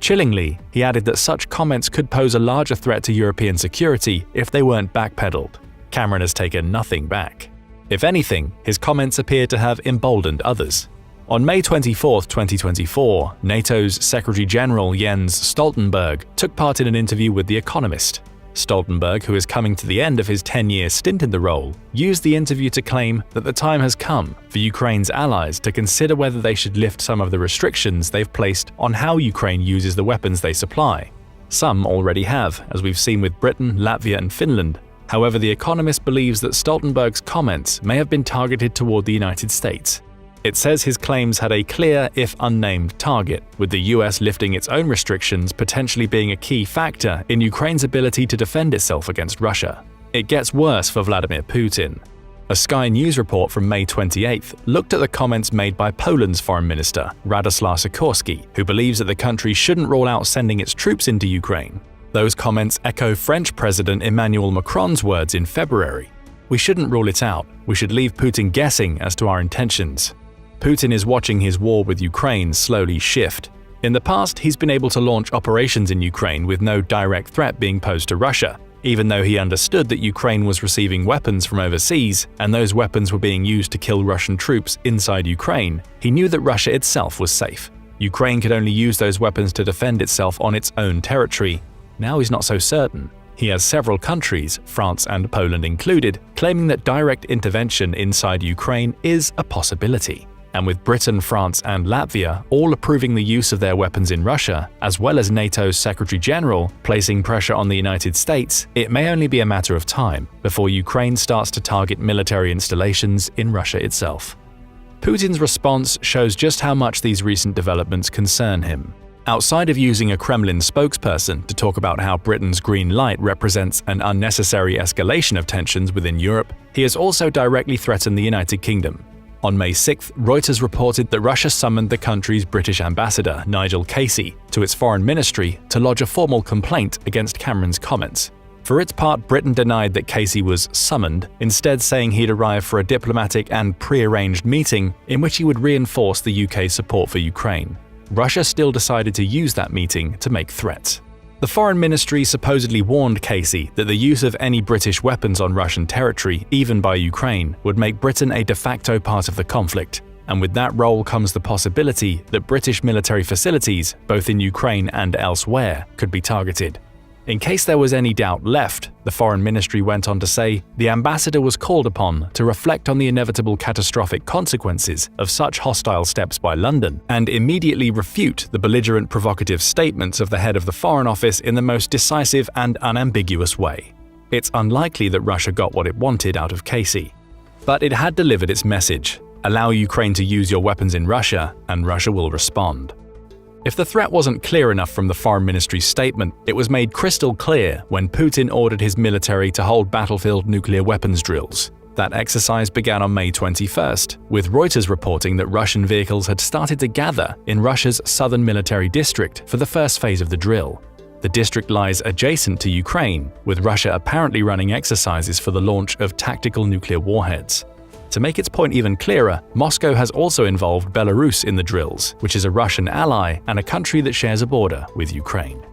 Chillingly, he added that such comments could pose a larger threat to European security if they weren't backpedaled. Cameron has taken nothing back. If anything, his comments appear to have emboldened others. On May 24, 2024, NATO's Secretary-General Jens Stoltenberg took part in an interview with The Economist. Stoltenberg, who is coming to the end of his 10-year stint in the role, used the interview to claim that the time has come for Ukraine's allies to consider whether they should lift some of the restrictions they've placed on how Ukraine uses the weapons they supply. Some already have, as we've seen with Britain, Latvia and Finland. However, The Economist believes that Stoltenberg's comments may have been targeted toward the United States. It says his claims had a clear, if unnamed, target, with the US lifting its own restrictions potentially being a key factor in Ukraine's ability to defend itself against Russia. It gets worse for Vladimir Putin. A Sky News report from May 28th looked at the comments made by Poland's foreign minister, Radoslaw Sikorski, who believes that the country shouldn't rule out sending its troops into Ukraine. Those comments echo French President Emmanuel Macron's words in February. "We shouldn't rule it out. We should leave Putin guessing as to our intentions." Putin is watching his war with Ukraine slowly shift. In the past, he's been able to launch operations in Ukraine with no direct threat being posed to Russia. Even though he understood that Ukraine was receiving weapons from overseas, and those weapons were being used to kill Russian troops inside Ukraine, he knew that Russia itself was safe. Ukraine could only use those weapons to defend itself on its own territory. Now he's not so certain. He has several countries, France and Poland included, claiming that direct intervention inside Ukraine is a possibility. And with Britain, France and Latvia all approving the use of their weapons in Russia, as well as NATO's Secretary-General placing pressure on the United States, it may only be a matter of time before Ukraine starts to target military installations in Russia itself. Putin's response shows just how much these recent developments concern him. Outside of using a Kremlin spokesperson to talk about how Britain's green light represents an unnecessary escalation of tensions within Europe, he has also directly threatened the United Kingdom. On May 6th, Reuters reported that Russia summoned the country's British ambassador, Nigel Casey, to its foreign ministry to lodge a formal complaint against Cameron's comments. For its part, Britain denied that Casey was summoned, instead saying he'd arrived for a diplomatic and pre-arranged meeting in which he would reinforce the UK's support for Ukraine. Russia still decided to use that meeting to make threats. The Foreign Ministry supposedly warned Casey that the use of any British weapons on Russian territory, even by Ukraine, would make Britain a de facto part of the conflict, and with that role comes the possibility that British military facilities, both in Ukraine and elsewhere, could be targeted. In case there was any doubt left, the Foreign Ministry went on to say the ambassador was called upon to reflect on the inevitable catastrophic consequences of such hostile steps by London and immediately refute the belligerent provocative statements of the head of the Foreign Office in the most decisive and unambiguous way. It's unlikely that Russia got what it wanted out of Casey. But it had delivered its message. Allow Ukraine to use your weapons in Russia, and Russia will respond. If the threat wasn't clear enough from the Foreign Ministry's statement, it was made crystal clear when Putin ordered his military to hold battlefield nuclear weapons drills. That exercise began on May 21st, with Reuters reporting that Russian vehicles had started to gather in Russia's southern military district for the first phase of the drill. The district lies adjacent to Ukraine, with Russia apparently running exercises for the launch of tactical nuclear warheads. To make its point even clearer, Moscow has also involved Belarus in the drills, which is a Russian ally and a country that shares a border with Ukraine.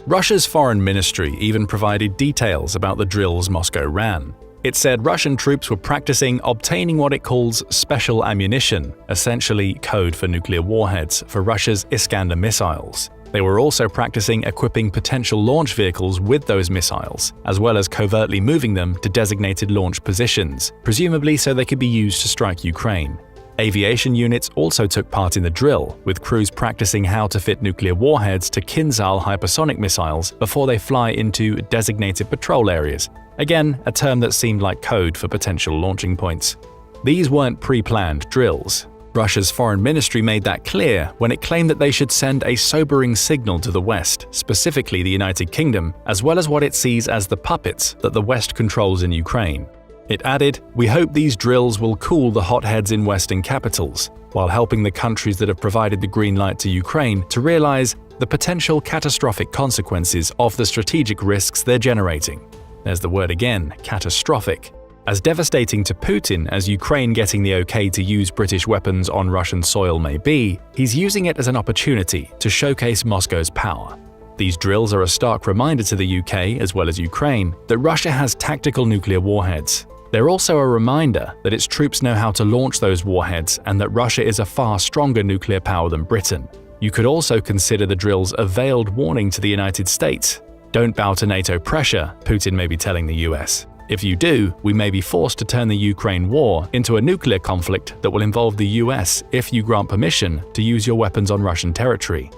Russia's foreign ministry even provided details about the drills Moscow ran. It said Russian troops were practicing obtaining what it calls special ammunition, essentially code for nuclear warheads, for Russia's Iskander missiles. They were also practicing equipping potential launch vehicles with those missiles, as well as covertly moving them to designated launch positions, presumably so they could be used to strike Ukraine. Aviation units also took part in the drill, with crews practicing how to fit nuclear warheads to Kinzhal hypersonic missiles before they fly into designated patrol areas. Again, a term that seemed like code for potential launching points. These weren't pre-planned drills. Russia's foreign ministry made that clear when it claimed that they should send a sobering signal to the West, specifically the United Kingdom, as well as what it sees as the puppets that the West controls in Ukraine. It added, "We hope these drills will cool the hotheads in Western capitals, while helping the countries that have provided the green light to Ukraine to realize the potential catastrophic consequences of the strategic risks they're generating." There's the word again, catastrophic. As devastating to Putin as Ukraine getting the okay to use British weapons on Russian soil may be, he's using it as an opportunity to showcase Moscow's power. These drills are a stark reminder to the UK, as well as Ukraine, that Russia has tactical nuclear warheads. They're also a reminder that its troops know how to launch those warheads and that Russia is a far stronger nuclear power than Britain. You could also consider the drills a veiled warning to the United States. Don't bow to NATO pressure, Putin may be telling the US. If you do, we may be forced to turn the Ukraine war into a nuclear conflict that will involve the US if you grant permission to use your weapons on Russian territory.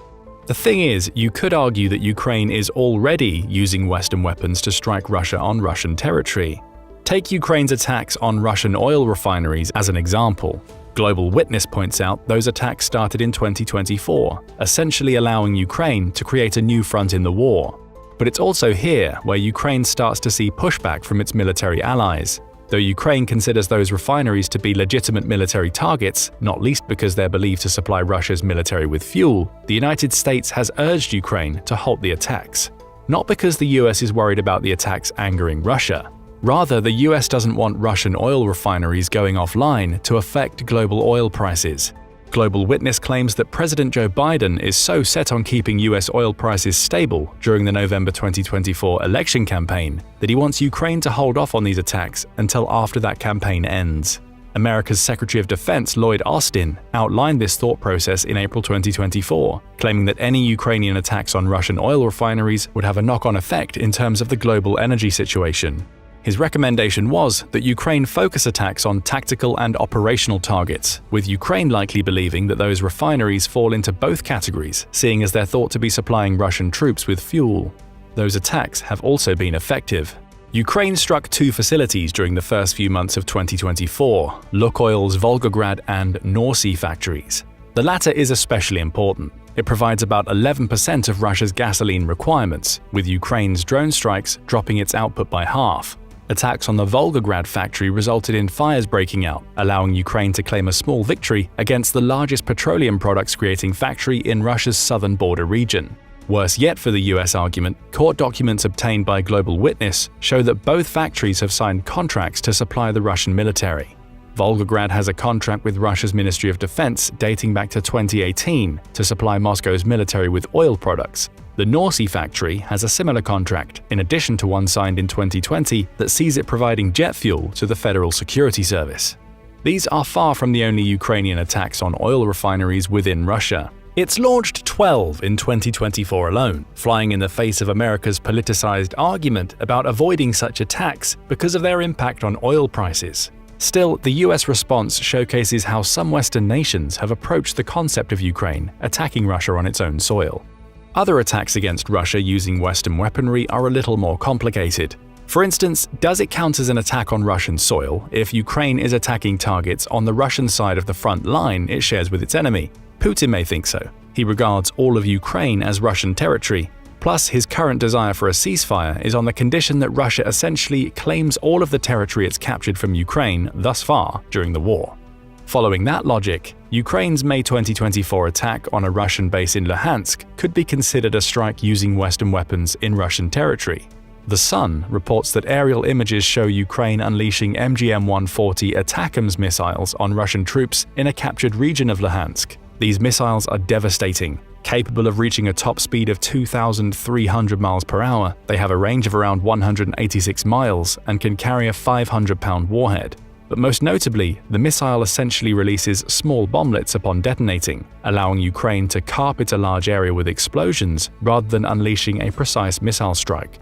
The thing is, you could argue that Ukraine is already using Western weapons to strike Russia on Russian territory. Take Ukraine's attacks on Russian oil refineries as an example. Global Witness points out those attacks started in 2024, essentially allowing Ukraine to create a new front in the war. But it's also here where Ukraine starts to see pushback from its military allies. Though Ukraine considers those refineries to be legitimate military targets, not least because they're believed to supply Russia's military with fuel, the United States has urged Ukraine to halt the attacks. Not because the US is worried about the attacks angering Russia. Rather, the US doesn't want Russian oil refineries going offline to affect global oil prices. Global Witness claims that President Joe Biden is so set on keeping US oil prices stable during the November 2024 election campaign that he wants Ukraine to hold off on these attacks until after that campaign ends. America's Secretary of Defense Lloyd Austin outlined this thought process in April 2024, claiming that any Ukrainian attacks on Russian oil refineries would have a knock-on effect in terms of the global energy situation. His recommendation was that Ukraine focus attacks on tactical and operational targets, with Ukraine likely believing that those refineries fall into both categories, seeing as they're thought to be supplying Russian troops with fuel. Those attacks have also been effective. Ukraine struck 2 facilities during the first few months of 2024, Lukoil's Volgograd and Norsy factories. The latter is especially important. It provides about 11% of Russia's gasoline requirements, with Ukraine's drone strikes dropping its output by half. Attacks on the Volgograd factory resulted in fires breaking out, allowing Ukraine to claim a small victory against the largest petroleum products creating factory in Russia's southern border region. Worse yet for the US argument, court documents obtained by Global Witness show that both factories have signed contracts to supply the Russian military. Volgograd has a contract with Russia's Ministry of Defense dating back to 2018 to supply Moscow's military with oil products. The Norsy factory has a similar contract, in addition to one signed in 2020 that sees it providing jet fuel to the Federal Security Service. These are far from the only Ukrainian attacks on oil refineries within Russia. It's launched 12 in 2024 alone, flying in the face of America's politicized argument about avoiding such attacks because of their impact on oil prices. Still, the US response showcases how some Western nations have approached the concept of Ukraine attacking Russia on its own soil. Other attacks against Russia using Western weaponry are a little more complicated. For instance, does it count as an attack on Russian soil if Ukraine is attacking targets on the Russian side of the front line it shares with its enemy? Putin may think so. He regards all of Ukraine as Russian territory. Plus, his current desire for a ceasefire is on the condition that Russia essentially claims all of the territory it's captured from Ukraine thus far during the war. Following that logic, Ukraine's May 2024 attack on a Russian base in Luhansk could be considered a strike using Western weapons in Russian territory. The Sun reports that aerial images show Ukraine unleashing MGM-140 ATACMS missiles on Russian troops in a captured region of Luhansk. These missiles are devastating. Capable of reaching a top speed of 2,300 miles per hour, they have a range of around 186 miles and can carry a 500-pound warhead. But most notably, the missile essentially releases small bomblets upon detonating, allowing Ukraine to carpet a large area with explosions rather than unleashing a precise missile strike.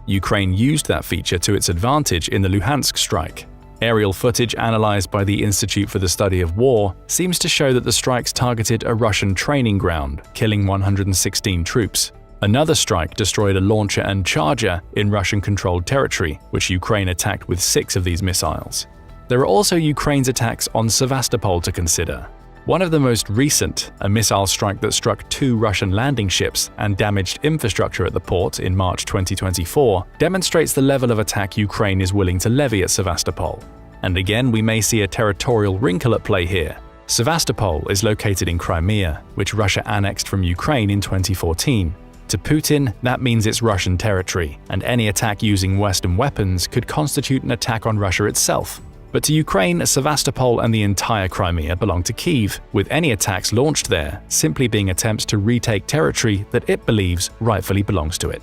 Ukraine used that feature to its advantage in the Luhansk strike. Aerial footage analyzed by the Institute for the Study of War seems to show that the strikes targeted a Russian training ground, killing 116 troops. Another strike destroyed a launcher and charger in Russian-controlled territory, which Ukraine attacked with 6 of these missiles. There are also Ukraine's attacks on Sevastopol to consider. One of the most recent, a missile strike that struck 2 Russian landing ships and damaged infrastructure at the port in March 2024, demonstrates the level of attack Ukraine is willing to levy at Sevastopol. And again, we may see a territorial wrinkle at play here. Sevastopol is located in Crimea, which Russia annexed from Ukraine in 2014. To Putin, that means it's Russian territory, and any attack using Western weapons could constitute an attack on Russia itself. But to Ukraine, Sevastopol and the entire Crimea belong to Kyiv, with any attacks launched there simply being attempts to retake territory that it believes rightfully belongs to it.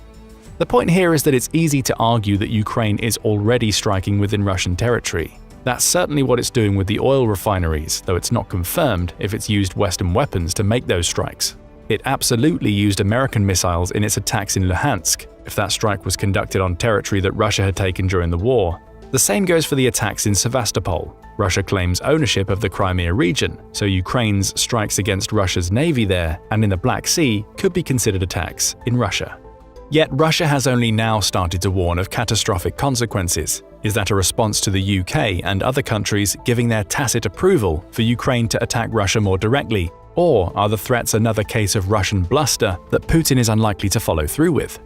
The point here is that it's easy to argue that Ukraine is already striking within Russian territory. That's certainly what it's doing with the oil refineries, though it's not confirmed if it's used Western weapons to make those strikes. It absolutely used American missiles in its attacks in Luhansk, if that strike was conducted on territory that Russia had taken during the war. The same goes for the attacks in Sevastopol. Russia claims ownership of the Crimea region, so Ukraine's strikes against Russia's navy there and in the Black Sea could be considered attacks in Russia. Yet Russia has only now started to warn of catastrophic consequences. Is that a response to the UK and other countries giving their tacit approval for Ukraine to attack Russia more directly? Or are the threats another case of Russian bluster that Putin is unlikely to follow through with?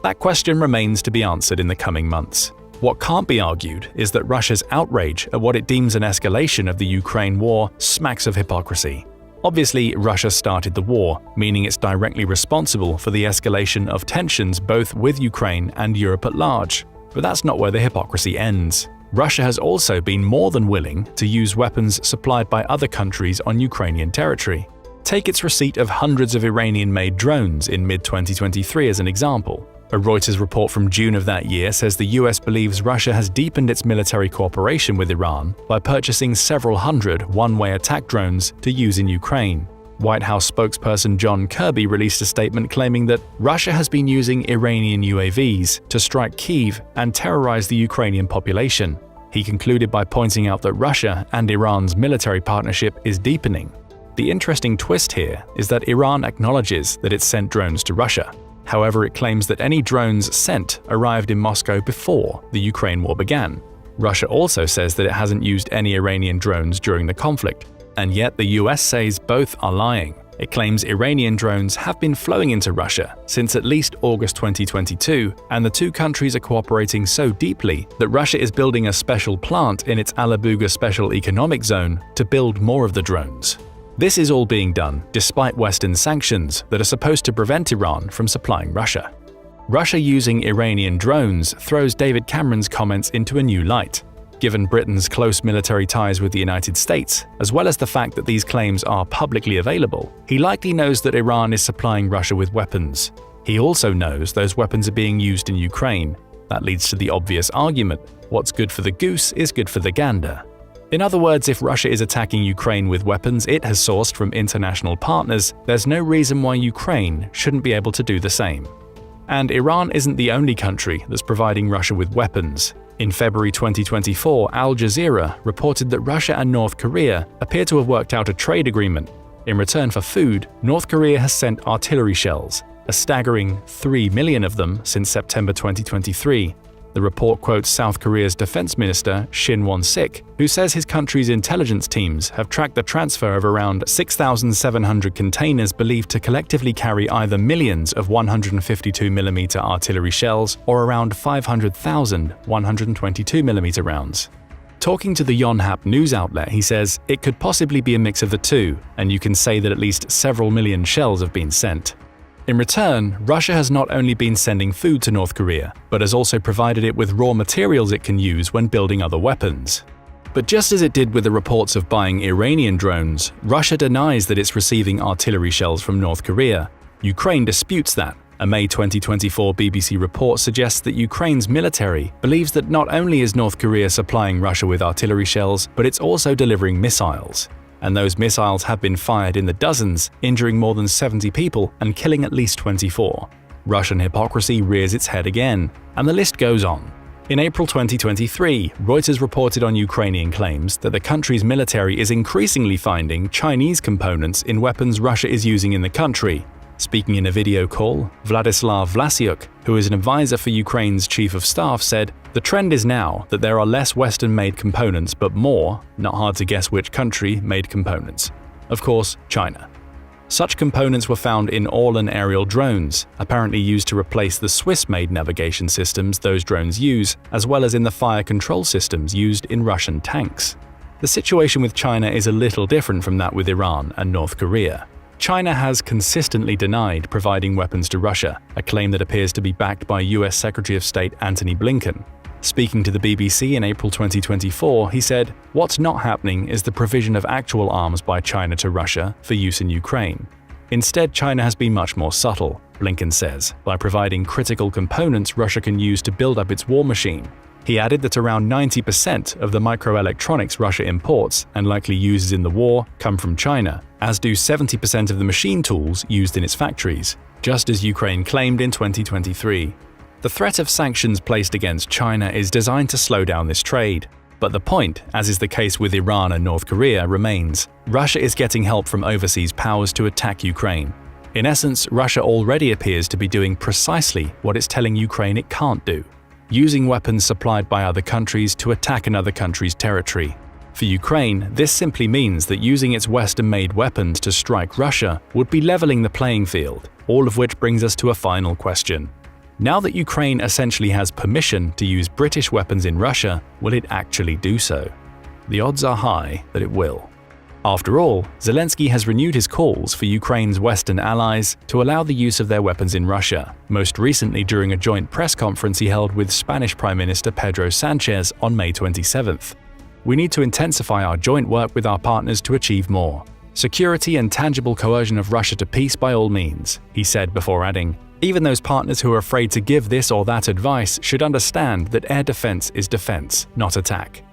That question remains to be answered in the coming months. What can't be argued is that Russia's outrage at what it deems an escalation of the Ukraine war smacks of hypocrisy. Obviously, Russia started the war, meaning it's directly responsible for the escalation of tensions both with Ukraine and Europe at large. But that's not where the hypocrisy ends. Russia has also been more than willing to use weapons supplied by other countries on Ukrainian territory. Take its receipt of hundreds of Iranian-made drones in mid-2023 as an example. A Reuters report from June of that year says the US believes Russia has deepened its military cooperation with Iran by purchasing several hundred one-way attack drones to use in Ukraine. White House spokesperson John Kirby released a statement claiming that Russia has been using Iranian UAVs to strike Kyiv and terrorize the Ukrainian population. He concluded by pointing out that Russia and Iran's military partnership is deepening. The interesting twist here is that Iran acknowledges that it sent drones to Russia. However, it claims that any drones sent arrived in Moscow before the Ukraine war began. Russia also says that it hasn't used any Iranian drones during the conflict. And yet the US says both are lying. It claims Iranian drones have been flowing into Russia since at least August 2022, and the two countries are cooperating so deeply that Russia is building a special plant in its Alabuga Special Economic Zone to build more of the drones. This is all being done despite Western sanctions that are supposed to prevent Iran from supplying Russia. Russia using Iranian drones throws David Cameron's comments into a new light. Given Britain's close military ties with the United States, as well as the fact that these claims are publicly available, he likely knows that Iran is supplying Russia with weapons. He also knows those weapons are being used in Ukraine. That leads to the obvious argument: what's good for the goose is good for the gander. In other words, if Russia is attacking Ukraine with weapons it has sourced from international partners, there's no reason why Ukraine shouldn't be able to do the same. And Iran isn't the only country that's providing Russia with weapons. In February 2024, Al Jazeera reported that Russia and North Korea appear to have worked out a trade agreement. In return for food, North Korea has sent artillery shells, a staggering 3 million of them since September 2023. The report quotes South Korea's defense minister Shin Won-sik, who says his country's intelligence teams have tracked the transfer of around 6,700 containers believed to collectively carry either millions of 152mm artillery shells or around 500,000 122mm rounds. Talking to the Yonhap news outlet, he says it could possibly be a mix of the two, and you can say that at least several million shells have been sent. In return, Russia has not only been sending food to North Korea, but has also provided it with raw materials it can use when building other weapons. But just as it did with the reports of buying Iranian drones, Russia denies that it's receiving artillery shells from North Korea. Ukraine disputes that. A May 2024 BBC report suggests that Ukraine's military believes that not only is North Korea supplying Russia with artillery shells, but it's also delivering missiles. And those missiles have been fired in the dozens, injuring more than 70 people and killing at least 24. Russian hypocrisy rears its head again, and the list goes on. In April 2023, Reuters reported on Ukrainian claims that the country's military is increasingly finding Chinese components in weapons Russia is using in the country. Speaking in a video call, Vladislav Vlasiuk, who is an advisor for Ukraine's chief of staff, said, "The trend is now that there are less Western-made components but more, not hard to guess which country, made components. Of course, China." Such components were found in all and aerial drones, apparently used to replace the Swiss-made navigation systems those drones use, as well as in the fire control systems used in Russian tanks. The situation with China is a little different from that with Iran and North Korea. China has consistently denied providing weapons to Russia, a claim that appears to be backed by US Secretary of State Antony Blinken. Speaking to the BBC in April 2024, he said, "What's not happening is the provision of actual arms by China to Russia for use in Ukraine. Instead, China has been much more subtle," Blinken says, by providing critical components Russia can use to build up its war machine. He added that around 90% of the microelectronics Russia imports and likely uses in the war come from China, as do 70% of the machine tools used in its factories, just as Ukraine claimed in 2023. The threat of sanctions placed against China is designed to slow down this trade. But the point, as is the case with Iran and North Korea, remains. Russia is getting help from overseas powers to attack Ukraine. In essence, Russia already appears to be doing precisely what it's telling Ukraine it can't do, using weapons supplied by other countries to attack another country's territory. For Ukraine, this simply means that using its Western-made weapons to strike Russia would be leveling the playing field, all of which brings us to a final question. Now that Ukraine essentially has permission to use British weapons in Russia, will it actually do so? The odds are high that it will. After all, Zelensky has renewed his calls for Ukraine's Western allies to allow the use of their weapons in Russia, most recently during a joint press conference he held with Spanish Prime Minister Pedro Sanchez on May 27th. "We need to intensify our joint work with our partners to achieve more. Security and tangible coercion of Russia to peace by all means," he said before adding, "Even those partners who are afraid to give this or that advice should understand that air defense is defense, not attack."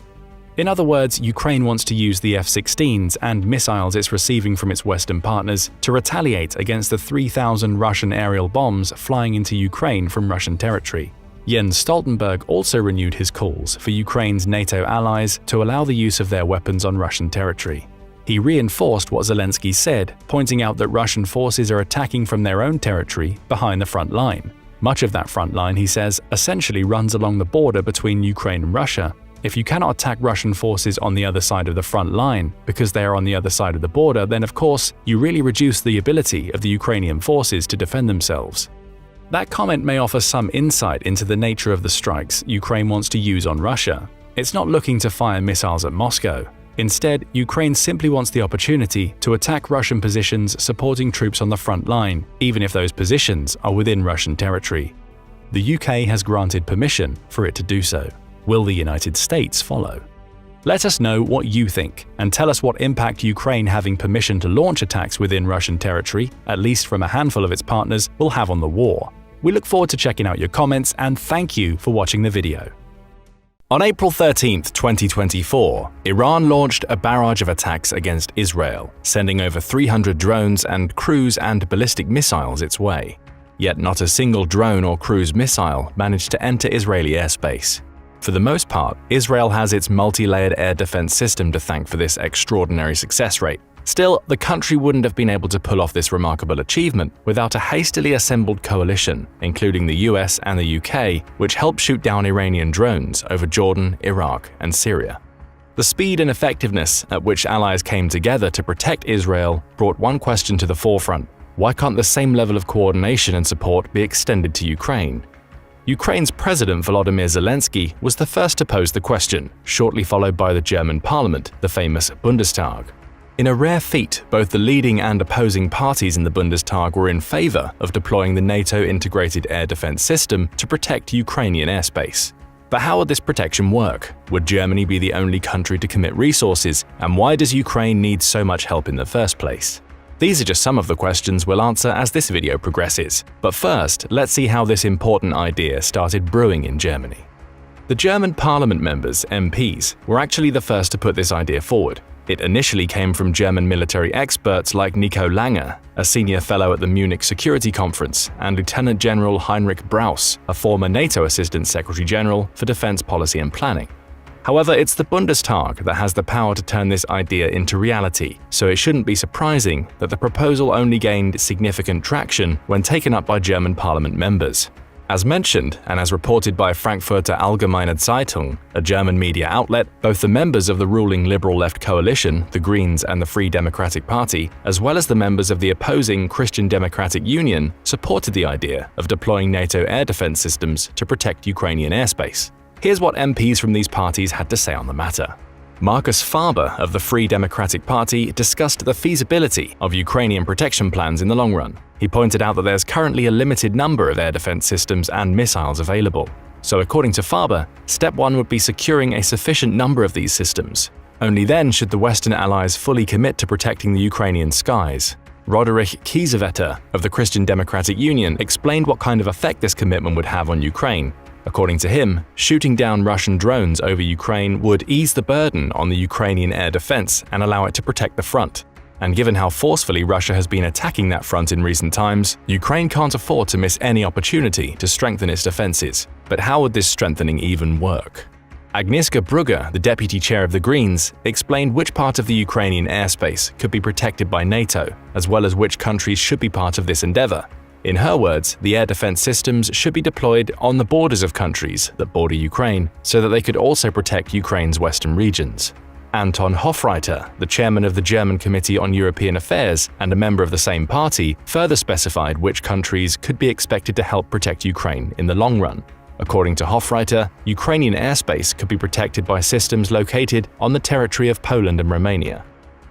In other words, Ukraine wants to use the F-16s and missiles it's receiving from its Western partners to retaliate against the 3,000 Russian aerial bombs flying into Ukraine from Russian territory. Jens Stoltenberg also renewed his calls for Ukraine's NATO allies to allow the use of their weapons on Russian territory. He reinforced what Zelensky said, pointing out that Russian forces are attacking from their own territory behind the front line. Much of that front line, he says, essentially runs along the border between Ukraine and Russia. If you cannot attack Russian forces on the other side of the front line because they are on the other side of the border, then of course, you really reduce the ability of the Ukrainian forces to defend themselves. That comment may offer some insight into the nature of the strikes Ukraine wants to use on Russia. It's not looking to fire missiles at Moscow. Instead, Ukraine simply wants the opportunity to attack Russian positions supporting troops on the front line, even if those positions are within Russian territory. The UK has granted permission for it to do so. Will the United States follow? Let us know what you think, and tell us what impact Ukraine having permission to launch attacks within Russian territory, at least from a handful of its partners, will have on the war. We look forward to checking out your comments, and thank you for watching the video. On April 13, 2024, Iran launched a barrage of attacks against Israel, sending over 300 drones and cruise and ballistic missiles its way. Yet not a single drone or cruise missile managed to enter Israeli airspace. For the most part, Israel has its multi-layered air defense system to thank for this extraordinary success rate. Still, the country wouldn't have been able to pull off this remarkable achievement without a hastily assembled coalition, including the US and the UK, which helped shoot down Iranian drones over Jordan, Iraq, and Syria. The speed and effectiveness at which allies came together to protect Israel brought one question to the forefront: why can't the same level of coordination and support be extended to Ukraine? Ukraine's President Volodymyr Zelensky was the first to pose the question, shortly followed by the German parliament, the famous Bundestag. In a rare feat, both the leading and opposing parties in the Bundestag were in favor of deploying the NATO integrated air defense system to protect Ukrainian airspace. But how would this protection work? Would Germany be the only country to commit resources? And why does Ukraine need so much help in the first place? These are just some of the questions we'll answer as this video progresses. But first, let's see how this important idea started brewing in Germany. The German parliament members, MPs, were actually the first to put this idea forward. It initially came from German military experts like Nico Lange, a senior fellow at the Munich Security Conference, and Lieutenant General Heinrich Braus, a former NATO Assistant Secretary General for Defense Policy and Planning. However, it's the Bundestag that has the power to turn this idea into reality, so it shouldn't be surprising that the proposal only gained significant traction when taken up by German parliament members. As mentioned, and as reported by Frankfurter Allgemeine Zeitung, a German media outlet, both the members of the ruling liberal-left coalition, the Greens and the Free Democratic Party, as well as the members of the opposing Christian Democratic Union, supported the idea of deploying NATO air defense systems to protect Ukrainian airspace. Here's what MPs from these parties had to say on the matter. Markus Faber of the Free Democratic Party discussed the feasibility of Ukrainian protection plans in the long run. He pointed out that there's currently a limited number of air defense systems and missiles available. So according to Faber, step one would be securing a sufficient number of these systems. Only then should the Western allies fully commit to protecting the Ukrainian skies. Roderich Kiesewetter of the Christian Democratic Union explained what kind of effect this commitment would have on Ukraine. According to him, shooting down Russian drones over Ukraine would ease the burden on the Ukrainian air defense and allow it to protect the front. And given how forcefully Russia has been attacking that front in recent times, Ukraine can't afford to miss any opportunity to strengthen its defenses. But how would this strengthening even work? Agnieszka Brugger, the deputy chair of the Greens, explained which part of the Ukrainian airspace could be protected by NATO, as well as which countries should be part of this endeavor. In her words, the air defense systems should be deployed on the borders of countries that border Ukraine, so that they could also protect Ukraine's western regions. Anton Hofreiter, the chairman of the German Committee on European Affairs and a member of the same party, further specified which countries could be expected to help protect Ukraine in the long run. According to Hofreiter, Ukrainian airspace could be protected by systems located on the territory of Poland and Romania.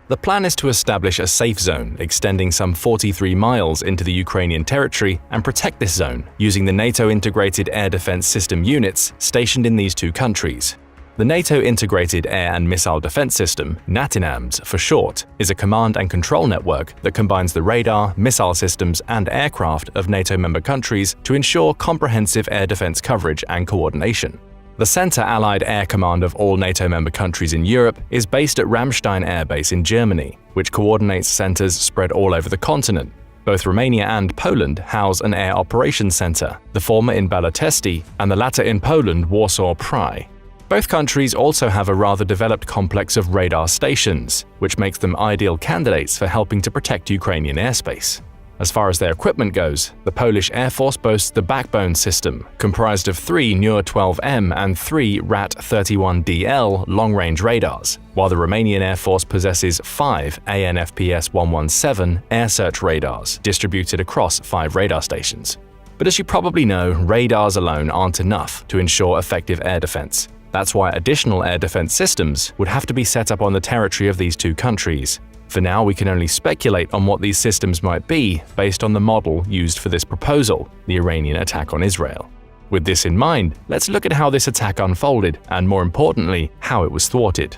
The plan is to establish a safe zone extending some 43 miles into the Ukrainian territory and protect this zone using the NATO Integrated Air Defense System units stationed in these two countries. The NATO Integrated Air and Missile Defense System, NATINAMS for short, is a command and control network that combines the radar, missile systems, and aircraft of NATO member countries to ensure comprehensive air defense coverage and coordination. The Center Allied Air Command of all NATO member countries in Europe is based at Ramstein Air Base in Germany, which coordinates centers spread all over the continent. Both Romania and Poland house an air operations center, the former in Baltic and the latter in Poland, Warsaw Pry. Both countries also have a rather developed complex of radar stations, which makes them ideal candidates for helping to protect Ukrainian airspace. As far as their equipment goes, the Polish Air Force boasts the Backbone system, comprised of 3 NUR-12M and 3 RAT-31DL long-range radars, while the Romanian Air Force possesses 5 ANFPS-117 air search radars distributed across 5 radar stations. But as you probably know, radars alone aren't enough to ensure effective air defense. That's why additional air defense systems would have to be set up on the territory of these two countries. For now, we can only speculate on what these systems might be based on the model used for this proposal, the Iranian attack on Israel. With this in mind, let's look at how this attack unfolded and, more importantly, how it was thwarted.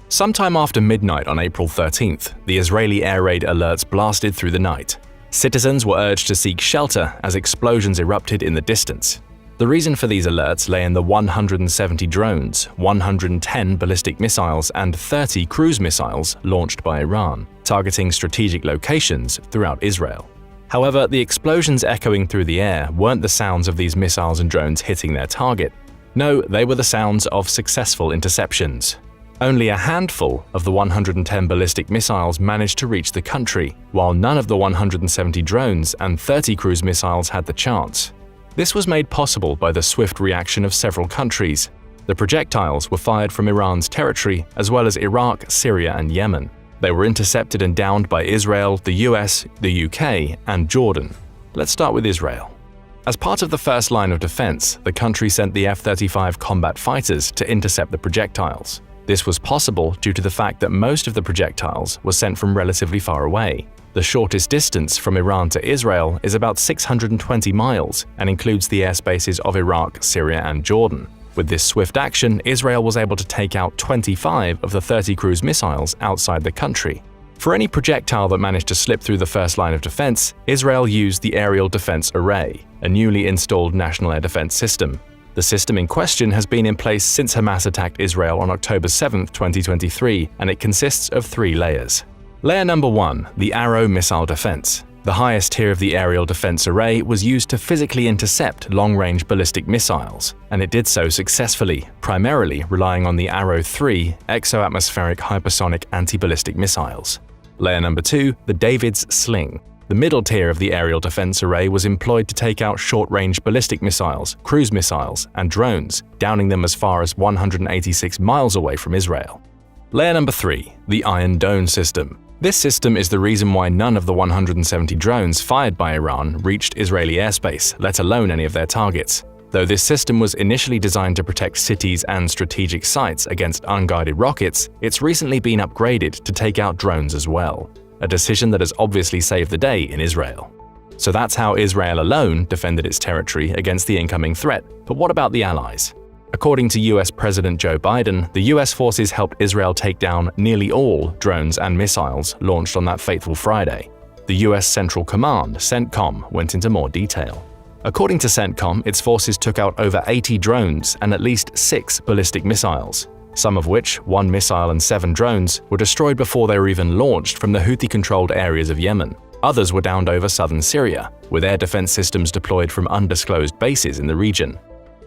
Sometime after midnight on April 13th, the Israeli air raid alerts blasted through the night. Citizens were urged to seek shelter as explosions erupted in the distance. The reason for these alerts lay in the 170 drones, 110 ballistic missiles, and 30 cruise missiles launched by Iran, targeting strategic locations throughout Israel. However, the explosions echoing through the air weren't the sounds of these missiles and drones hitting their target. No, they were the sounds of successful interceptions. Only a handful of the 110 ballistic missiles managed to reach the country, while none of the 170 drones and 30 cruise missiles had the chance. This was made possible by the swift reaction of several countries. The projectiles were fired from Iran's territory, as well as Iraq, Syria, and Yemen. They were intercepted and downed by Israel, the US, the UK, and Jordan. Let's start with Israel. As part of the first line of defense, the country sent the F-35 combat fighters to intercept the projectiles. This was possible due to the fact that most of the projectiles were sent from relatively far away. The shortest distance from Iran to Israel is about 620 miles and includes the airspaces of Iraq, Syria, and Jordan. With this swift action, Israel was able to take out 25 of the 30 cruise missiles outside the country. For any projectile that managed to slip through the first line of defense, Israel used the Aerial Defense Array, a newly installed national air defense system. The system in question has been in place since Hamas attacked Israel on October 7, 2023, and it consists of 3 layers. Layer number 1, the Arrow Missile Defense. The highest tier of the Aerial Defense Array was used to physically intercept long-range ballistic missiles, and it did so successfully, primarily relying on the Arrow 3 exo-atmospheric hypersonic anti-ballistic missiles. Layer number 2, the David's Sling. The middle tier of the Aerial Defense Array was employed to take out short-range ballistic missiles, cruise missiles, and drones, downing them as far as 186 miles away from Israel. Layer number 3, the Iron Dome system. This system is the reason why none of the 170 drones fired by Iran reached Israeli airspace, let alone any of their targets. Though this system was initially designed to protect cities and strategic sites against unguided rockets, it's recently been upgraded to take out drones as well. A decision that has obviously saved the day in Israel. So that's how Israel alone defended its territory against the incoming threat. But what about the allies? According to US President Joe Biden, the US forces helped Israel take down nearly all drones and missiles launched on that fateful Friday. The US Central Command, CENTCOM, went into more detail. According to CENTCOM, its forces took out over 80 drones and at least 6 ballistic missiles. Some of which, 1 missile and 7 drones, were destroyed before they were even launched from the Houthi-controlled areas of Yemen. Others were downed over southern Syria, with air defense systems deployed from undisclosed bases in the region.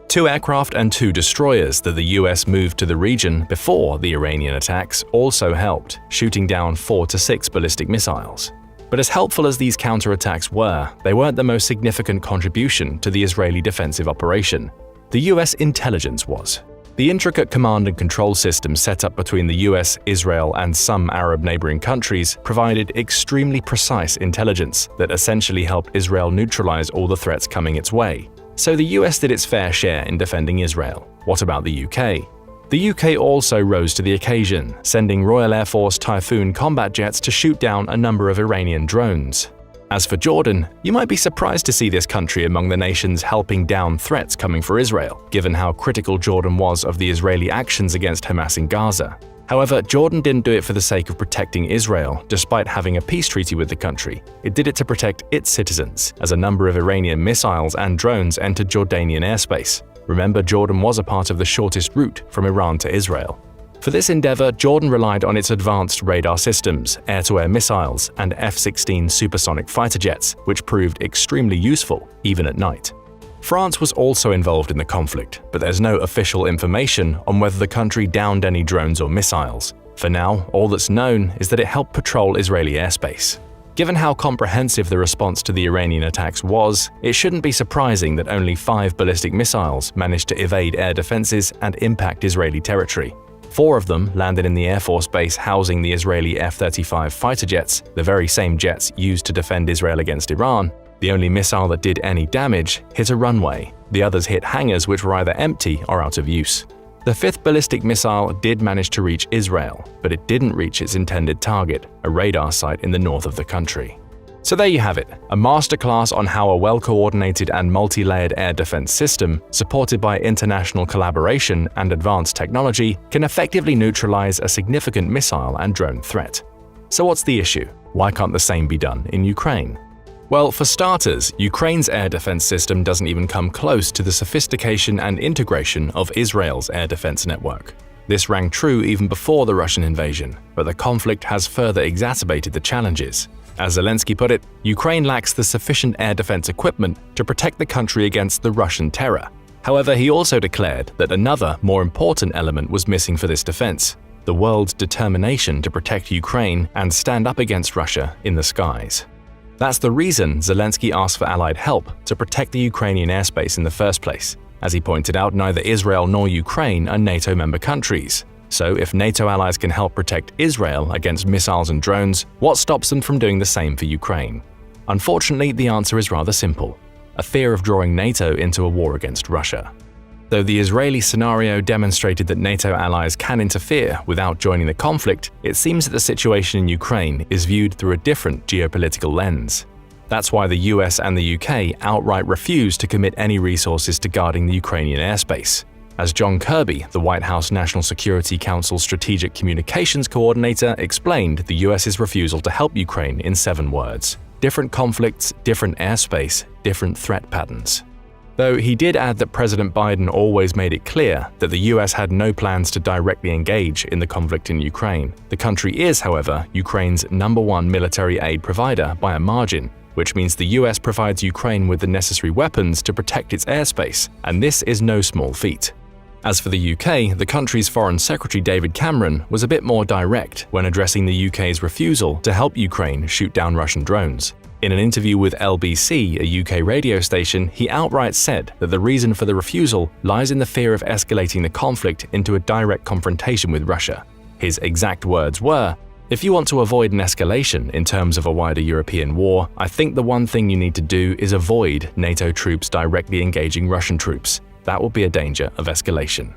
2 aircraft and 2 destroyers that the US moved to the region before the Iranian attacks also helped, shooting down 4 to 6 ballistic missiles. But as helpful as these counterattacks were, they weren't the most significant contribution to the Israeli defensive operation. The US intelligence was. The intricate command and control system set up between the US, Israel, and some Arab neighboring countries provided extremely precise intelligence that essentially helped Israel neutralize all the threats coming its way. So the US did its fair share in defending Israel. What about the UK? The UK also rose to the occasion, sending Royal Air Force Typhoon combat jets to shoot down a number of Iranian drones. As for Jordan, you might be surprised to see this country among the nations helping down threats coming for Israel, given how critical Jordan was of the Israeli actions against Hamas in Gaza. However, Jordan didn't do it for the sake of protecting Israel, despite having a peace treaty with the country. It did it to protect its citizens, as a number of Iranian missiles and drones entered Jordanian airspace. Remember, Jordan was a part of the shortest route from Iran to Israel. For this endeavor, Jordan relied on its advanced radar systems, air-to-air missiles, and F-16 supersonic fighter jets, which proved extremely useful, even at night. France was also involved in the conflict, but there's no official information on whether the country downed any drones or missiles. For now, all that's known is that it helped patrol Israeli airspace. Given how comprehensive the response to the Iranian attacks was, it shouldn't be surprising that only 5 ballistic missiles managed to evade air defenses and impact Israeli territory. 4 of them landed in the Air Force base housing the Israeli F-35 fighter jets, the very same jets used to defend Israel against Iran. The only missile that did any damage hit a runway. The others hit hangars which were either empty or out of use. The 5th ballistic missile did manage to reach Israel, but it didn't reach its intended target, a radar site in the north of the country. So there you have it, a masterclass on how a well-coordinated and multi-layered air defense system, supported by international collaboration and advanced technology, can effectively neutralize a significant missile and drone threat. So what's the issue? Why can't the same be done in Ukraine? Well, for starters, Ukraine's air defense system doesn't even come close to the sophistication and integration of Israel's air defense network. This rang true even before the Russian invasion, but the conflict has further exacerbated the challenges. As Zelensky put it, Ukraine lacks the sufficient air defense equipment to protect the country against the Russian terror. However, he also declared that another, more important element was missing for this defense. the world's determination to protect Ukraine and stand up against Russia in the skies. That's the reason Zelensky asked for allied help to protect the Ukrainian airspace in the first place. As he pointed out, neither Israel nor Ukraine are NATO member countries. So if NATO allies can help protect Israel against missiles and drones, what stops them from doing the same for Ukraine? Unfortunately, the answer is rather simple: a fear of drawing NATO into a war against Russia. Though the Israeli scenario demonstrated that NATO allies can interfere without joining the conflict, it seems that the situation in Ukraine is viewed through a different geopolitical lens. That's why the US and the UK outright refuse to commit any resources to guarding the Ukrainian airspace. As John Kirby, the White House National Security Council Strategic Communications Coordinator, explained the US's refusal to help Ukraine in 7 words: different conflicts, different airspace, different threat patterns. Though he did add that President Biden always made it clear that the US had no plans to directly engage in the conflict in Ukraine. The country is, however, Ukraine's #1 military aid provider by a margin, which means the US provides Ukraine with the necessary weapons to protect its airspace, and this is no small feat. As for the UK, the country's Foreign Secretary David Cameron was a bit more direct when addressing the UK's refusal to help Ukraine shoot down Russian drones. In an interview with LBC, a UK radio station, he outright said that the reason for the refusal lies in the fear of escalating the conflict into a direct confrontation with Russia. His exact words were, "If you want to avoid an escalation in terms of a wider European war, I think the one thing you need to do is avoid NATO troops directly engaging Russian troops. That will be a danger of escalation."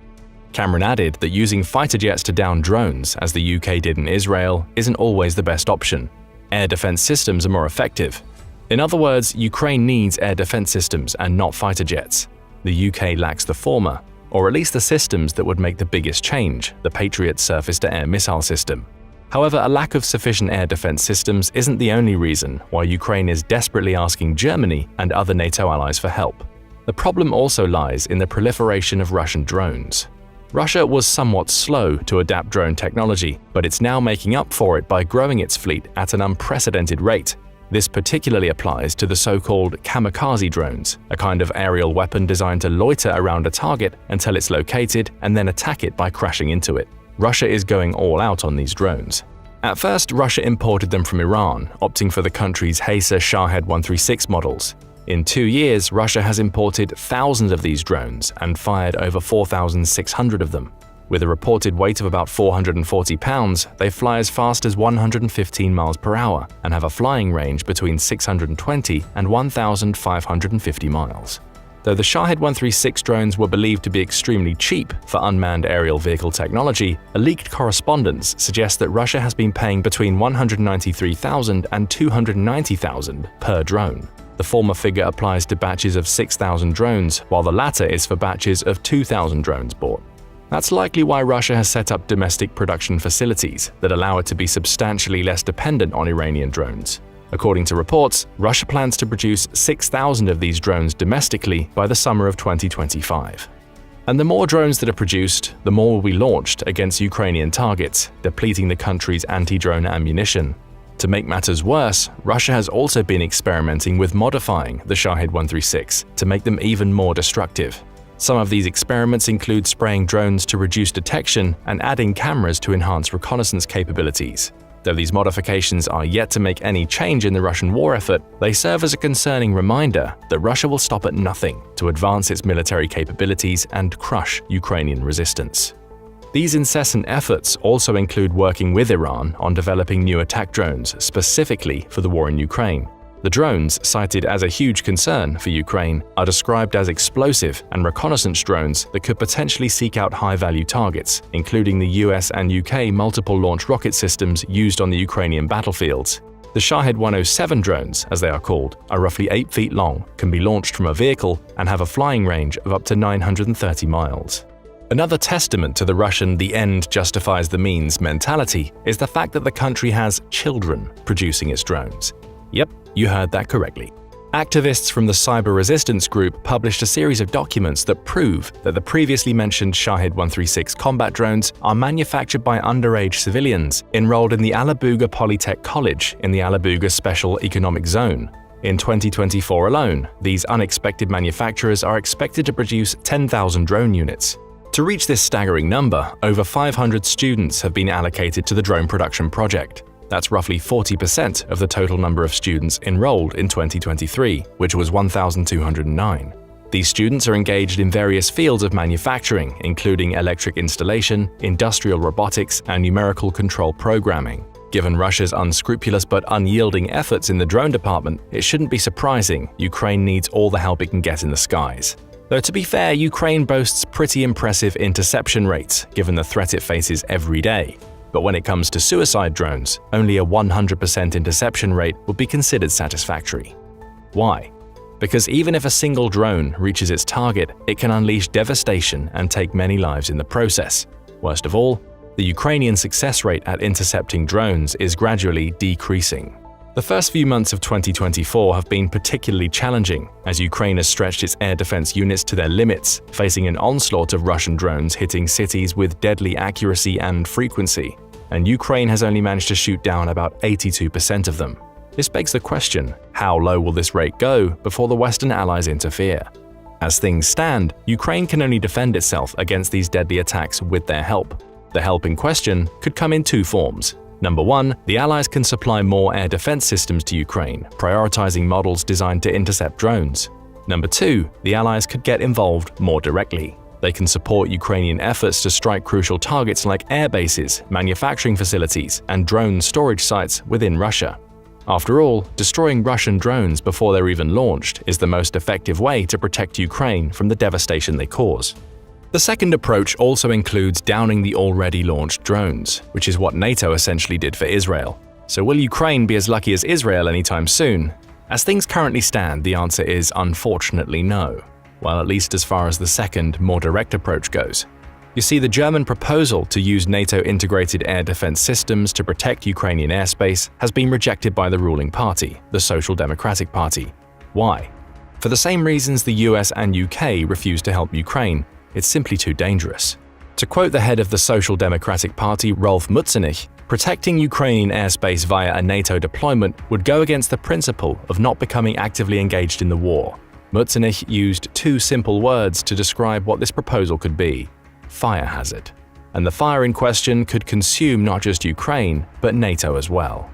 Cameron added that using fighter jets to down drones, as the UK did in Israel, isn't always the best option. Air defense systems are more effective. In other words, Ukraine needs air defense systems and not fighter jets. The UK lacks the former, or at least the systems that would make the biggest change, the Patriot surface-to-air missile system. However, a lack of sufficient air defense systems isn't the only reason why Ukraine is desperately asking Germany and other NATO allies for help. The problem also lies in the proliferation of Russian drones. Russia was somewhat slow to adapt drone technology, but it's now making up for it by growing its fleet at an unprecedented rate. This particularly applies to the so-called kamikaze drones, a kind of aerial weapon designed to loiter around a target until it's located and then attack it by crashing into it. Russia is going all out on these drones. At first, Russia imported them from Iran, opting for the country's Haysa Shahed 136 models. In 2 years, Russia has imported thousands of these drones and fired over 4,600 of them. With a reported weight of about 440 pounds, they fly as fast as 115 miles per hour and have a flying range between 620 and 1,550 miles. Though the Shahed 136 drones were believed to be extremely cheap for unmanned aerial vehicle technology, a leaked correspondence suggests that Russia has been paying between 193,000 and 290,000 per drone. The former figure applies to batches of 6,000 drones, while the latter is for batches of 2,000 drones bought. That's likely why Russia has set up domestic production facilities that allow it to be substantially less dependent on Iranian drones. According to reports, Russia plans to produce 6,000 of these drones domestically by the summer of 2025. And the more drones that are produced, the more will be launched against Ukrainian targets, depleting the country's anti-drone ammunition. To make matters worse, Russia has also been experimenting with modifying the Shahed 136 to make them even more destructive. Some of these experiments include spraying drones to reduce detection and adding cameras to enhance reconnaissance capabilities. Though these modifications are yet to make any change in the Russian war effort, they serve as a concerning reminder that Russia will stop at nothing to advance its military capabilities and crush Ukrainian resistance. These incessant efforts also include working with Iran on developing new attack drones specifically for the war in Ukraine. The drones, cited as a huge concern for Ukraine, are described as explosive and reconnaissance drones that could potentially seek out high-value targets, including the US and UK multiple-launch rocket systems used on the Ukrainian battlefields. The Shahed 107 drones, as they are called, are roughly 8 feet long, can be launched from a vehicle, and have a flying range of up to 930 miles. Another testament to the Russian "the end justifies the means" mentality is the fact that the country has children producing its drones. Yep, you heard that correctly. Activists from the cyber resistance group published a series of documents that prove that the previously mentioned Shahed 136 combat drones are manufactured by underage civilians enrolled in the Alabuga Polytech College in the Alabuga Special Economic Zone. In 2024 alone, these unexpected manufacturers are expected to produce 10,000 drone units. To reach this staggering number, over 500 students have been allocated to the drone production project. That's roughly 40% of the total number of students enrolled in 2023, which was 1,209. These students are engaged in various fields of manufacturing, including electric installation, industrial robotics, and numerical control programming. Given Russia's unscrupulous but unyielding efforts in the drone department, it shouldn't be surprising Ukraine needs all the help it can get in the skies. Though to be fair, Ukraine boasts pretty impressive interception rates, given the threat it faces every day. But when it comes to suicide drones, only a 100% interception rate would be considered satisfactory. Why? Because even if a single drone reaches its target, it can unleash devastation and take many lives in the process. Worst of all, the Ukrainian success rate at intercepting drones is gradually decreasing. The first few months of 2024 have been particularly challenging, as Ukraine has stretched its air defense units to their limits, facing an onslaught of Russian drones hitting cities with deadly accuracy and frequency, and Ukraine has only managed to shoot down about 82% of them. This begs the question, how low will this rate go before the Western allies interfere? As things stand, Ukraine can only defend itself against these deadly attacks with their help. The help in question could come in two forms. Number one, the Allies can supply more air defense systems to Ukraine, prioritizing models designed to intercept drones. Number two, the Allies could get involved more directly. They can support Ukrainian efforts to strike crucial targets like air bases, manufacturing facilities, and drone storage sites within Russia. After all, destroying Russian drones before they're even launched is the most effective way to protect Ukraine from the devastation they cause. The second approach also includes downing the already launched drones, which is what NATO essentially did for Israel. So will Ukraine be as lucky as Israel anytime soon? As things currently stand, the answer is unfortunately no. Well, at least as far as the second, more direct approach goes. You see, the German proposal to use NATO-integrated air defense systems to protect Ukrainian airspace has been rejected by the ruling party, the Social Democratic Party. Why? For the same reasons the US and UK refused to help Ukraine. It's simply too dangerous. To quote the head of the Social Democratic Party, Rolf Mützenich, protecting Ukrainian airspace via a NATO deployment would go against the principle of not becoming actively engaged in the war. Mützenich used two simple words to describe what this proposal could be: fire hazard. And the fire in question could consume not just Ukraine, but NATO as well.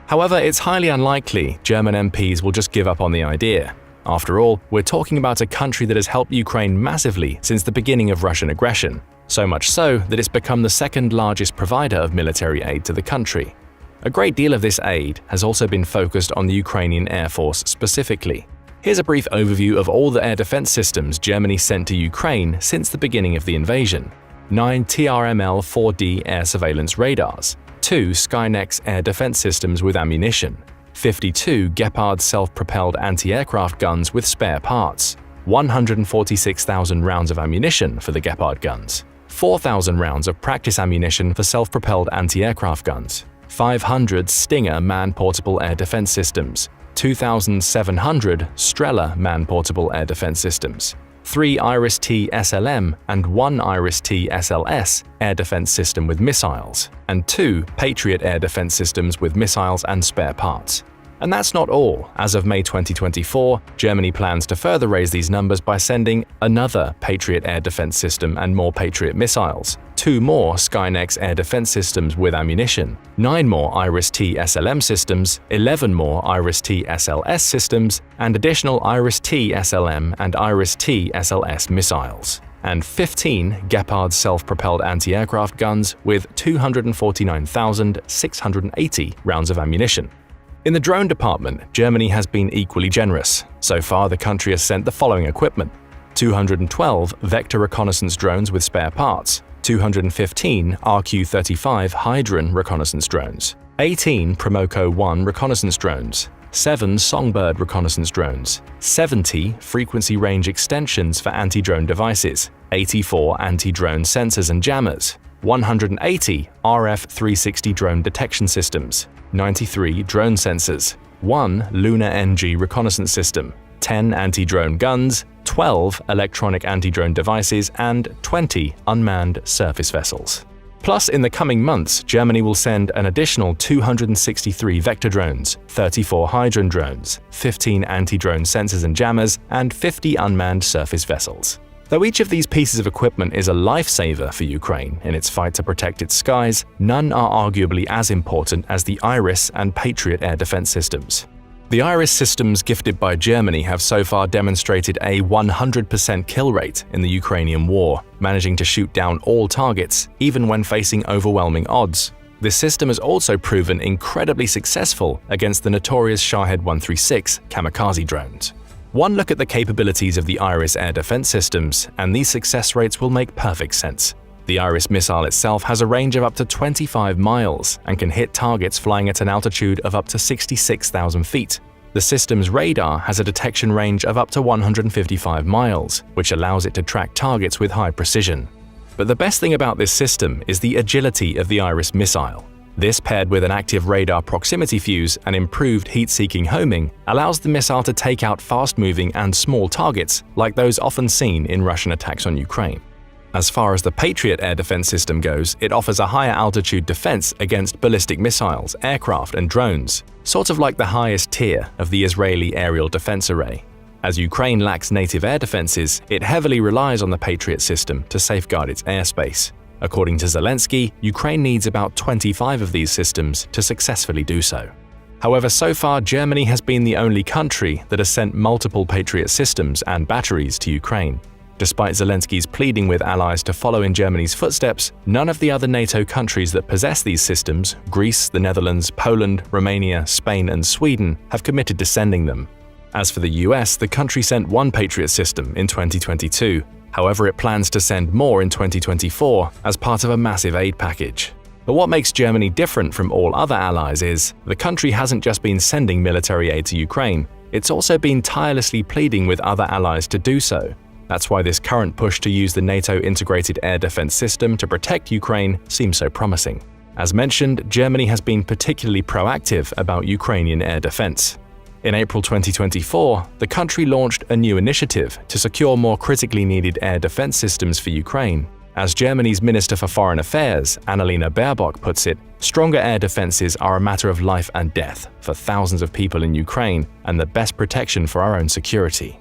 However, it's highly unlikely German MPs will just give up on the idea. After all, we're talking about a country that has helped Ukraine massively since the beginning of Russian aggression, so much so that it's become the second largest provider of military aid to the country. A great deal of this aid has also been focused on the Ukrainian Air Force specifically. Here's a brief overview of all the air defense systems Germany sent to Ukraine since the beginning of the invasion. 9 TRML-4D air surveillance radars, 2 Skynex air defense systems with ammunition, 52 Gepard self-propelled anti-aircraft guns with spare parts, 146,000 rounds of ammunition for the Gepard guns, 4,000 rounds of practice ammunition for self-propelled anti-aircraft guns, 500 Stinger man-portable air defense systems, 2,700 Strela man-portable air defense systems, 3 Iris-T SLM and 1 Iris-T SLS air defense system with missiles, and 2 Patriot air defense systems with missiles and spare parts. And that's not all. As of May 2024, Germany plans to further raise these numbers by sending another Patriot air defense system and more Patriot missiles, 2 more Skynex air defense systems with ammunition, 9 more Iris-T SLM systems, 11 more Iris-T SLS systems, and additional Iris-T SLM and Iris-T SLS missiles, and 15 Gepard self-propelled anti-aircraft guns with 249,680 rounds of ammunition. In the drone department, Germany has been equally generous. So far, the country has sent the following equipment: 212 vector reconnaissance drones with spare parts, 215 RQ-35 Hydron reconnaissance drones, 18 Promoco-1 reconnaissance drones, 7 Songbird reconnaissance drones, 70 frequency range extensions for anti-drone devices, 84 anti-drone sensors and jammers, 180 RF-360 drone detection systems, 93 drone sensors, 1 Lunar NG reconnaissance system, 10 anti-drone guns, 12 electronic anti-drone devices, and 20 unmanned surface vessels. Plus, in the coming months, Germany will send an additional 263 vector drones, 34 Hydron drones, 15 anti-drone sensors and jammers, and 50 unmanned surface vessels. Though each of these pieces of equipment is a lifesaver for Ukraine in its fight to protect its skies, none are arguably as important as the IRIS and Patriot air defense systems. The IRIS systems gifted by Germany have so far demonstrated a 100% kill rate in the Ukrainian war, managing to shoot down all targets, even when facing overwhelming odds. This system has also proven incredibly successful against the notorious Shahed 136 kamikaze drones. One look at the capabilities of the IRIS air defense systems, and these success rates will make perfect sense. The IRIS missile itself has a range of up to 25 miles and can hit targets flying at an altitude of up to 66,000 feet. The system's radar has a detection range of up to 155 miles, which allows it to track targets with high precision. But the best thing about this system is the agility of the IRIS missile. This, paired with an active radar proximity fuse and improved heat-seeking homing, allows the missile to take out fast-moving and small targets like those often seen in Russian attacks on Ukraine. As far as the Patriot air defense system goes, it offers a higher altitude defense against ballistic missiles, aircraft, and drones, sort of like the highest tier of the Israeli aerial defense array. As Ukraine lacks native air defenses, it heavily relies on the Patriot system to safeguard its airspace. According to Zelensky, Ukraine needs about 25 of these systems to successfully do so. However, so far Germany has been the only country that has sent multiple Patriot systems and batteries to Ukraine. Despite Zelensky's pleading with allies to follow in Germany's footsteps, none of the other NATO countries that possess these systems – Greece, the Netherlands, Poland, Romania, Spain, and Sweden – have committed to sending them. As for the US, the country sent one Patriot system in 2022. However, it plans to send more in 2024 as part of a massive aid package. But what makes Germany different from all other allies is, the country hasn't just been sending military aid to Ukraine, it's also been tirelessly pleading with other allies to do so. That's why this current push to use the NATO integrated air defense system to protect Ukraine seems so promising. As mentioned, Germany has been particularly proactive about Ukrainian air defense. In April 2024, the country launched a new initiative to secure more critically needed air defense systems for Ukraine. As Germany's Minister for Foreign Affairs, Annalena Baerbock, puts it, stronger air defenses are a matter of life and death for thousands of people in Ukraine and the best protection for our own security.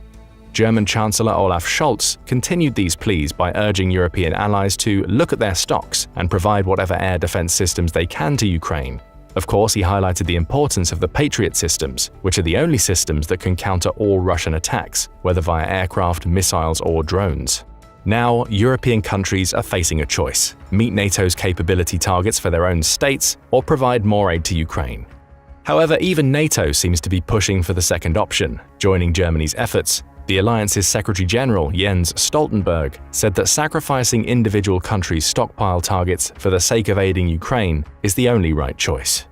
German Chancellor Olaf Scholz continued these pleas by urging European allies to look at their stocks and provide whatever air defense systems they can to Ukraine. Of course, he highlighted the importance of the Patriot systems, which are the only systems that can counter all Russian attacks, whether via aircraft, missiles, or drones. Now, European countries are facing a choice: meet NATO's capability targets for their own states or provide more aid to Ukraine. However, even NATO seems to be pushing for the second option, joining Germany's efforts. The alliance's Secretary-General Jens Stoltenberg said that sacrificing individual countries' stockpile targets for the sake of aiding Ukraine is the only right choice.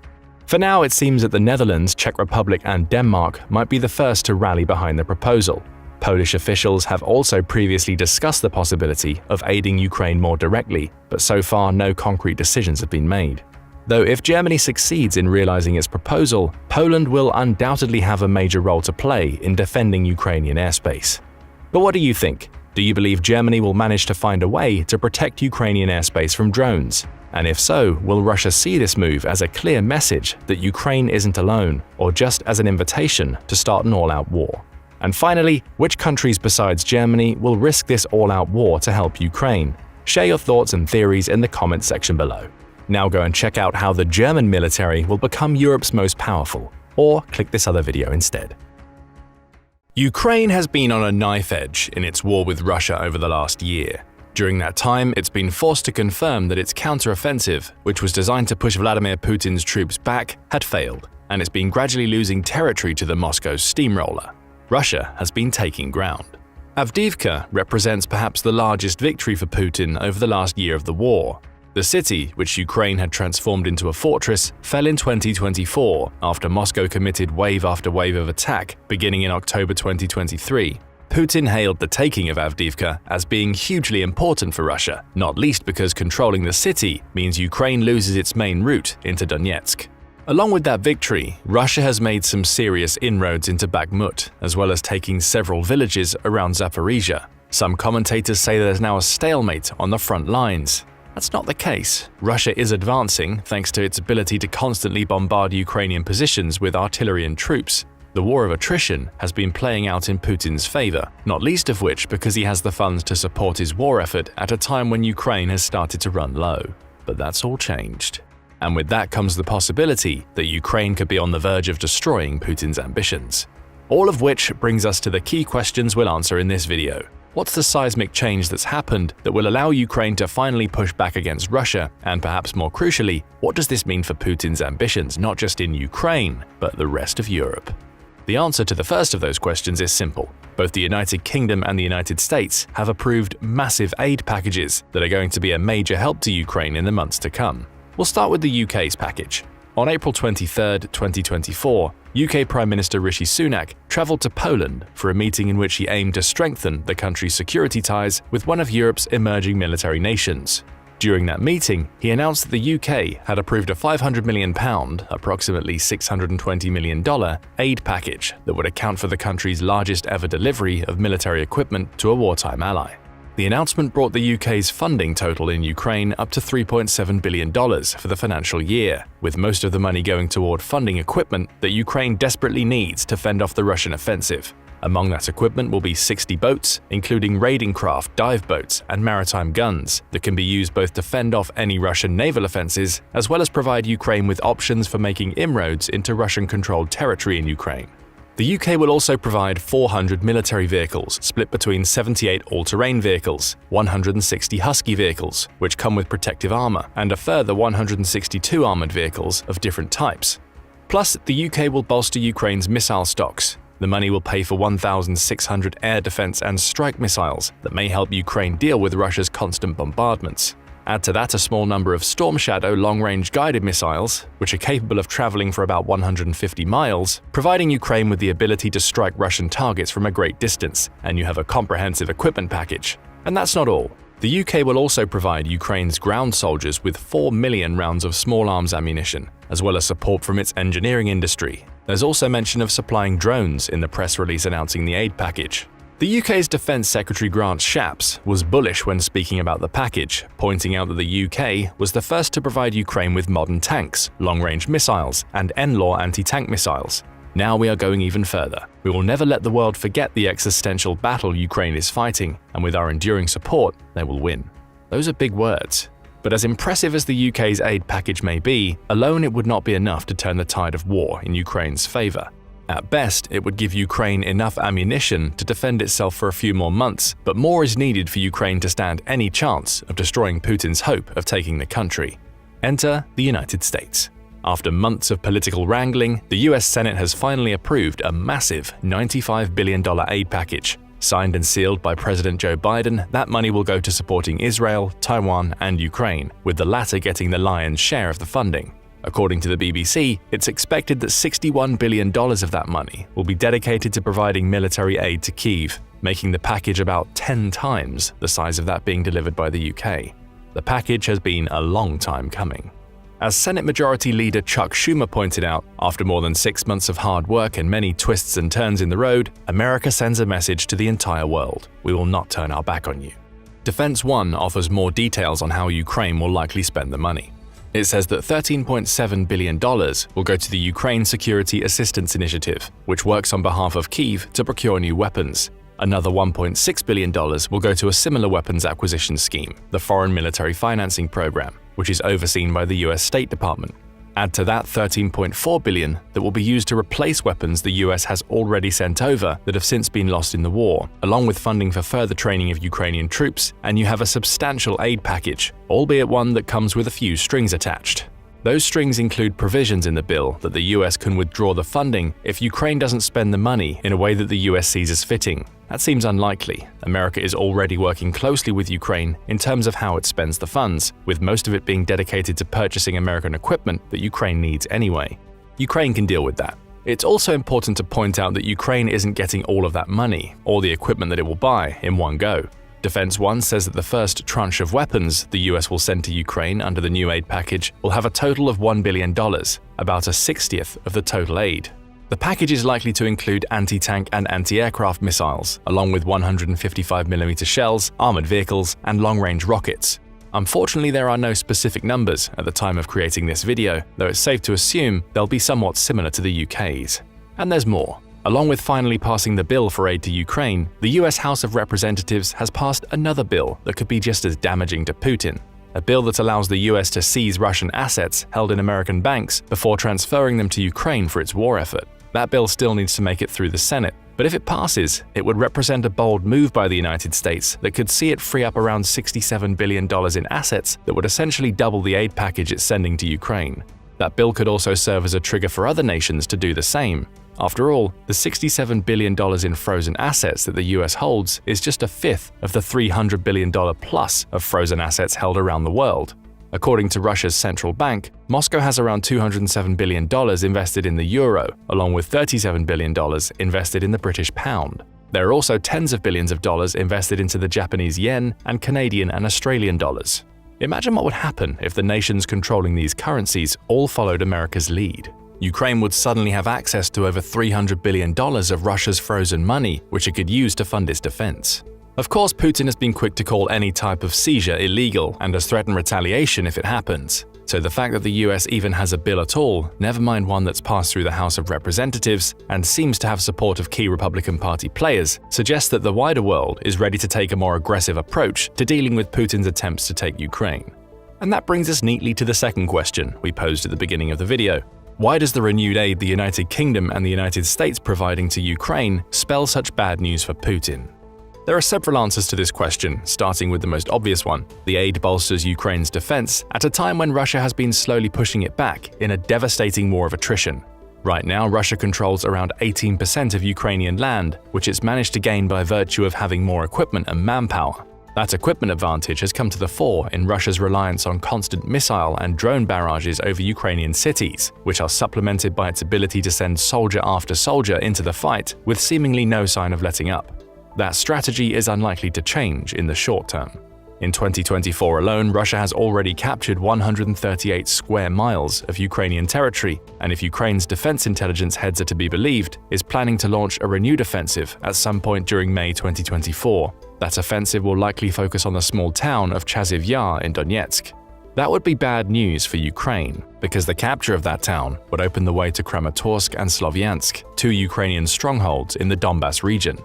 For now, it seems that the Netherlands, Czech Republic, and Denmark might be the first to rally behind the proposal. Polish officials have also previously discussed the possibility of aiding Ukraine more directly, but so far no concrete decisions have been made. Though if Germany succeeds in realizing its proposal, Poland will undoubtedly have a major role to play in defending Ukrainian airspace. But what do you think? Do you believe Germany will manage to find a way to protect Ukrainian airspace from drones? And if so, will Russia see this move as a clear message that Ukraine isn't alone, or just as an invitation to start an all-out war? And finally, which countries besides Germany will risk this all-out war to help Ukraine? Share your thoughts and theories in the comments section below. Now go and check out how the German military will become Europe's most powerful, or click this other video instead. Ukraine has been on a knife edge in its war with Russia over the last year. During that time, it's been forced to confirm that its counteroffensive, which was designed to push Vladimir Putin's troops back, had failed, and it's been gradually losing territory to the Moscow steamroller. Russia has been taking ground. Avdiivka represents perhaps the largest victory for Putin over the last year of the war. The city, which Ukraine had transformed into a fortress, fell in 2024 after Moscow committed wave after wave of attack beginning in October 2023. Putin hailed the taking of Avdiivka as being hugely important for Russia, not least because controlling the city means Ukraine loses its main route into Donetsk. Along with that victory, Russia has made some serious inroads into Bakhmut, as well as taking several villages around Zaporizhia. Some commentators say there's now a stalemate on the front lines. That's not the case. Russia is advancing thanks to its ability to constantly bombard Ukrainian positions with artillery and troops. The war of attrition has been playing out in Putin's favor, not least of which because he has the funds to support his war effort at a time when Ukraine has started to run low. But that's all changed. And with that comes the possibility that Ukraine could be on the verge of destroying Putin's ambitions. All of which brings us to the key questions we'll answer in this video. What's the seismic change that's happened that will allow Ukraine to finally push back against Russia? And perhaps more crucially, what does this mean for Putin's ambitions, not just in Ukraine, but the rest of Europe? The answer to the first of those questions is simple. Both the United Kingdom and the United States have approved massive aid packages that are going to be a major help to Ukraine in the months to come. We'll start with the UK's package. On April 23, 2024, UK Prime Minister Rishi Sunak travelled to Poland for a meeting in which he aimed to strengthen the country's security ties with one of Europe's emerging military nations. During that meeting, he announced that the UK had approved a £500 million, approximately $620 million, aid package that would account for the country's largest ever delivery of military equipment to a wartime ally. The announcement brought the UK's funding total in Ukraine up to $3.7 billion for the financial year, with most of the money going toward funding equipment that Ukraine desperately needs to fend off the Russian offensive. Among that equipment will be 60 boats, including raiding craft, dive boats, and maritime guns that can be used both to fend off any Russian naval offenses as well as provide Ukraine with options for making inroads into Russian-controlled territory in Ukraine. The UK will also provide 400 military vehicles split between 78 all-terrain vehicles, 160 Husky vehicles, which come with protective armour, and a further 162 armoured vehicles of different types. Plus, the UK will bolster Ukraine's missile stocks. The money will pay for 1,600 air defense and strike missiles that may help Ukraine deal with Russia's constant bombardments. Add to that a small number of Storm Shadow long-range guided missiles, which are capable of traveling for about 150 miles, providing Ukraine with the ability to strike Russian targets from a great distance, and you have a comprehensive equipment package. And that's not all. The UK will also provide Ukraine's ground soldiers with 4 million rounds of small arms ammunition, as well as support from its engineering industry. There's also mention of supplying drones in the press release announcing the aid package. The UK's Defence Secretary Grant Shapps was bullish when speaking about the package, pointing out that the UK was the first to provide Ukraine with modern tanks, long-range missiles, and NLAW anti-tank missiles. Now we are going even further. We will never let the world forget the existential battle Ukraine is fighting, and with our enduring support, they will win. Those are big words. But as impressive as the UK's aid package may be, alone it would not be enough to turn the tide of war in Ukraine's favour. At best, it would give Ukraine enough ammunition to defend itself for a few more months, but more is needed for Ukraine to stand any chance of destroying Putin's hope of taking the country. Enter the United States. After months of political wrangling, the US Senate has finally approved a massive $95 billion aid package. Signed and sealed by President Joe Biden, that money will go to supporting Israel, Taiwan, and Ukraine, with the latter getting the lion's share of the funding. According to the BBC, it's expected that $61 billion of that money will be dedicated to providing military aid to Kyiv, making the package about 10 times the size of that being delivered by the UK. The package has been a long time coming. As Senate Majority Leader Chuck Schumer pointed out, after more than 6 months of hard work and many twists and turns in the road, America sends a message to the entire world: we will not turn our back on you. Defense One offers more details on how Ukraine will likely spend the money. It says that $13.7 billion will go to the Ukraine Security Assistance Initiative, which works on behalf of Kyiv to procure new weapons. Another $1.6 billion will go to a similar weapons acquisition scheme, the Foreign Military Financing Program, which is overseen by the US State Department. Add to that $13.4 billion that will be used to replace weapons the US has already sent over that have since been lost in the war, along with funding for further training of Ukrainian troops, and you have a substantial aid package, albeit one that comes with a few strings attached. Those strings include provisions in the bill that the US can withdraw the funding if Ukraine doesn't spend the money in a way that the US sees as fitting. That seems unlikely. America is already working closely with Ukraine in terms of how it spends the funds, with most of it being dedicated to purchasing American equipment that Ukraine needs anyway. Ukraine can deal with that. It's also important to point out that Ukraine isn't getting all of that money, or the equipment that it will buy, in one go. Defense One says that the first tranche of weapons the US will send to Ukraine under the new aid package will have a total of $1 billion, about a 60th of the total aid. The package is likely to include anti-tank and anti-aircraft missiles, along with 155mm shells, armored vehicles, and long-range rockets. Unfortunately, there are no specific numbers at the time of creating this video, though it's safe to assume they'll be somewhat similar to the UK's. And there's more. Along with finally passing the bill for aid to Ukraine, the US House of Representatives has passed another bill that could be just as damaging to Putin. A bill that allows the US to seize Russian assets held in American banks before transferring them to Ukraine for its war effort. That bill still needs to make it through the Senate, but if it passes, it would represent a bold move by the United States that could see it free up around $67 billion in assets that would essentially double the aid package it's sending to Ukraine. That bill could also serve as a trigger for other nations to do the same. After all, the $67 billion in frozen assets that the US holds is just a fifth of the $300 billion plus of frozen assets held around the world. According to Russia's central bank, Moscow has around $207 billion invested in the euro, along with $37 billion invested in the British pound. There are also tens of billions of dollars invested into the Japanese yen and Canadian and Australian dollars. Imagine what would happen if the nations controlling these currencies all followed America's lead. Ukraine would suddenly have access to over $300 billion of Russia's frozen money, which it could use to fund its defense. Of course, Putin has been quick to call any type of seizure illegal and has threatened retaliation if it happens. So the fact that the US even has a bill at all, never mind one that's passed through the House of Representatives and seems to have support of key Republican Party players, suggests that the wider world is ready to take a more aggressive approach to dealing with Putin's attempts to take Ukraine. And that brings us neatly to the second question we posed at the beginning of the video. Why does the renewed aid the United Kingdom and the United States providing to Ukraine spell such bad news for Putin? There are several answers to this question, starting with the most obvious one. The aid bolsters Ukraine's defense at a time when Russia has been slowly pushing it back in a devastating war of attrition. Right now, Russia controls around 18% of Ukrainian land, which it's managed to gain by virtue of having more equipment and manpower. That equipment advantage has come to the fore in Russia's reliance on constant missile and drone barrages over Ukrainian cities, which are supplemented by its ability to send soldier after soldier into the fight with seemingly no sign of letting up. That strategy is unlikely to change in the short term. In 2024 alone, Russia has already captured 138 square miles of Ukrainian territory, and if Ukraine's defense intelligence heads are to be believed, is planning to launch a renewed offensive at some point during May 2024. That offensive will likely focus on the small town of Chaziv Yar in Donetsk. That would be bad news for Ukraine, because the capture of that town would open the way to Kramatorsk and Slovyansk, two Ukrainian strongholds in the Donbas region.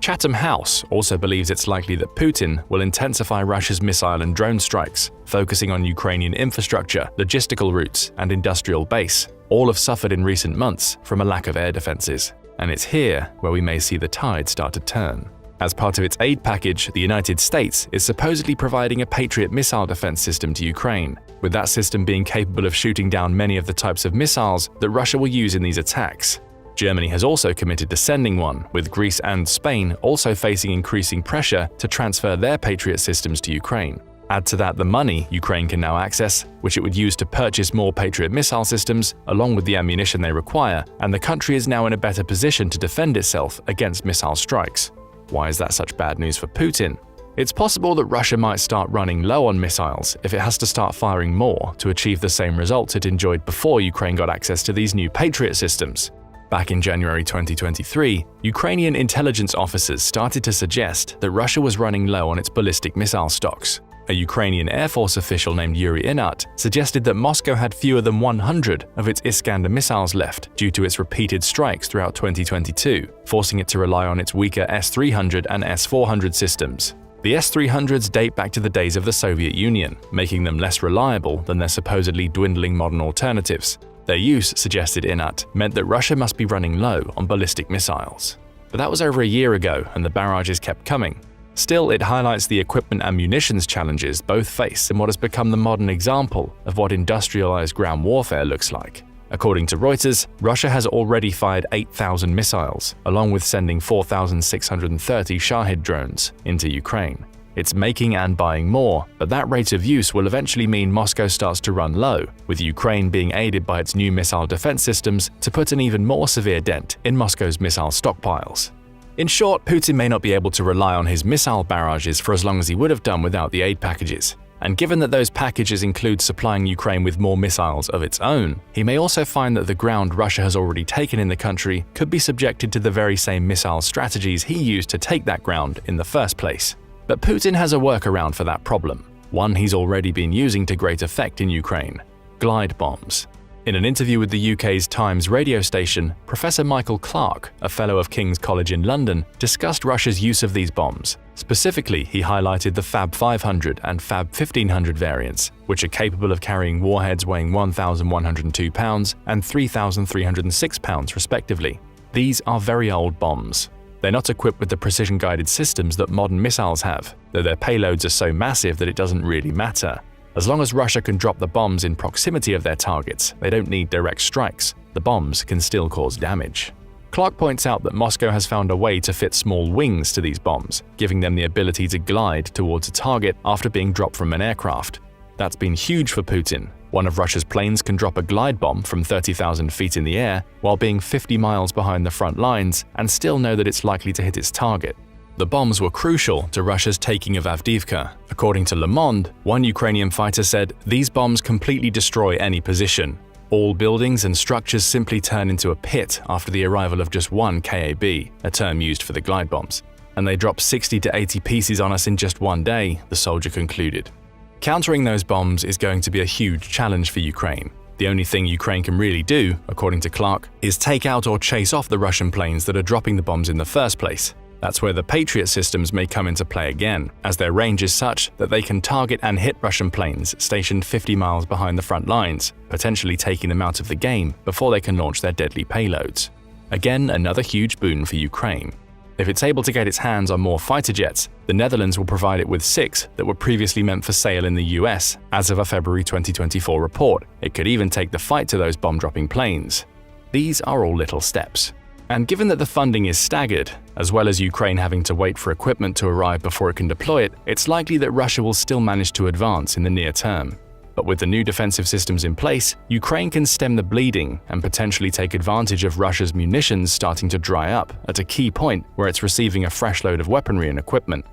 Chatham House also believes it's likely that Putin will intensify Russia's missile and drone strikes, focusing on Ukrainian infrastructure, logistical routes, and industrial base. All have suffered in recent months from a lack of air defenses. And it's here where we may see the tide start to turn. As part of its aid package, the United States is supposedly providing a Patriot missile defense system to Ukraine, with that system being capable of shooting down many of the types of missiles that Russia will use in these attacks. Germany has also committed to sending one, with Greece and Spain also facing increasing pressure to transfer their Patriot systems to Ukraine. Add to that the money Ukraine can now access, which it would use to purchase more Patriot missile systems, along with the ammunition they require, and the country is now in a better position to defend itself against missile strikes. Why is that such bad news for Putin? It's possible that Russia might start running low on missiles if it has to start firing more to achieve the same results it enjoyed before Ukraine got access to these new Patriot systems. Back in January 2023, Ukrainian intelligence officers started to suggest that Russia was running low on its ballistic missile stocks. A Ukrainian Air Force official named Yuri Inat suggested that Moscow had fewer than 100 of its Iskander missiles left due to its repeated strikes throughout 2022, forcing it to rely on its weaker S-300 and S-400 systems. The S-300s date back to the days of the Soviet Union, making them less reliable than their supposedly dwindling modern alternatives. Their use, suggested Inat, meant that Russia must be running low on ballistic missiles. But that was over a year ago, and the barrages kept coming. Still, it highlights the equipment and munitions challenges both face in what has become the modern example of what industrialized ground warfare looks like. According to Reuters, Russia has already fired 8,000 missiles, along with sending 4,630 Shahid drones into Ukraine. It's making and buying more, but that rate of use will eventually mean Moscow starts to run low, with Ukraine being aided by its new missile defense systems to put an even more severe dent in Moscow's missile stockpiles. In short, Putin may not be able to rely on his missile barrages for as long as he would have done without the aid packages. And given that those packages include supplying Ukraine with more missiles of its own, he may also find that the ground Russia has already taken in the country could be subjected to the very same missile strategies he used to take that ground in the first place. But Putin has a workaround for that problem, one he's already been using to great effect in Ukraine: glide bombs. In an interview with the UK's Times radio station, Professor Michael Clarke, a fellow of King's College in London, discussed Russia's use of these bombs. Specifically, he highlighted the Fab 500 and Fab 1500 variants, which are capable of carrying warheads weighing 1,102 pounds and 3,306 pounds respectively. These are very old bombs. They're not equipped with the precision-guided systems that modern missiles have, though their payloads are so massive that it doesn't really matter. As long as Russia can drop the bombs in proximity of their targets, they don't need direct strikes. The bombs can still cause damage. Clarke points out that Moscow has found a way to fit small wings to these bombs, giving them the ability to glide towards a target after being dropped from an aircraft. That's been huge for Putin. One of Russia's planes can drop a glide bomb from 30,000 feet in the air while being 50 miles behind the front lines and still know that it's likely to hit its target. The bombs were crucial to Russia's taking of Avdiivka. According to Le Monde, one Ukrainian fighter said, "These bombs completely destroy any position. All buildings and structures simply turn into a pit after the arrival of just one KAB, a term used for the glide bombs. And they drop 60 to 80 pieces on us in just one day," the soldier concluded. Countering those bombs is going to be a huge challenge for Ukraine. The only thing Ukraine can really do, according to Clarke, is take out or chase off the Russian planes that are dropping the bombs in the first place. That's where the Patriot systems may come into play again, as their range is such that they can target and hit Russian planes stationed 50 miles behind the front lines, potentially taking them out of the game before they can launch their deadly payloads. Again, another huge boon for Ukraine. If it's able to get its hands on more fighter jets, the Netherlands will provide it with 6 that were previously meant for sale in the US, as of a February 2024 report. It could even take the fight to those bomb-dropping planes. These are all little steps. And given that the funding is staggered, as well as Ukraine having to wait for equipment to arrive before it can deploy it, it's likely that Russia will still manage to advance in the near term. But with the new defensive systems in place, Ukraine can stem the bleeding and potentially take advantage of Russia's munitions starting to dry up at a key point where it's receiving a fresh load of weaponry and equipment.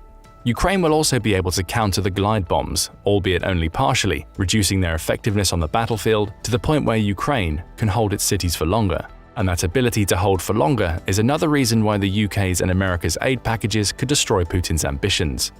Ukraine will also be able to counter the glide bombs, albeit only partially, reducing their effectiveness on the battlefield to the point where Ukraine can hold its cities for longer. And that ability to hold for longer is another reason why the UK's and America's aid packages could destroy Putin's ambitions.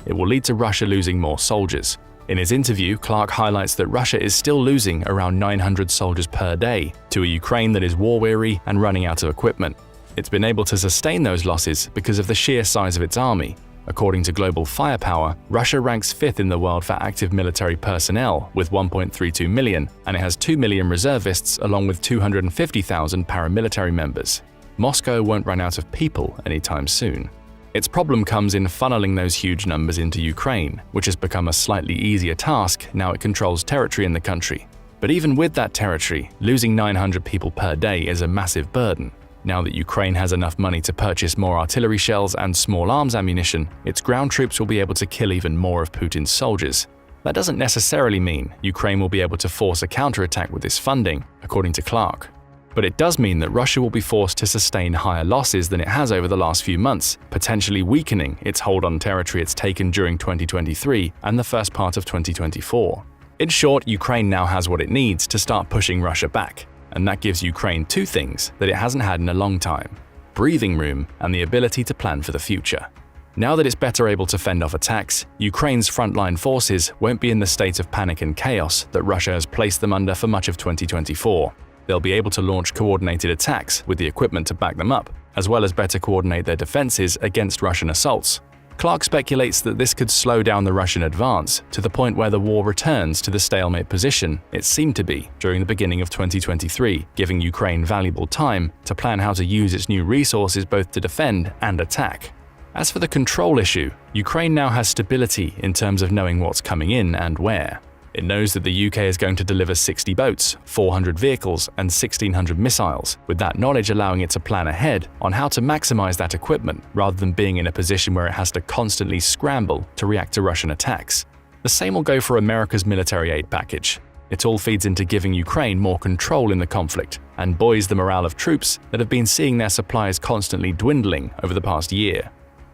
It will lead to Russia losing more soldiers. In his interview, Clarke highlights that Russia is still losing around 900 soldiers per day to a Ukraine that is war-weary and running out of equipment. It's been able to sustain those losses because of the sheer size of its army. According to Global Firepower, Russia ranks 5th in the world for active military personnel with 1.32 million, and it has 2 million reservists along with 250,000 paramilitary members. Moscow won't run out of people anytime soon. Its problem comes in funneling those huge numbers into Ukraine, which has become a slightly easier task now it controls territory in the country. But even with that territory, losing 900 people per day is a massive burden. Now that Ukraine has enough money to purchase more artillery shells and small arms ammunition, its ground troops will be able to kill even more of Putin's soldiers. That doesn't necessarily mean Ukraine will be able to force a counterattack with this funding, according to Clarke. But it does mean that Russia will be forced to sustain higher losses than it has over the last few months, potentially weakening its hold on territory it's taken during 2023 and the first part of 2024. In short, Ukraine now has what it needs to start pushing Russia back. And that gives Ukraine 2 things that it hasn't had in a long time: breathing room and the ability to plan for the future. Now that it's better able to fend off attacks, Ukraine's frontline forces won't be in the state of panic and chaos that Russia has placed them under for much of 2024. They'll be able to launch coordinated attacks with the equipment to back them up, as well as better coordinate their defenses against Russian assaults. Clarke speculates that this could slow down the Russian advance to the point where the war returns to the stalemate position it seemed to be during the beginning of 2023, giving Ukraine valuable time to plan how to use its new resources both to defend and attack. As for the control issue, Ukraine now has stability in terms of knowing what's coming in and where. It knows that the UK is going to deliver 60 boats, 400 vehicles, and 1,600 missiles, with that knowledge allowing it to plan ahead on how to maximize that equipment rather than being in a position where it has to constantly scramble to react to Russian attacks. The same will go for America's military aid package. It all feeds into giving Ukraine more control in the conflict and buoys the morale of troops that have been seeing their supplies constantly dwindling over the past year.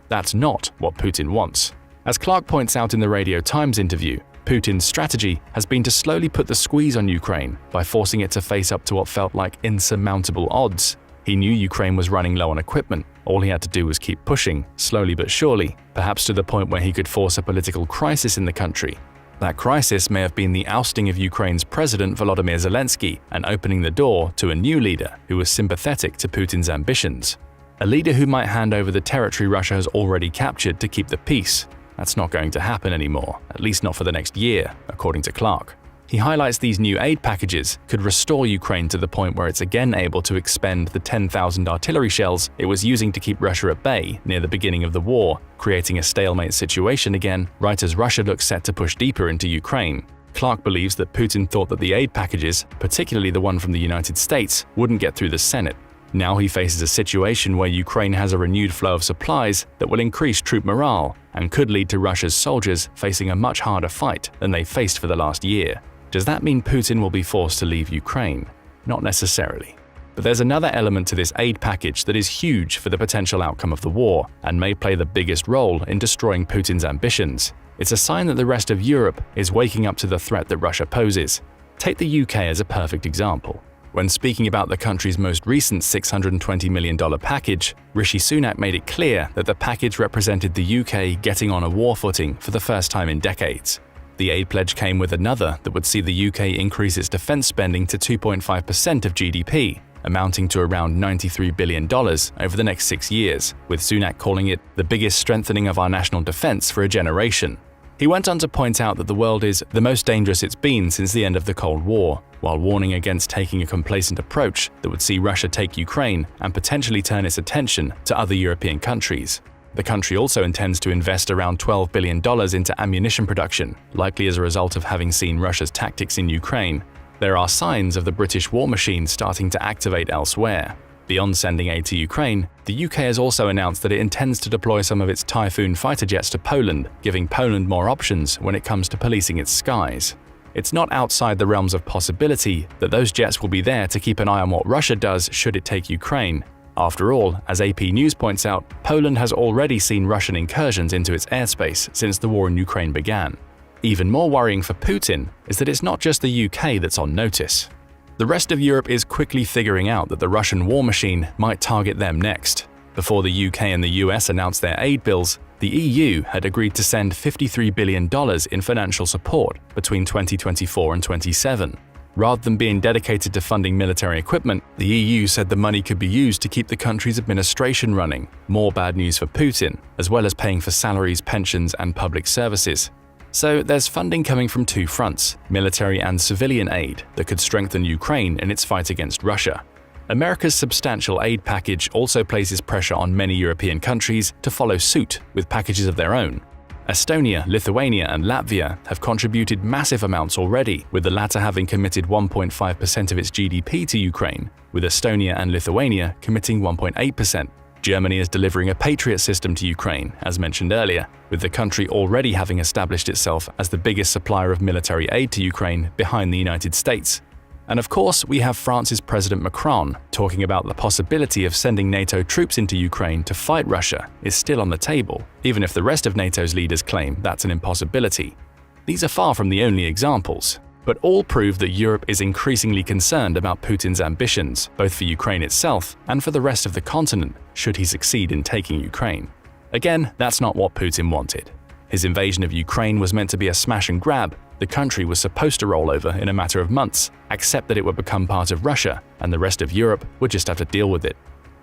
That's not what Putin wants. As Clarke points out in the Radio Times interview, Putin's strategy has been to slowly put the squeeze on Ukraine by forcing it to face up to what felt like insurmountable odds. He knew Ukraine was running low on equipment. All he had to do was keep pushing, slowly but surely, perhaps to the point where he could force a political crisis in the country. That crisis may have been the ousting of Ukraine's President Volodymyr Zelensky and opening the door to a new leader who was sympathetic to Putin's ambitions. A leader who might hand over the territory Russia has already captured to keep the peace. That's not going to happen anymore, at least not for the next year, according to Clark. He highlights these new aid packages could restore Ukraine to the point where it's again able to expend the 10,000 artillery shells it was using to keep Russia at bay near the beginning of the war, creating a stalemate situation again right as Russia looks set to push deeper into Ukraine. Clark believes that Putin thought that the aid packages, particularly the one from the United States, wouldn't get through the Senate. Now he faces a situation where Ukraine has a renewed flow of supplies that will increase troop morale and could lead to Russia's soldiers facing a much harder fight than they faced for the last year. Does that mean Putin will be forced to leave Ukraine? Not necessarily. But there's another element to this aid package that is huge for the potential outcome of the war and may play the biggest role in destroying Putin's ambitions. It's a sign that the rest of Europe is waking up to the threat that Russia poses. Take the UK as a perfect example. When speaking about the country's most recent $620 million package, Rishi Sunak made it clear that the package represented the UK getting on a war footing for the first time in decades. The aid pledge came with another that would see the UK increase its defense spending to 2.5% of GDP, amounting to around $93 billion over the next 6 years, with Sunak calling it the biggest strengthening of our national defense for a generation. He went on to point out that the world is the most dangerous it's been since the end of the Cold War, while warning against taking a complacent approach that would see Russia take Ukraine and potentially turn its attention to other European countries. The country also intends to invest around $12 billion into ammunition production, likely as a result of having seen Russia's tactics in Ukraine. There are signs of the British war machine starting to activate elsewhere. Beyond sending aid to Ukraine, the UK has also announced that it intends to deploy some of its Typhoon fighter jets to Poland, giving Poland more options when it comes to policing its skies. It's not outside the realms of possibility that those jets will be there to keep an eye on what Russia does should it take Ukraine. After all, as AP News points out, Poland has already seen Russian incursions into its airspace since the war in Ukraine began. Even more worrying for Putin is that it's not just the UK that's on notice. The rest of Europe is quickly figuring out that the Russian war machine might target them next. Before the UK and the US announced their aid bills, the EU had agreed to send $53 billion in financial support between 2024 and 2027. Rather than being dedicated to funding military equipment, the EU said the money could be used to keep the country's administration running. More bad news for Putin, as well as paying for salaries, pensions, and public services. So there's funding coming from two fronts, military and civilian aid, that could strengthen Ukraine in its fight against Russia. America's substantial aid package also places pressure on many European countries to follow suit with packages of their own. Estonia, Lithuania, and Latvia have contributed massive amounts already, with the latter having committed 1.5% of its GDP to Ukraine, with Estonia and Lithuania committing 1.8%. Germany is delivering a Patriot system to Ukraine, as mentioned earlier, with the country already having established itself as the biggest supplier of military aid to Ukraine behind the United States. And of course, we have France's President Macron talking about the possibility of sending NATO troops into Ukraine to fight Russia is still on the table, even if the rest of NATO's leaders claim that's an impossibility. These are far from the only examples, but all prove that Europe is increasingly concerned about Putin's ambitions, both for Ukraine itself and for the rest of the continent, should he succeed in taking Ukraine. Again, that's not what Putin wanted. His invasion of Ukraine was meant to be a smash and grab. The country was supposed to roll over in a matter of months, accept that it would become part of Russia, and the rest of Europe would just have to deal with it.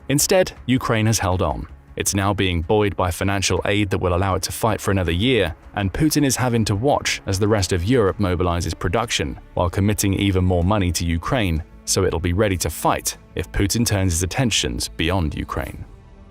Instead, Ukraine has held on. It's now being buoyed by financial aid that will allow it to fight for another year, and Putin is having to watch as the rest of Europe mobilizes production, while committing even more money to Ukraine, so it'll be ready to fight if Putin turns his attentions beyond Ukraine.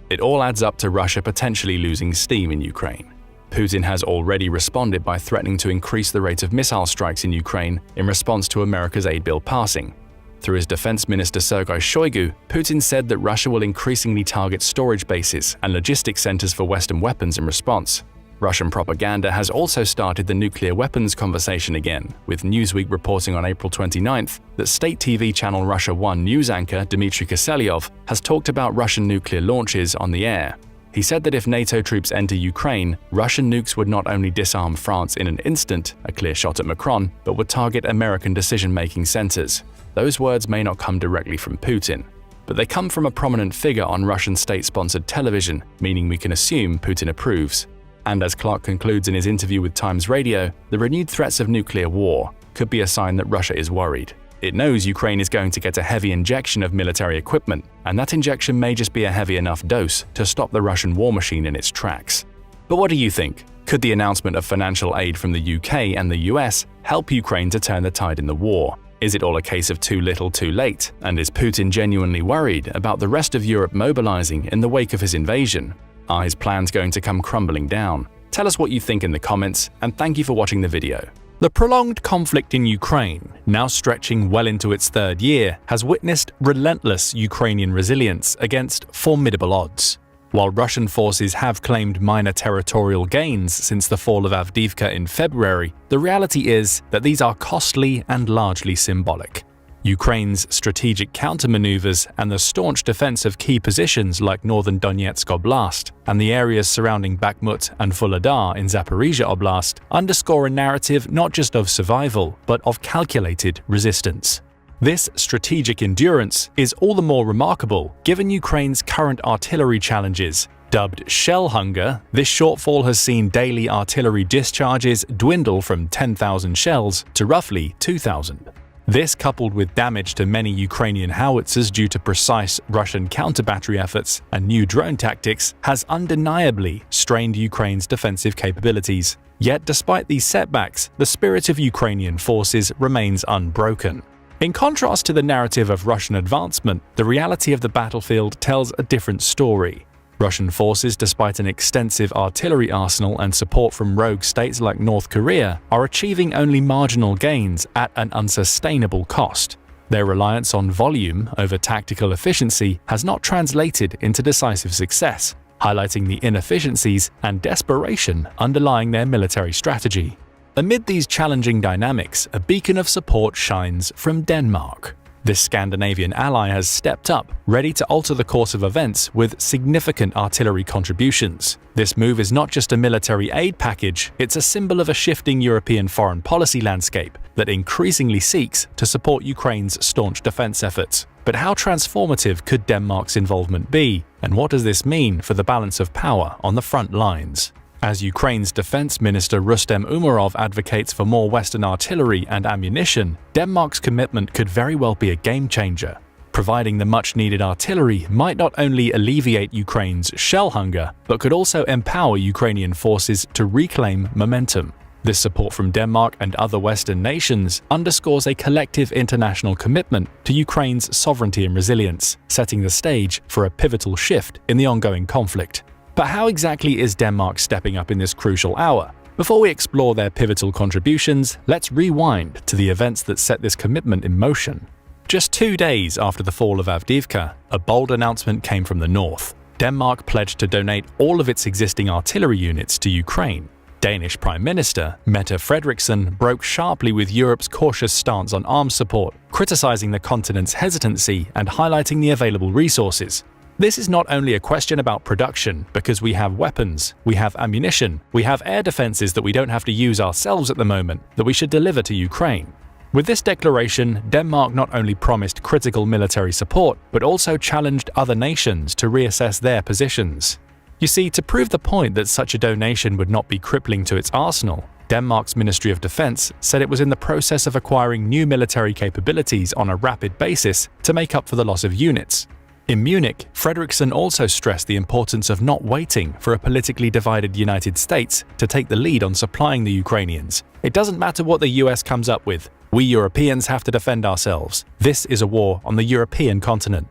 It all adds up to Russia potentially losing steam in Ukraine. Putin has already responded by threatening to increase the rate of missile strikes in Ukraine in response to America's aid bill passing. Through his defense minister Sergei Shoigu, Putin said that Russia will increasingly target storage bases and logistics centers for Western weapons in response. Russian propaganda has also started the nuclear weapons conversation again, with Newsweek reporting on April 29th that state TV channel Russia 1 news anchor Dmitry Kiselyov has talked about Russian nuclear launches on the air. He said that if NATO troops enter Ukraine, Russian nukes would not only disarm France in an instant, a clear shot at Macron, but would target American decision-making centers. Those words may not come directly from Putin, but they come from a prominent figure on Russian state-sponsored television, meaning we can assume Putin approves. And as Clark concludes in his interview with Times Radio, the renewed threats of nuclear war could be a sign that Russia is worried. It knows Ukraine is going to get a heavy injection of military equipment, and that injection may just be a heavy enough dose to stop the Russian war machine in its tracks. But what do you think? Could the announcement of financial aid from the UK and the US help Ukraine to turn the tide in the war? Is it all a case of too little too late? And is Putin genuinely worried about the rest of Europe mobilizing in the wake of his invasion? Are his plans going to come crumbling down? Tell us what you think in the comments, and thank you for watching the video. The prolonged conflict in Ukraine, now stretching well into its third year, has witnessed relentless Ukrainian resilience against formidable odds. While Russian forces have claimed minor territorial gains since the fall of Avdiivka in February, the reality is that these are costly and largely symbolic. Ukraine's strategic countermaneuvers and the staunch defense of key positions like northern Donetsk Oblast and the areas surrounding Bakhmut and Vuhledar in Zaporizhia Oblast underscore a narrative not just of survival, but of calculated resistance. This strategic endurance is all the more remarkable given Ukraine's current artillery challenges. Dubbed shell hunger, this shortfall has seen daily artillery discharges dwindle from 10,000 shells to roughly 2,000. This, coupled with damage to many Ukrainian howitzers due to precise Russian counter-battery efforts and new drone tactics, has undeniably strained Ukraine's defensive capabilities. Yet despite these setbacks, the spirit of Ukrainian forces remains unbroken. In contrast to the narrative of Russian advancement, the reality of the battlefield tells a different story. Russian forces, despite an extensive artillery arsenal and support from rogue states like North Korea, are achieving only marginal gains at an unsustainable cost. Their reliance on volume over tactical efficiency has not translated into decisive success, highlighting the inefficiencies and desperation underlying their military strategy. Amid these challenging dynamics, a beacon of support shines from Denmark. This Scandinavian ally has stepped up, ready to alter the course of events with significant artillery contributions. This move is not just a military aid package, it's a symbol of a shifting European foreign policy landscape that increasingly seeks to support Ukraine's staunch defense efforts. But how transformative could Denmark's involvement be, and what does this mean for the balance of power on the front lines? As Ukraine's defense minister Rustem Umerov advocates for more Western artillery and ammunition, Denmark's commitment could very well be a game-changer. Providing the much-needed artillery might not only alleviate Ukraine's shell hunger, but could also empower Ukrainian forces to reclaim momentum. This support from Denmark and other Western nations underscores a collective international commitment to Ukraine's sovereignty and resilience, setting the stage for a pivotal shift in the ongoing conflict. But how exactly is Denmark stepping up in this crucial hour? Before we explore their pivotal contributions, let's rewind to the events that set this commitment in motion. Just 2 days after the fall of Avdiivka, a bold announcement came from the north. Denmark pledged to donate all of its existing artillery units to Ukraine. Danish Prime Minister Mette Frederiksen broke sharply with Europe's cautious stance on arms support, criticizing the continent's hesitancy and highlighting the available resources. This is not only a question about production, because we have weapons, we have ammunition, we have air defenses that we don't have to use ourselves at the moment, that we should deliver to Ukraine. With this declaration, Denmark not only promised critical military support, but also challenged other nations to reassess their positions. You see, to prove the point that such a donation would not be crippling to its arsenal, Denmark's Ministry of Defense said it was in the process of acquiring new military capabilities on a rapid basis to make up for the loss of units. In Munich, Frederiksen also stressed the importance of not waiting for a politically divided United States to take the lead on supplying the Ukrainians. It doesn't matter what the US comes up with. We Europeans have to defend ourselves. This is a war on the European continent.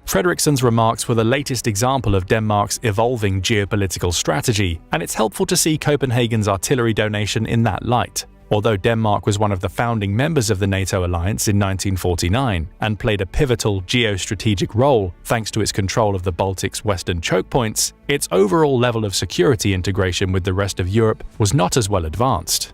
Frederiksen's remarks were the latest example of Denmark's evolving geopolitical strategy, and it's helpful to see Copenhagen's artillery donation in that light. Although Denmark was one of the founding members of the NATO alliance in 1949 and played a pivotal geostrategic role thanks to its control of the Baltic's western choke points, its overall level of security integration with the rest of Europe was not as well advanced.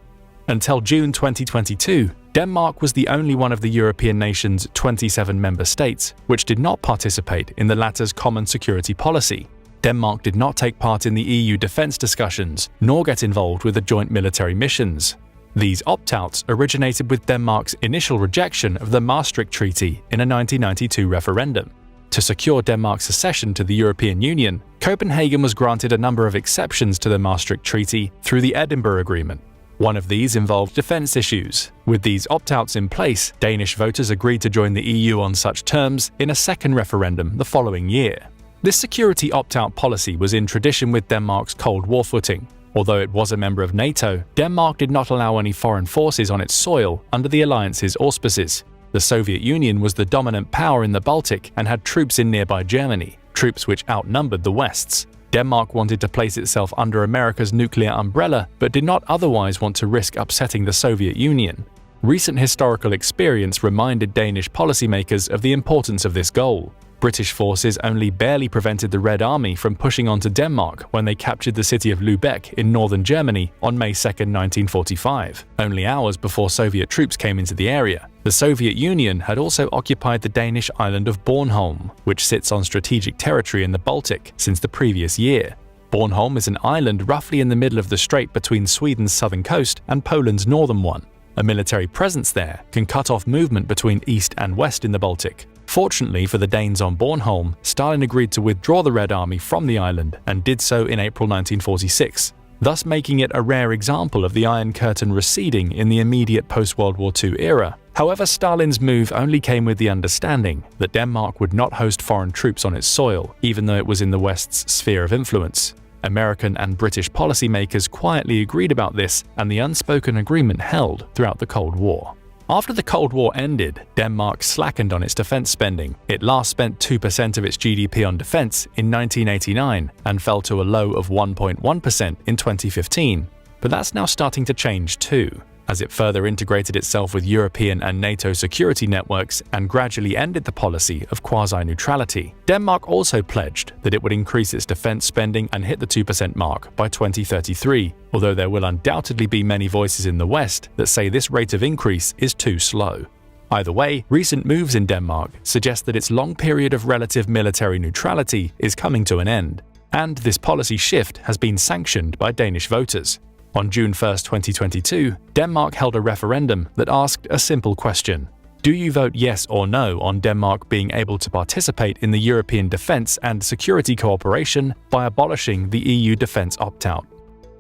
Until June 2022, Denmark was the only one of the European nation's 27 member states which did not participate in the latter's common security policy. Denmark did not take part in the EU defense discussions, nor get involved with the joint military missions. These opt-outs originated with Denmark's initial rejection of the Maastricht Treaty in a 1992 referendum. To secure Denmark's accession to the European Union, Copenhagen was granted a number of exceptions to the Maastricht Treaty through the Edinburgh Agreement. One of these involved defense issues. With these opt-outs in place, Danish voters agreed to join the EU on such terms in a second referendum the following year. This security opt-out policy was in tradition with Denmark's Cold War footing. Although it was a member of NATO, Denmark did not allow any foreign forces on its soil under the alliance's auspices. The Soviet Union was the dominant power in the Baltic and had troops in nearby Germany, troops which outnumbered the West's. Denmark wanted to place itself under America's nuclear umbrella, but did not otherwise want to risk upsetting the Soviet Union. Recent historical experience reminded Danish policymakers of the importance of this goal. British forces only barely prevented the Red Army from pushing on to Denmark when they captured the city of Lübeck in northern Germany on May 2, 1945, only hours before Soviet troops came into the area. The Soviet Union had also occupied the Danish island of Bornholm, which sits on strategic territory in the Baltic, since the previous year. Bornholm is an island roughly in the middle of the strait between Sweden's southern coast and Poland's northern one. A military presence there can cut off movement between east and west in the Baltic. Fortunately for the Danes on Bornholm, Stalin agreed to withdraw the Red Army from the island and did so in April 1946, thus making it a rare example of the Iron Curtain receding in the immediate post-World War II era. However, Stalin's move only came with the understanding that Denmark would not host foreign troops on its soil, even though it was in the West's sphere of influence. American and British policymakers quietly agreed about this, and the unspoken agreement held throughout the Cold War. After the Cold War ended, Denmark slackened on its defense spending. It last spent 2% of its GDP on defense in 1989 and fell to a low of 1.1% in 2015. But that's now starting to change too, as it further integrated itself with European and NATO security networks and gradually ended the policy of quasi-neutrality. Denmark also pledged that it would increase its defense spending and hit the 2% mark by 2033, although there will undoubtedly be many voices in the West that say this rate of increase is too slow. Either way, recent moves in Denmark suggest that its long period of relative military neutrality is coming to an end, and this policy shift has been sanctioned by Danish voters. On June 1, 2022, Denmark held a referendum that asked a simple question. Do you vote yes or no on Denmark being able to participate in the European defense and security cooperation by abolishing the EU defense opt-out?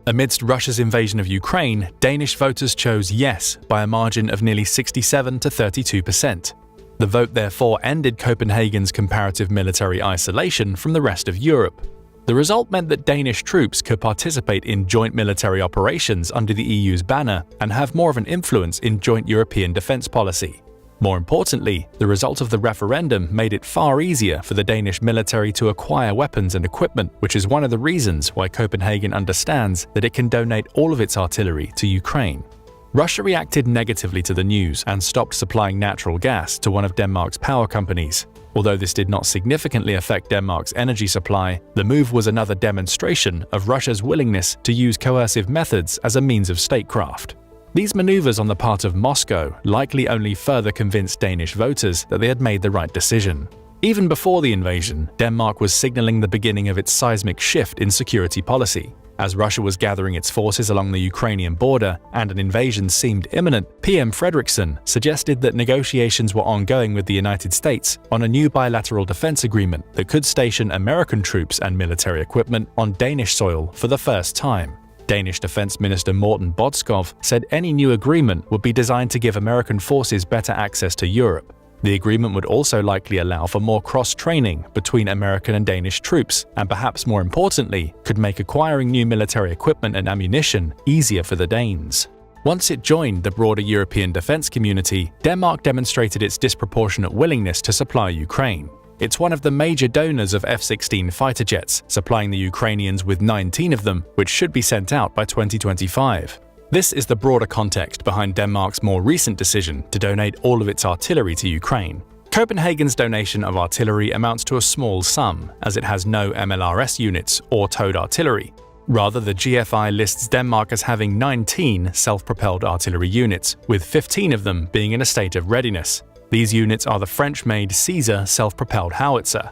Amidst Russia's invasion of Ukraine, Danish voters chose yes by a margin of nearly 67 to 32%. The vote therefore ended Copenhagen's comparative military isolation from the rest of Europe. The result meant that Danish troops could participate in joint military operations under the EU's banner and have more of an influence in joint European defense policy. More importantly, the result of the referendum made it far easier for the Danish military to acquire weapons and equipment, which is one of the reasons why Copenhagen understands that it can donate all of its artillery to Ukraine. Russia reacted negatively to the news and stopped supplying natural gas to one of Denmark's power companies. Although this did not significantly affect Denmark's energy supply, the move was another demonstration of Russia's willingness to use coercive methods as a means of statecraft. These maneuvers on the part of Moscow likely only further convinced Danish voters that they had made the right decision. Even before the invasion, Denmark was signaling the beginning of its seismic shift in security policy. As Russia was gathering its forces along the Ukrainian border and an invasion seemed imminent, PM Frederiksen suggested that negotiations were ongoing with the United States on a new bilateral defense agreement that could station American troops and military equipment on Danish soil for the first time. Danish Defense Minister Morten Bødskov said any new agreement would be designed to give American forces better access to Europe. The agreement would also likely allow for more cross-training between American and Danish troops, and perhaps more importantly, could make acquiring new military equipment and ammunition easier for the Danes. Once it joined the broader European defense community, Denmark demonstrated its disproportionate willingness to supply Ukraine. It's one of the major donors of F-16 fighter jets, supplying the Ukrainians with 19 of them, which should be sent out by 2025. This is the broader context behind Denmark's more recent decision to donate all of its artillery to Ukraine. Copenhagen's donation of artillery amounts to a small sum, as it has no MLRS units or towed artillery. Rather, the GFI lists Denmark as having 19 self-propelled artillery units, with 15 of them being in a state of readiness. These units are the French-made Caesar self-propelled howitzer.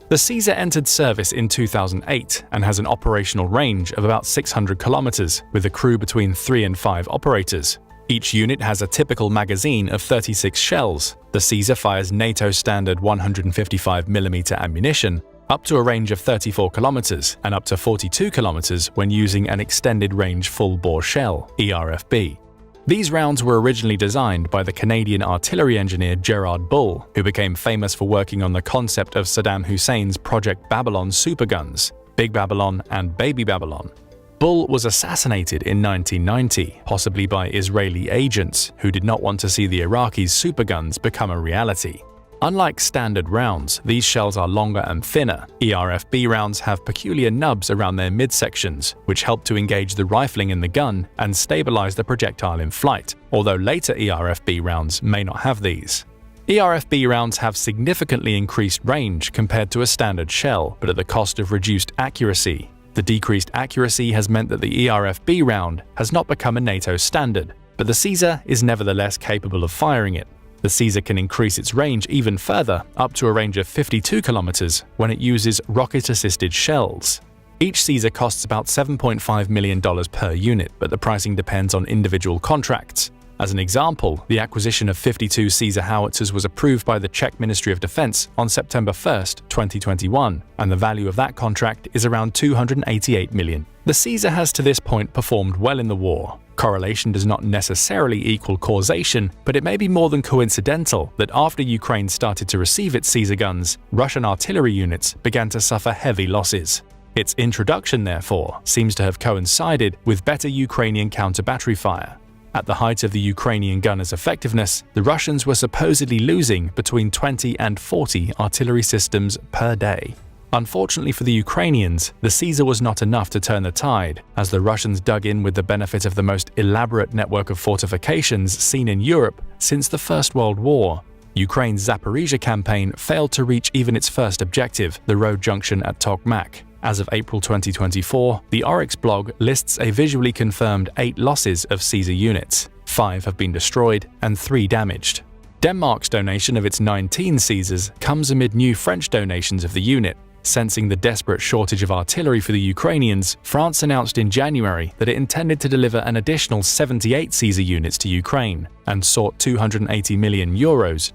The Caesar entered service in 2008 and has an operational range of about 600 kilometers, with a crew between 3 and 5 operators. Each unit has a typical magazine of 36 shells. The Caesar fires NATO standard 155mm ammunition up to a range of 34 kilometers and up to 42 kilometers when using an extended range full-bore shell, ERFB. These rounds were originally designed by the Canadian artillery engineer Gerard Bull, who became famous for working on the concept of Saddam Hussein's Project Babylon superguns, Big Babylon and Baby Babylon. Bull was assassinated in 1990, possibly by Israeli agents who did not want to see the Iraqis' superguns become a reality. Unlike standard rounds, these shells are longer and thinner. ERFB rounds have peculiar nubs around their midsections, which help to engage the rifling in the gun and stabilize the projectile in flight, although later ERFB rounds may not have these. ERFB rounds have significantly increased range compared to a standard shell, but at the cost of reduced accuracy. The decreased accuracy has meant that the ERFB round has not become a NATO standard, but the Caesar is nevertheless capable of firing it. The Caesar can increase its range even further, up to a range of 52 kilometers, when it uses rocket-assisted shells. Each Caesar costs about $7.5 million per unit, but the pricing depends on individual contracts. As an example, the acquisition of 52 Caesar howitzers was approved by the Czech Ministry of Defense on September 1, 2021, and the value of that contract is around $288 million. The Caesar has to this point performed well in the war. Correlation does not necessarily equal causation, but it may be more than coincidental that after Ukraine started to receive its Caesar guns, Russian artillery units began to suffer heavy losses. Its introduction, therefore, seems to have coincided with better Ukrainian counter-battery fire. At the height of the Ukrainian gunners' effectiveness, the Russians were supposedly losing between 20 and 40 artillery systems per day. Unfortunately for the Ukrainians, the Caesar was not enough to turn the tide, as the Russians dug in with the benefit of the most elaborate network of fortifications seen in Europe since the First World War. Ukraine's Zaporizhia campaign failed to reach even its first objective, the road junction at Tokmak. As of April 2024, the Oryx blog lists a visually confirmed 8 losses of Caesar units. 5 have been destroyed and 3 damaged. Denmark's donation of its 19 Caesars comes amid new French donations of the unit. Sensing the desperate shortage of artillery for the Ukrainians, France announced in January that it intended to deliver an additional 78 Caesar units to Ukraine and sought €280 million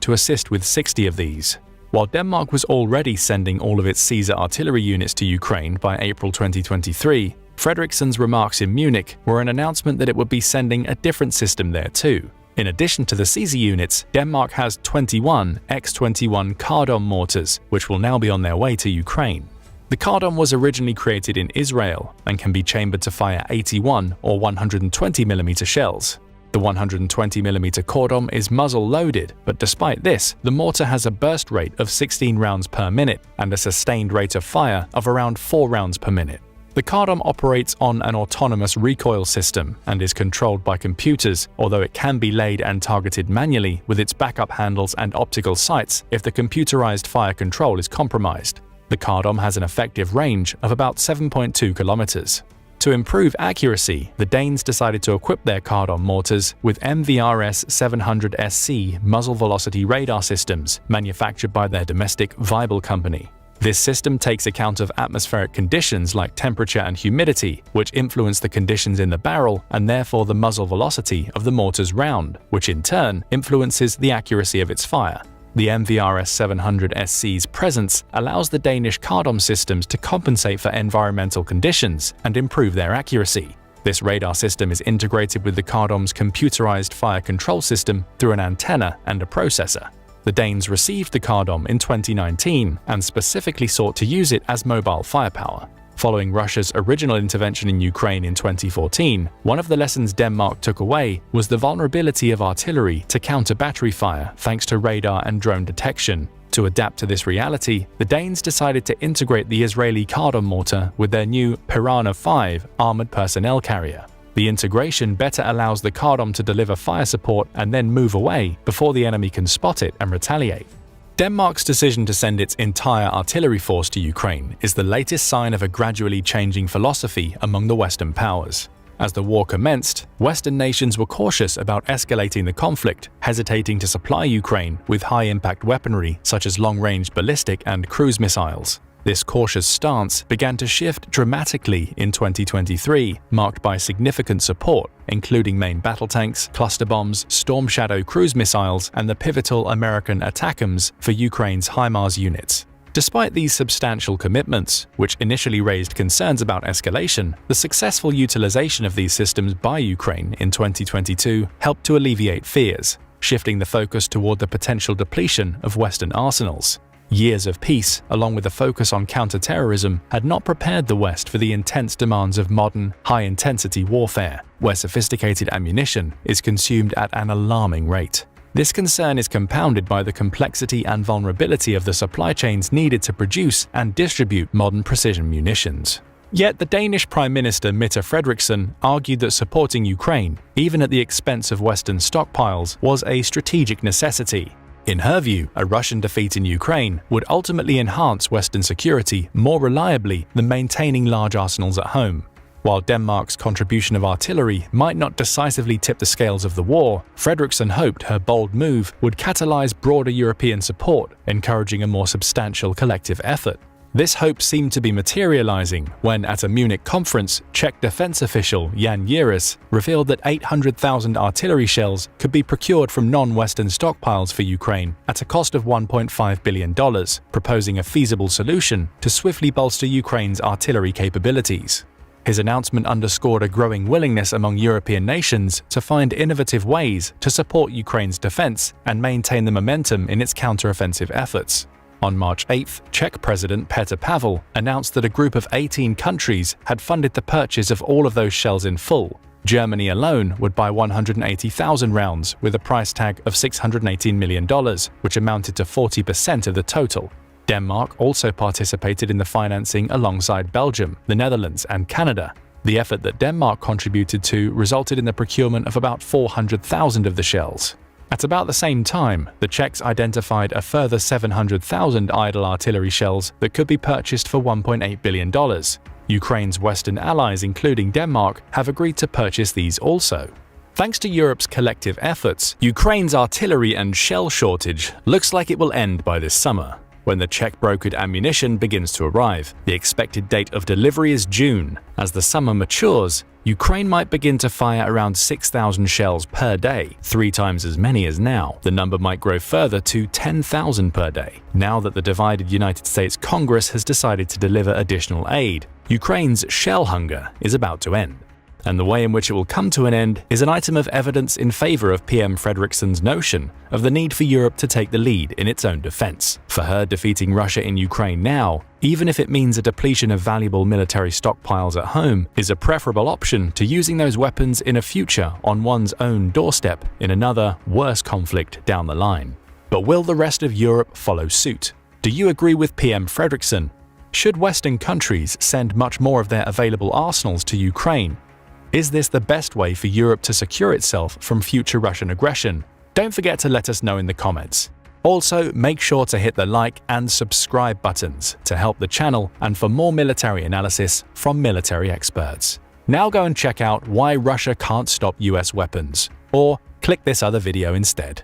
to assist with 60 of these. While Denmark was already sending all of its Caesar artillery units to Ukraine by April 2023, Fredriksson's remarks in Munich were an announcement that it would be sending a different system there too. In addition to the Caesar units, Denmark has 21 X-21 Cardon mortars, which will now be on their way to Ukraine. The Cardon was originally created in Israel and can be chambered to fire 81 or 120mm shells. The 120mm Cordon is muzzle-loaded, but despite this, the mortar has a burst rate of 16 rounds per minute and a sustained rate of fire of around 4 rounds per minute. The Cardon operates on an autonomous recoil system and is controlled by computers, although it can be laid and targeted manually with its backup handles and optical sights if the computerized fire control is compromised. The Cardon has an effective range of about 7.2 kilometers. To improve accuracy, the Danes decided to equip their Cardon mortars with MVRS 700SC muzzle velocity radar systems manufactured by their domestic Weibel company. This system takes account of atmospheric conditions like temperature and humidity, which influence the conditions in the barrel and therefore the muzzle velocity of the mortar's round, which in turn influences the accuracy of its fire. The MVRS 700SC's presence allows the Danish Cardon systems to compensate for environmental conditions and improve their accuracy. This radar system is integrated with the Cardon's computerized fire control system through an antenna and a processor. The Danes received the Cardon in 2019 and specifically sought to use it as mobile firepower. Following Russia's original intervention in Ukraine in 2014, one of the lessons Denmark took away was the vulnerability of artillery to counter battery fire thanks to radar and drone detection. To adapt to this reality, the Danes decided to integrate the Israeli Cardon mortar with their new Piranha 5 armored personnel carrier. The integration better allows the Cardon to deliver fire support and then move away before the enemy can spot it and retaliate. Denmark's decision to send its entire artillery force to Ukraine is the latest sign of a gradually changing philosophy among the Western powers. As the war commenced, Western nations were cautious about escalating the conflict, hesitating to supply Ukraine with high-impact weaponry such as long-range ballistic and cruise missiles. This cautious stance began to shift dramatically in 2023, marked by significant support, including main battle tanks, cluster bombs, Storm Shadow cruise missiles, and the pivotal American ATACMS for Ukraine's HIMARS units. Despite these substantial commitments, which initially raised concerns about escalation, the successful utilization of these systems by Ukraine in 2022 helped to alleviate fears, shifting the focus toward the potential depletion of Western arsenals. Years of peace, along with a focus on counterterrorism, had not prepared the West for the intense demands of modern, high-intensity warfare, where sophisticated ammunition is consumed at an alarming rate. This concern is compounded by the complexity and vulnerability of the supply chains needed to produce and distribute modern precision munitions. Yet the Danish Prime Minister Mette Frederiksen argued that supporting Ukraine, even at the expense of Western stockpiles, was a strategic necessity. In her view, a Russian defeat in Ukraine would ultimately enhance Western security more reliably than maintaining large arsenals at home. While Denmark's contribution of artillery might not decisively tip the scales of the war, Frederiksen hoped her bold move would catalyze broader European support, encouraging a more substantial collective effort. This hope seemed to be materializing when, at a Munich conference, Czech defense official Jan Jiras revealed that 800,000 artillery shells could be procured from non-Western stockpiles for Ukraine at a cost of $1.5 billion, proposing a feasible solution to swiftly bolster Ukraine's artillery capabilities. His announcement underscored a growing willingness among European nations to find innovative ways to support Ukraine's defense and maintain the momentum in its counteroffensive efforts. On March 8th, Czech President Petr Pavel announced that a group of 18 countries had funded the purchase of all of those shells in full. Germany alone would buy 180,000 rounds with a price tag of $618 million, which amounted to 40% of the total. Denmark also participated in the financing alongside Belgium, the Netherlands, and Canada. The effort that Denmark contributed to resulted in the procurement of about 400,000 of the shells. At about the same time, the Czechs identified a further 700,000 idle artillery shells that could be purchased for $1.8 billion. Ukraine's Western allies, including Denmark, have agreed to purchase these also. Thanks to Europe's collective efforts, Ukraine's artillery and shell shortage looks like it will end by this summer. When the Czech-brokered ammunition begins to arrive, the expected date of delivery is June. As the summer matures, Ukraine might begin to fire around 6,000 shells per day, 3 times as many as now. The number might grow further to 10,000 per day, now that the divided United States Congress has decided to deliver additional aid. Ukraine's shell hunger is about to end. And the way in which it will come to an end is an item of evidence in favor of PM Frederiksen's notion of the need for Europe to take the lead in its own defense. For her, defeating Russia in Ukraine now, even if it means a depletion of valuable military stockpiles at home, is a preferable option to using those weapons in a future on one's own doorstep in another, worse conflict down the line. But will the rest of Europe follow suit? Do you agree with PM Frederiksen? Should Western countries send much more of their available arsenals to Ukraine? Is this the best way for Europe to secure itself from future Russian aggression? Don't forget to let us know in the comments. Also, make sure to hit the like and subscribe buttons to help the channel and for more military analysis from military experts. Now go and check out why Russia can't stop US weapons, or click this other video instead.